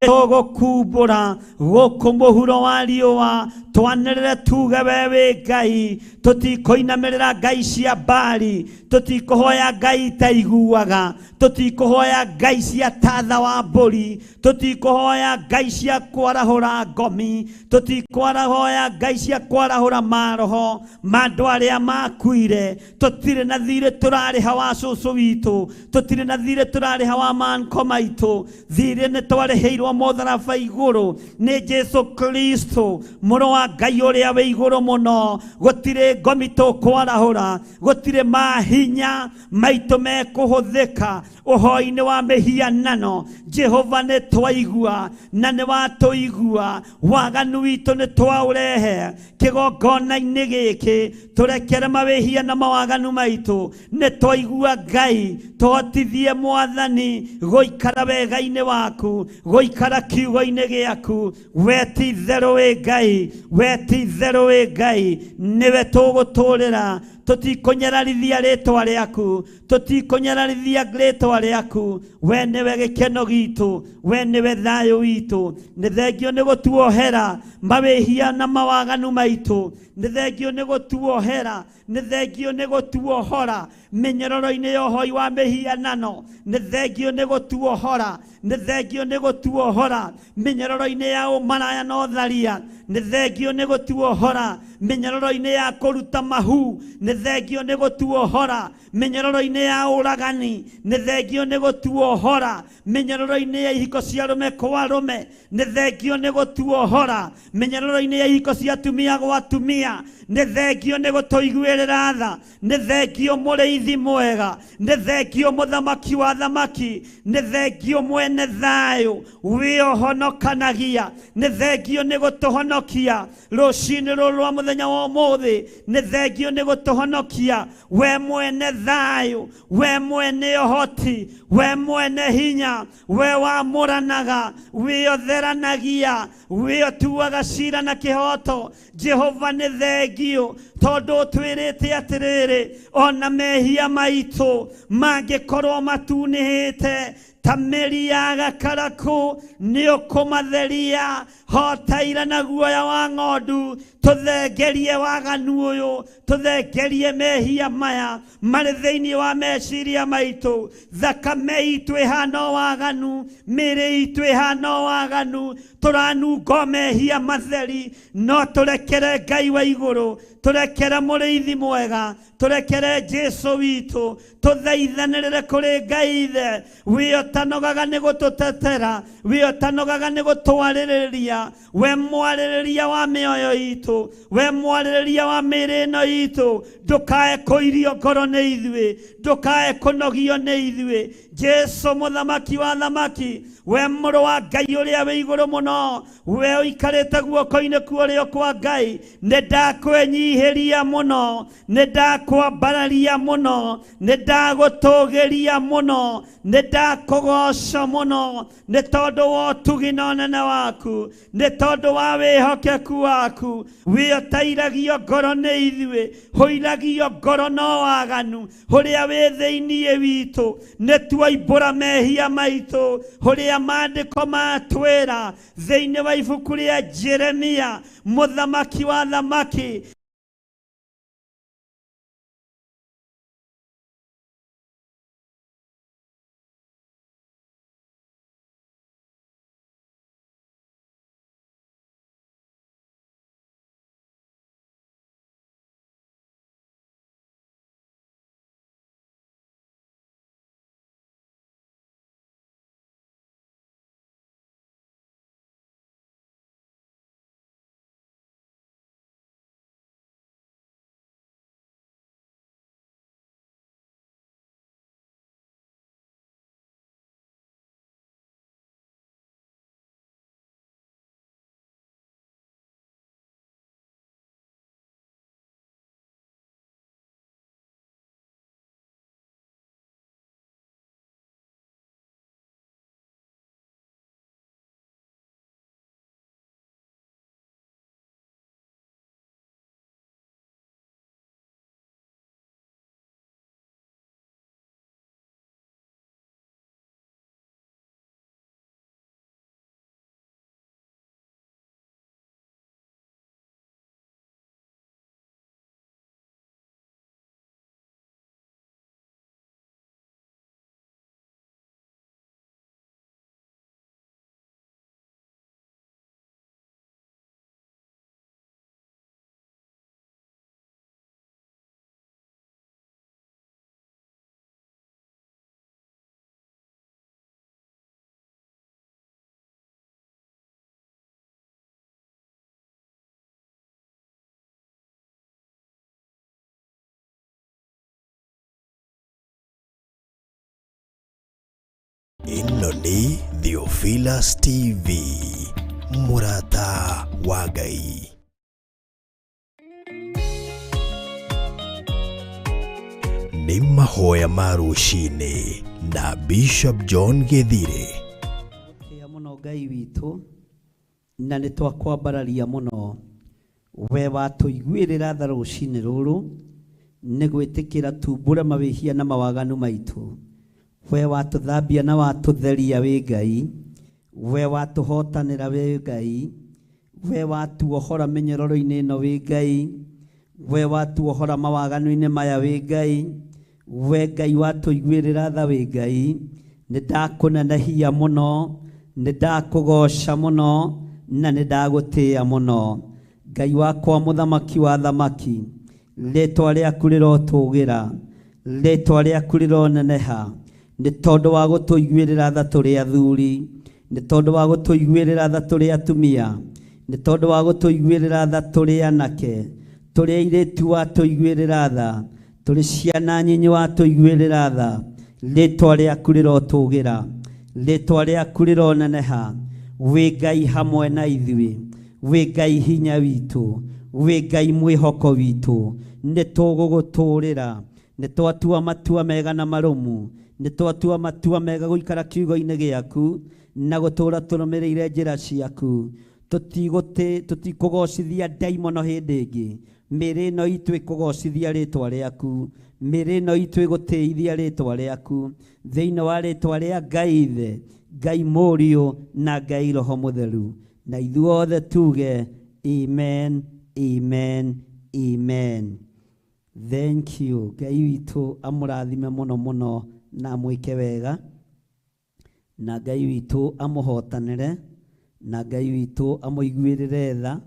Tũgũkumbũra gũkũ mũhuro wa riũa, twanĩrĩre tuge we wĩ Ngai. Tũtikũinamĩrĩra ngai cia Baali, tũtikũhoya ngai itaiguaga, tũtikũhoya ngai cia tatha wa mbũri, tũtikũhoya ngai cia kwarahũra ngomi, tũtikũhoya ngai cia kwarahũra maroho ma andũ arĩa makuire. Tũtirĩ na thirĩ tũrarĩha wa cũcũ witũ, tũtirĩ na thirĩ tũrarĩha wa mankũ maitũ. Thirĩ nĩ twarĩhĩirwo mũtharaba igũrũ nĩ Jesu Kristo, mũrũ wa Ngai ũrĩa wĩ igũrũ mũno. Gũtirĩ ngomi tũkwarahũra, gũtirĩ mahinya maitũ mekũhũthĩka ũhoi-inĩ wa mĩhianano. Jehova nĩ twaigua na nĩ watũigua, waganu witũ nĩ twaũrehe kĩgongona-inĩ gĩkĩ. Tũrekere mawĩhia na mawaganu maitũ, nĩ twaigua Ngai. Tũhotithie Mwathani gũikara wega-inĩ waku, gũikara kiugo-inĩ gĩaku. We ti itherũ wĩ Ngai, we ti itherũ wĩ Ngai, nĩwe tũgũtũũrĩra. Tũtikũnyararithia rĩĩtwa rĩaku, tũtikũnyararithia rĩĩtwa rĩaku. We nĩwe gĩkeno gitũ, we nĩwe thayũ witũ. Nĩ thengio nĩ gũtuohera mawĩhia na mawaganu maitũ, nĩ thengio nĩ gũtuohera, nĩ thengio nĩ gũtuohora mĩnyororo-inĩ ya ũhoi wa mĩhianano, nĩ thengio nĩ gũtuohora, nĩ thengio nĩ gũtuohora mĩnyororo-inĩ ya ũmaraya na ũtharia, nĩ thengio nĩ gũtuohora mĩnyororo-inĩ ya kũruta mahu, nĩ thengio nĩ gũtuohora mĩnyororo-inĩ ya ũragani, nĩ thengio nĩ gũtuohora mĩnyororo-inĩ ya ihiko cia rũme kwa rũme, nĩ thengio nĩ gũtuohora mĩnyororo-inĩ ya ihiko cia atumia gwa atumia, nĩ thengio nĩ gũtũiguĩrĩra tha, nĩ thengio mũrĩithi mwega, nĩ thengio mũthamaki wa thamaki, nĩ thengio mwene thayũ wĩ ũhonokanagia, nĩ thengio nĩ gũtũhonokia rũciinĩ rũrũ rwa mũthenya wa ũmũthĩ, nĩ thengio nĩ gũtũhonokia. We mwene thayũ, we mwene ũhoti, we mwene hinya, we wamũranaga, we ũtheranagia, we ũtuaga ciira na kĩhoto. Jehova nĩ thengio tondũ twĩrĩte atĩrĩrĩ, ona mehia maitũ mangĩkorwo matunĩhĩte ta mĩri ya gakarakũ, nĩ ũkũmatheria hotaira na guoya wa ng'ondu. Tũthengerie waganu ũyũ, tũthengerie mehia maya marĩ thĩinĩ wa meciria maitũ. Thakame itũ ĩhana waganu, mĩĩrĩ itũ ĩhana waganu, tũranungo mehia matheri. No tũrekere Ngai wa igũrũ, tũrekere mũrĩithi mwega, tũrekere Jesu witũ, tũthaithanĩrĩre kũrĩ Ngai Ithe. We ũtanogaga nĩ gũtũtetera, we ũtanogaga nĩ gũtwarĩrĩria, we mwarĩrĩria wa mĩoyo itũ, we mwarĩrĩria wa mĩĩrĩ ĩno itũ. Ndũkae kũirio ngoro nĩ ithuĩ, ndũkae kũnogio nĩ ithuĩ. Jesu mũthamaki wa thamaki, we mũrũ wa Ngai ũrĩa wĩ igũrũ mũno, we ũikarĩte guoko-inĩ kuorĩo kwa Ngai. Nĩ ndakwĩnyihĩria mũno, nĩ ndakwambararia mũno, nĩ ndagũtũgĩria mũno, nĩ ndakũgoca mũno, nĩ tondũ wa ũtugi na ũnene waku, nĩ tondũ wa wĩhokeku waku. We ũtairagio ngoro nĩ ithuĩ, hũiragio ngoro no waganu ũrĩa wĩ thĩinĩ witũ. Nĩ twaibũra mehia maitũ ũrĩa maandĩko matwĩra thĩinĩ wa ibuku rĩa Jeremia mũthamaki wa thamaki. ĩno nĩ Theophilus TV, mũrata wa Ngai. Nĩ mahoya ma rũcinĩ na Bishop John Githire. Kia muno Ngai witũ na nĩ twakwambararia mũno we watũiguĩrĩra tha rũcinĩ rũrũ nĩ gwĩtĩkĩra tumbũre mawĩhia na mawaganu maitũ. We watũthambia na watũtheria wĩ Ngai, we watũhotanĩra wĩ Ngai, we watuohora mĩnyororo-inĩ ĩno wĩ Ngai, we watuohora mawaganu-inĩ maya wĩ Ngai, we Ngai watũiguĩrĩra tha wĩ Ngai. Nĩ ndakũnenehia mũno, nĩ ndakũgoca mũno, na nĩ ndagũtĩĩa mũno. Ngai wakwa mũthamaki wa thamaki, rĩĩtwa rĩaku rĩrotũgĩra, rĩĩtwa rĩaku rĩroneneha, nĩ tondũ wa gũtũiguĩrĩra tha tũrĩ athuri, nĩ tondũ wa gũtũiguĩrĩra tha tũrĩ atumia, nĩ tondũ wa gũtũiguĩrĩra tha tũrĩ anake, tũrĩ airĩtu watũiguĩrĩra tha, tũrĩ ciana nyinyi watũiguĩrĩra tha. Rĩĩtwa rĩaku rĩrotũgĩra, rĩĩtwa rĩaku rĩroneneha. Wĩ Ngai hamwe na ithuĩ, wĩ Ngai hinya witũ, wĩ Ngai mwĩhoko witũ. Nĩ tũgũgũtũũrĩra, nĩ twatua matua mega na marũmu, nĩ twatua matua mega gũikara kiugo-inĩ gĩaku na gũtũũra tũrũmĩrĩire njĩra ciaku. Tũtikũgocithia ndaimono hĩndĩ ĩngĩ. Mĩĩrĩ ĩno itũ ĩkũgocithia rĩĩtwa rĩaku, mĩĩrĩ ĩno itũ ĩgũtĩithia rĩĩtwa rĩaku, thĩinĩ wa rĩĩtwa rĩa Ngai Ithe, Ngai Mũriũ na Ngai Roho Mũtheru. Na ithuothe tuge amen, amen, amen. Thank you. Ngai witũ amũrathime mũno mũno na amwĩke wega, na Ngai witũ amũhotanĩre, na Ngai witũ amũiguĩrĩre tha,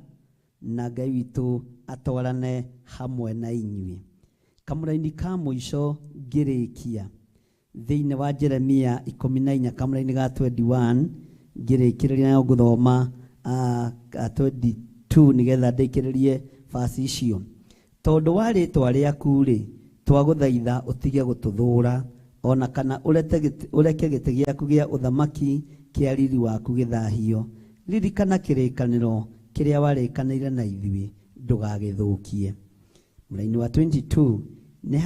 na Ngai witũ atwarane hamwe na inyuĩ. Kamũra-inĩ ka mũico ngĩrĩkia thĩinĩ wa Jeremia 14 kamũra-inĩ ga 21 ngĩrĩkĩrĩria na gũthoma 22 nĩgetha ndĩkĩrĩrie verse icio. Tondũ wa rĩĩtwa rĩaku-rĩ, twagũthaitha ũtige gũtũthũũra, ona kana ũreke gĩtĩ gĩaku gĩa ũthamaki kĩa riri waku gĩthahio. Ririkana kĩrĩkanĩro kĩrĩa warĩkanĩire na ithuĩ, ndũgagĩthũkie. Mũraini wa 22, nĩ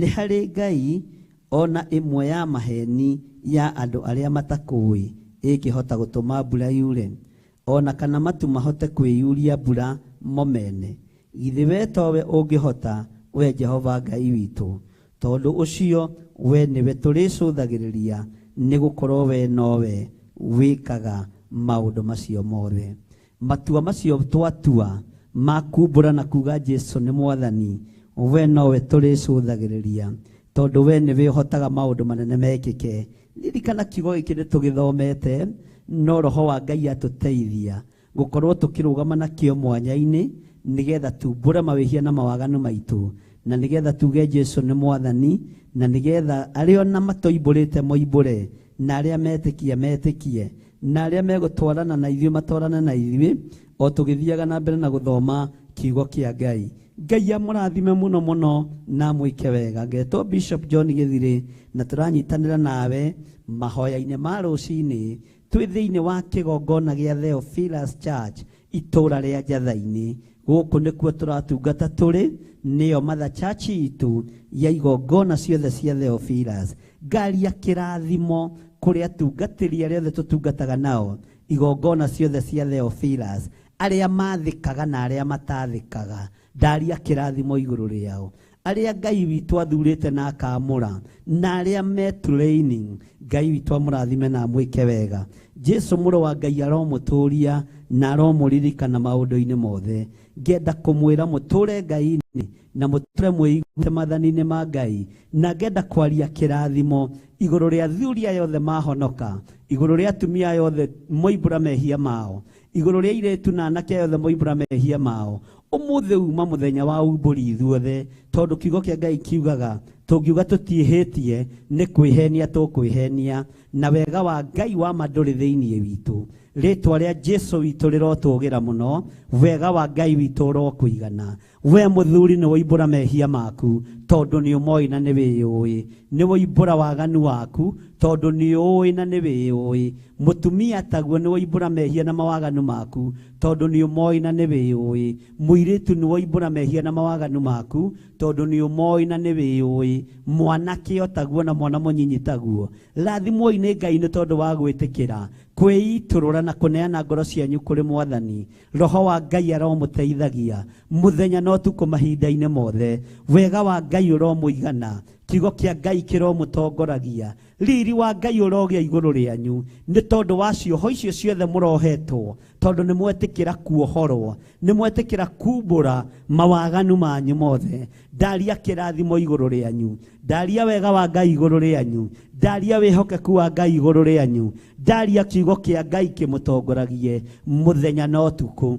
harĩ Ngai ona ĩmwe ya maheni ya andũ arĩa matakũĩ ĩngĩhota gũtũma mbura yure, ona kana matu mahote kwĩyuria mbura momene. Githĩ we towe ũngĩhota, we Jehova Ngai witũ? Tondũ ũcio we nĩwe tũrĩcũthagĩrĩria, nĩ gũkorwo we nowe wĩkaga maũndũ macio mothe. Matua macio twatua ma kumbũra na kuga Jesũ nĩ Mwathani, we nowe tũrĩcũthagĩrĩria, tondũ we nĩwe ũhotaga maũndũ manene mekĩke. Ririkana kiugo gĩkĩ nĩtũgĩthomete, no Roho wa Ngai atũteithia gũkorwo tũkĩrũgama nakĩo mwanya-inĩ, nĩgetha tumbũre mawĩhia na mawaganu maitũ, na nĩgetha tuge Jesũ nĩ Mwathani, na nĩgetha arĩa ona matoimbũrĩte moimbũre, na arĩa metĩkia metĩkie, na arĩa megũtwarana na ithuĩ matwarane na ithuĩ, o tũgĩthiaga na mbere na gũthoma kiugo kĩa Ngai. Ngai amũrathime mũno mũno na amwĩke wega. Ngetwo Bishop John Githire, na tũranyitanĩra nawe mahoya-inĩ ma rũcinĩ twĩ thĩinĩ wa kĩgongona gĩa Theophilus Church itũũra rĩa Njatha-inĩ. Gũkũ nĩkuo tũratungata tũrĩ, nĩyo Mother Church itũ ya igongona ciothe cia Theophilus. Ngari ya kĩrathimo kũrĩ atungatĩri arĩa othe tũtungataga nao igongona ciothe cia Theophilus, arĩa mathĩkaga na arĩa matathĩkaga. Ndaria kĩrathimo igũrũ rĩao, arĩa Ngai witũ athurĩte na akamũra, na arĩa me training. Ngai witũ amũrathime na amwĩke wega. Jesũ mũrũ wa Ngai aromũtũũria na aromũririkana maũndũ-inĩ mothe. Ngenda kũmwĩra mũtũũre Ngai-inĩ na mũtũũre mwĩiguĩte maathani-inĩ ma Ngai, na ngenda kwaria kĩrathimo igũrũ rĩa athuri aya othe mahonoka, igũrũ rĩa atumia aya othe moimbũra mehia mao, igũrũ rĩa airĩtu na anake aya othe moimbũra mehia mao. Ũmũthĩ uma mũthenya wa umbũri ithuothe, tondũ kiugo kĩa Ngai kiugaga tũngiuga tũtiĩhĩtie nĩ kwĩhenia tũkwĩhenia, na wega wa Ngai wa ma ndũrĩ thĩinĩ witũ. Rĩĩtwa rĩa Jesũ witũ rĩrotũgĩra mũno, wega wa Ngai witũ ũrokũigana, we muthuri ni woimbura mehia maku tondu ni umoi na ni wiyui, ni woimbura waganu waku tondu ni ui na ni wiyui. Mutumia taguo ni woimbura mehia na mawaganu maku tondu ni umoi na ni wiyui. Muiritu ni woimbura mehia na mawaganu maku tondu ni umoi na ni wiyui. Mwanake o taguo na mwana munyinyi taguo, rathimwoi ni Ngai ni tondu wa gwitikira kwiiturura na kuneana ngoro cianyu kuri Mwathani. Roho wa Ngai aromuteithagia muthenya no tuko mahinda-ini mothe. Wega wa Ngai uromuigana, kiugo kia Ngai kiromutongoragia, riri wa Ngai urogia iguru rianyu ni tondu wa cioho icio ciothe murohetwo, tondu ni mwetikira kuohorwo, ni mwetikira kumbura mawaganu manyu mothe. Ndaria kirathimo iguru rianyu, ndaria wega wa Ngai iguru rianyu, ndaria wihokeku wa Ngai iguru rianyu, ndaria kiugo kia Ngai kimutongoragie muthenya no tuku.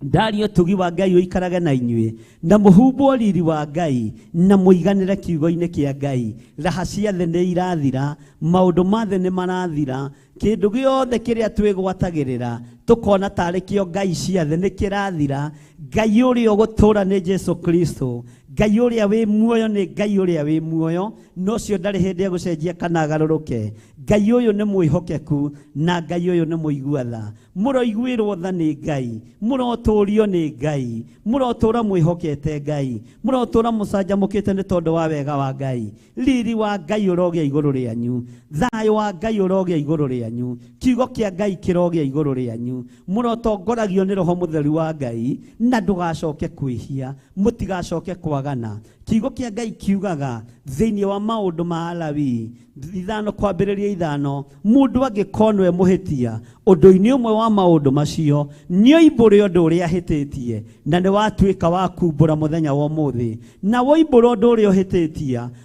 Ndaria tugi wa Ngai uikarage na inyui, na muhumbo riri wa Ngai na muiganire kiugo-ini kia Ngai. Raha ciothe ni irathira, maundu mothe ni marathira, kindu giothe kiria twigwatagirira tukona tari kio Ngai ciothe ni kirathira. Ngai uria ugutura ni Jesu Kristo, Ngai uria wi muoyo ni Ngai uria wi muoyo, no cio ndari hindi gucenjia kana agaruruke. Ngai uyu ni mwihokeku na Ngai uyu ni muigua tha. Muroiguirwo tha ni Ngai, muroturio ni Ngai, murotura mwihokete Ngai, murotura mucanjamukite ni tondu wa wega wa Ngai. Riri wa Ngai urogia iguru rianyu, thayo wa Ngai urogia iguru rianyu, kiugo kia Ngai kirogia iguru rianyu. Murotongoragio ni Roho Mutheru wa Ngai, na ndugacoke kwihia, mutigacoke kwagana. Kiugo kia Ngai kiugaga thiini wa maundu ma Alawi 5:5, mundu angikonwe muhitia undu-ini umwe wa maundu macio nioimbure undu uria ahititie, na ni watuika wa kumbura muthenya wa umuthi. Na woimbura undu uria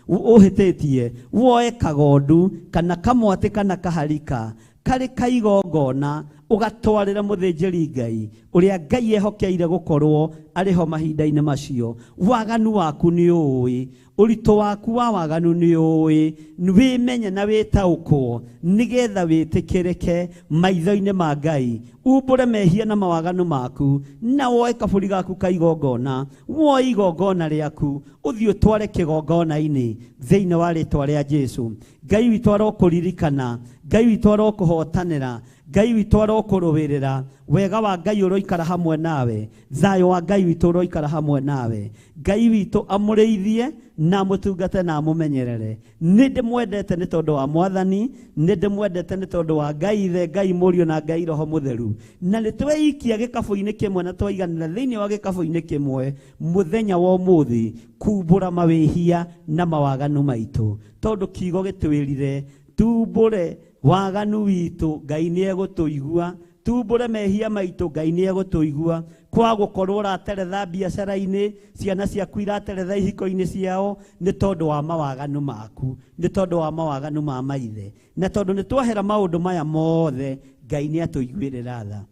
uhititie woe kagondu kana kamwati kana kaharika kari kaigongona ugatwarira muthinjiri Ngai uria Ngai ehokeire gukorwo ariho mahinda-ini macio. Waganu waku ni ui, urito waku wa waganu ni ui, wimenye na witaukwo nigetha witikirike maitho-ini ma Ngai. Umbure mehia na mawaganu maku, na woe kaburi gaku kaigongona, woe igongona riaku uthii utware kigongona-ini thiini wa ritwa ria Jesu. Ngai witu arokuririkana, Ngai witu arokuhotanira, Ngai witu arokurubirira. Wega wa Ngai uroikara hamwe nawe, thayo wa Ngai witu uroikara hamwe nawe. Ngai witu amurithie na mutungate na mumenyerere. Nindimwendete ni tondu wa Mwathani, nindimwendete ni tondu wa Ngai Ithe, Ngai Murio na Ngai Roho Mutheru. Na nitweikia gikabu-ini kimwe na twaiganira thiini wa gikabu-ini kimwe muthenya wa umuthi kumbura mawihia na mawaganu maitu, tondu kiugo gitwirire tumbure waganu witu Ngai ni egutuigua, tumbure mehia maitu Ngai ni egutuigua. Kwa gukorwo rateretha biacara-ini, ciana ciaku irateretha ihiko-ini ciao ni tondu wa mawaganu maku, ni tondu wa mawaganu ma maithe. Na tondu ni twahera maundu maya mothe Ngai ni atuiguirira tha.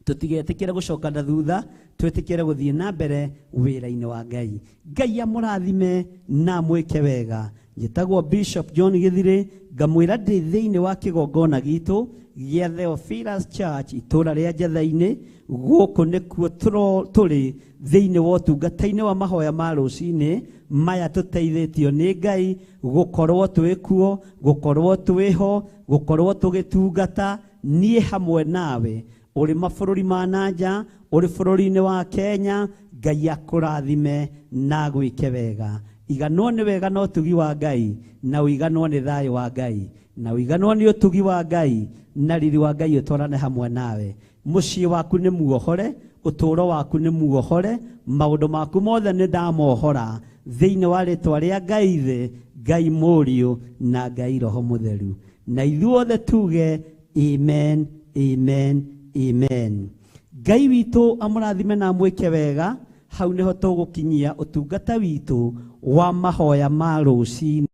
Tutigetikire gucoka na thutha, twetikire guthii na mbere wira-ini wa Ngai. Ngai amurathime na mwike wega. Njitagwo Bishop John Githire, ngamwira ndi thiini wa kigongona gitu gia Theophilus Church itura ria Njatha-ini. Guku nikuo turi thiini wa utungata-ini wa mahoya ma rucini maya tuteithitio ni Ngai gukorwo twikuo, gukorwo twiho, gukorwo tugitungata nie hamwe nawe. Uri mabururi ma nanja, uri bururi-ini wa Kenya, Ngai akurathime na gwike wega. Iganwo ni wega no tugi wa Ngai, na uiganwo ni thayo wa Ngai, na uiganwo ni utugi wa Ngai, na riri wa Ngai utwarane hamwe nawe. Mucii waku ni muohore, uturo waku ni muohore, maundu maku mothe ni ndamohora thiini wa ritwa ria Ngai Ithe, Ngai Murio na Ngai Roho Mutheru. Na ithuothe tuge amen, amen, amen. Ngai witu amurathime na mwike wega. Hau niho tugukinyia utungata witu wa mahoya ma rucini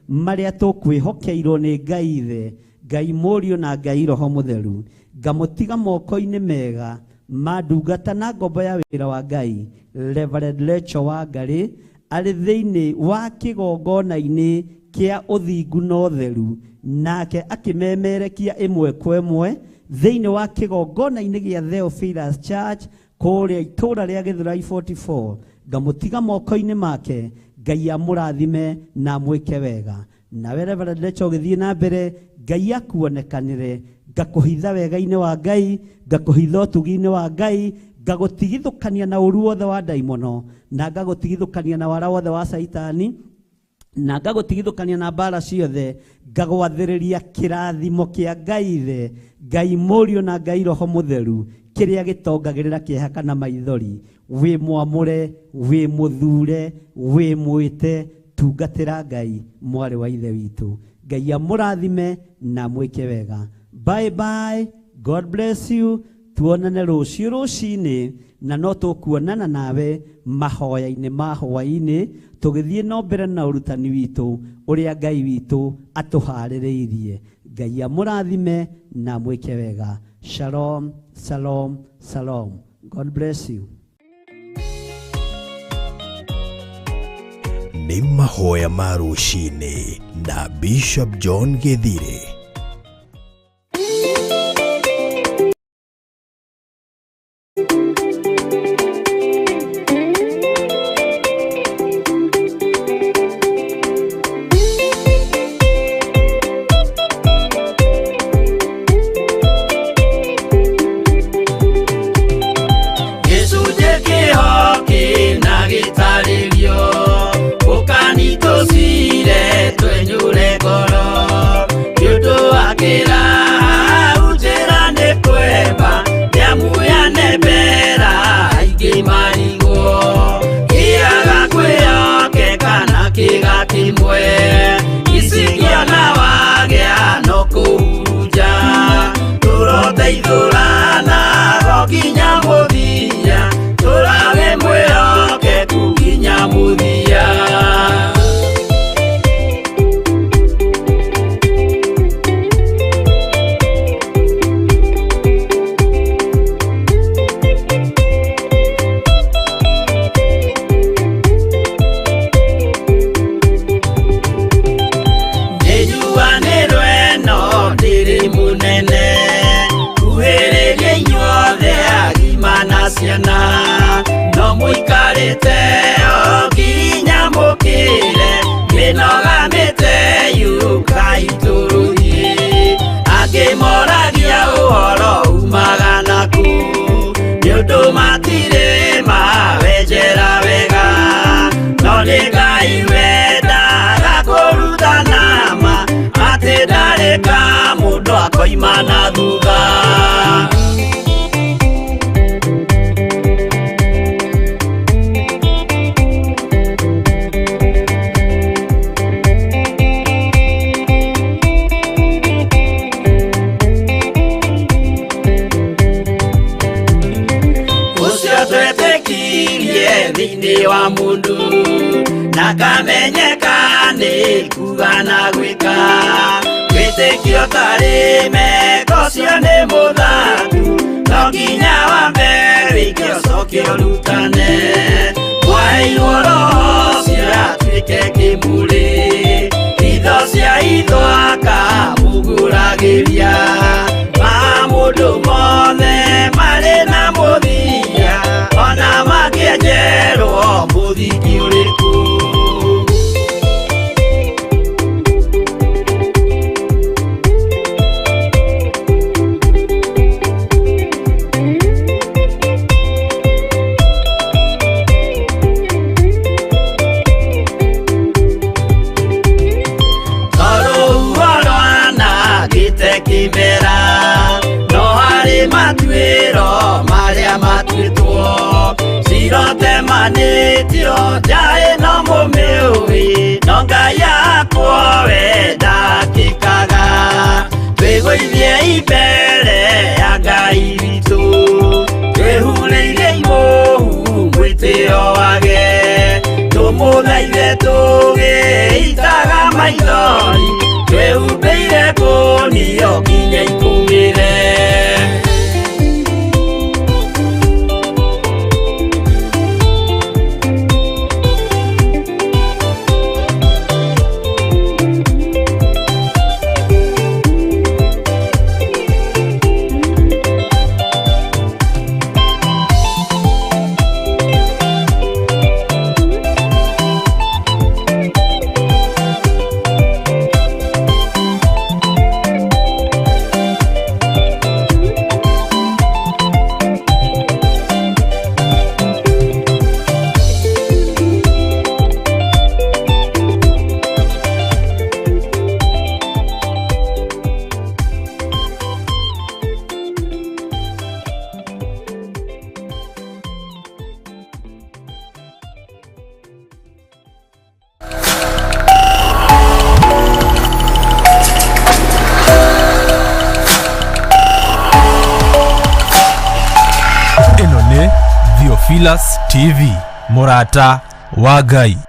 maria tukwihokeirwo ni Ngai Ithe, Ngai Murio na Ngai Roho Mutheru. Ngamutiga moko-ini mega ma ndungata na ngombo ya wira wa Ngai Reverend Rachel Wangari ari thiini wa kigongona-ini kia uthingu na utheru, nake akimemerekia imwe kwa imwe thiini wa kigongona-ini gia Theophilus Church kũrĩa itũũra rĩa Gĩthũrai 44 ngamũtiga moko-inĩ make. Ngai amũrathime na amwĩke wega. Nawe Reverend Lecho ũgĩthiĩ na mbere, Ngai akuonekanĩre. Ngakũhitha wega-inĩ wa Ngai, ngakũhitha ũtugi-inĩ wa Ngai, ngagũtigithũkania na ũru wothe wa ndaimono, na ngagũtigithũkania na wara wothe wa Saitani, na ngagũtigithũkania na mbara ciothe. Ngagwathĩrĩria kĩrathimo kĩa Ngai Ithe, Ngai Mũriũ na Ngai Roho Mũtheru, kĩrĩa gĩtongagĩrĩra kĩeha kana maithori. Wĩ mwamũre, wĩ mũthure, wĩ mwĩte, tungatĩra Ngai mwarĩ wa Ithe witũ. Ngai amũrathime na amwĩke wega. Bye bye, God bless you. Tuonane rũciũ rũcinĩ, na no tũkuonana nawe mahoya-inĩ ma hwaĩ-inĩ, tũgĩthiĩ no mbere na ũrutani witũ ũrĩa Ngai witũ atũharĩrĩirie. Ngai amũrathime na amwĩke wega. Shalom, shalom, shalom. God bless you. Nĩ mahoya ma rũcinĩ na Bishop John Gĩthire. Imana thutha ucio twetĩkirie thĩinĩ wa mũndũ na kamenyeka nĩ kuga na gwĩka. Wĩtĩkio tarĩ meko cio nĩ mũthaku, no nginya wambe wĩke ũcoke ũrutane. Waheirwo roho cio atuĩke kĩmũrĩ, hitho cia hitho akamũguragĩria. Ma mũndũ mothe marĩ na mũthia, ona makĩenjerwo mũthingi ũrĩkũ. No harĩ matuĩro marĩa matuĩtwo, cirotemanĩtio njaĩ no mũmĩũĩ, no Ngai akwo we ndakĩkaga. Twĩgũithie mbere ya Ngai witũ, twĩhurĩire imũhu mwĩtĩo wage, tũmũthaithe tũgĩitaga maithori, twĩhumbĩire ngũnio nginya ikumĩre. Theophilus TV, Murata wa Ngai.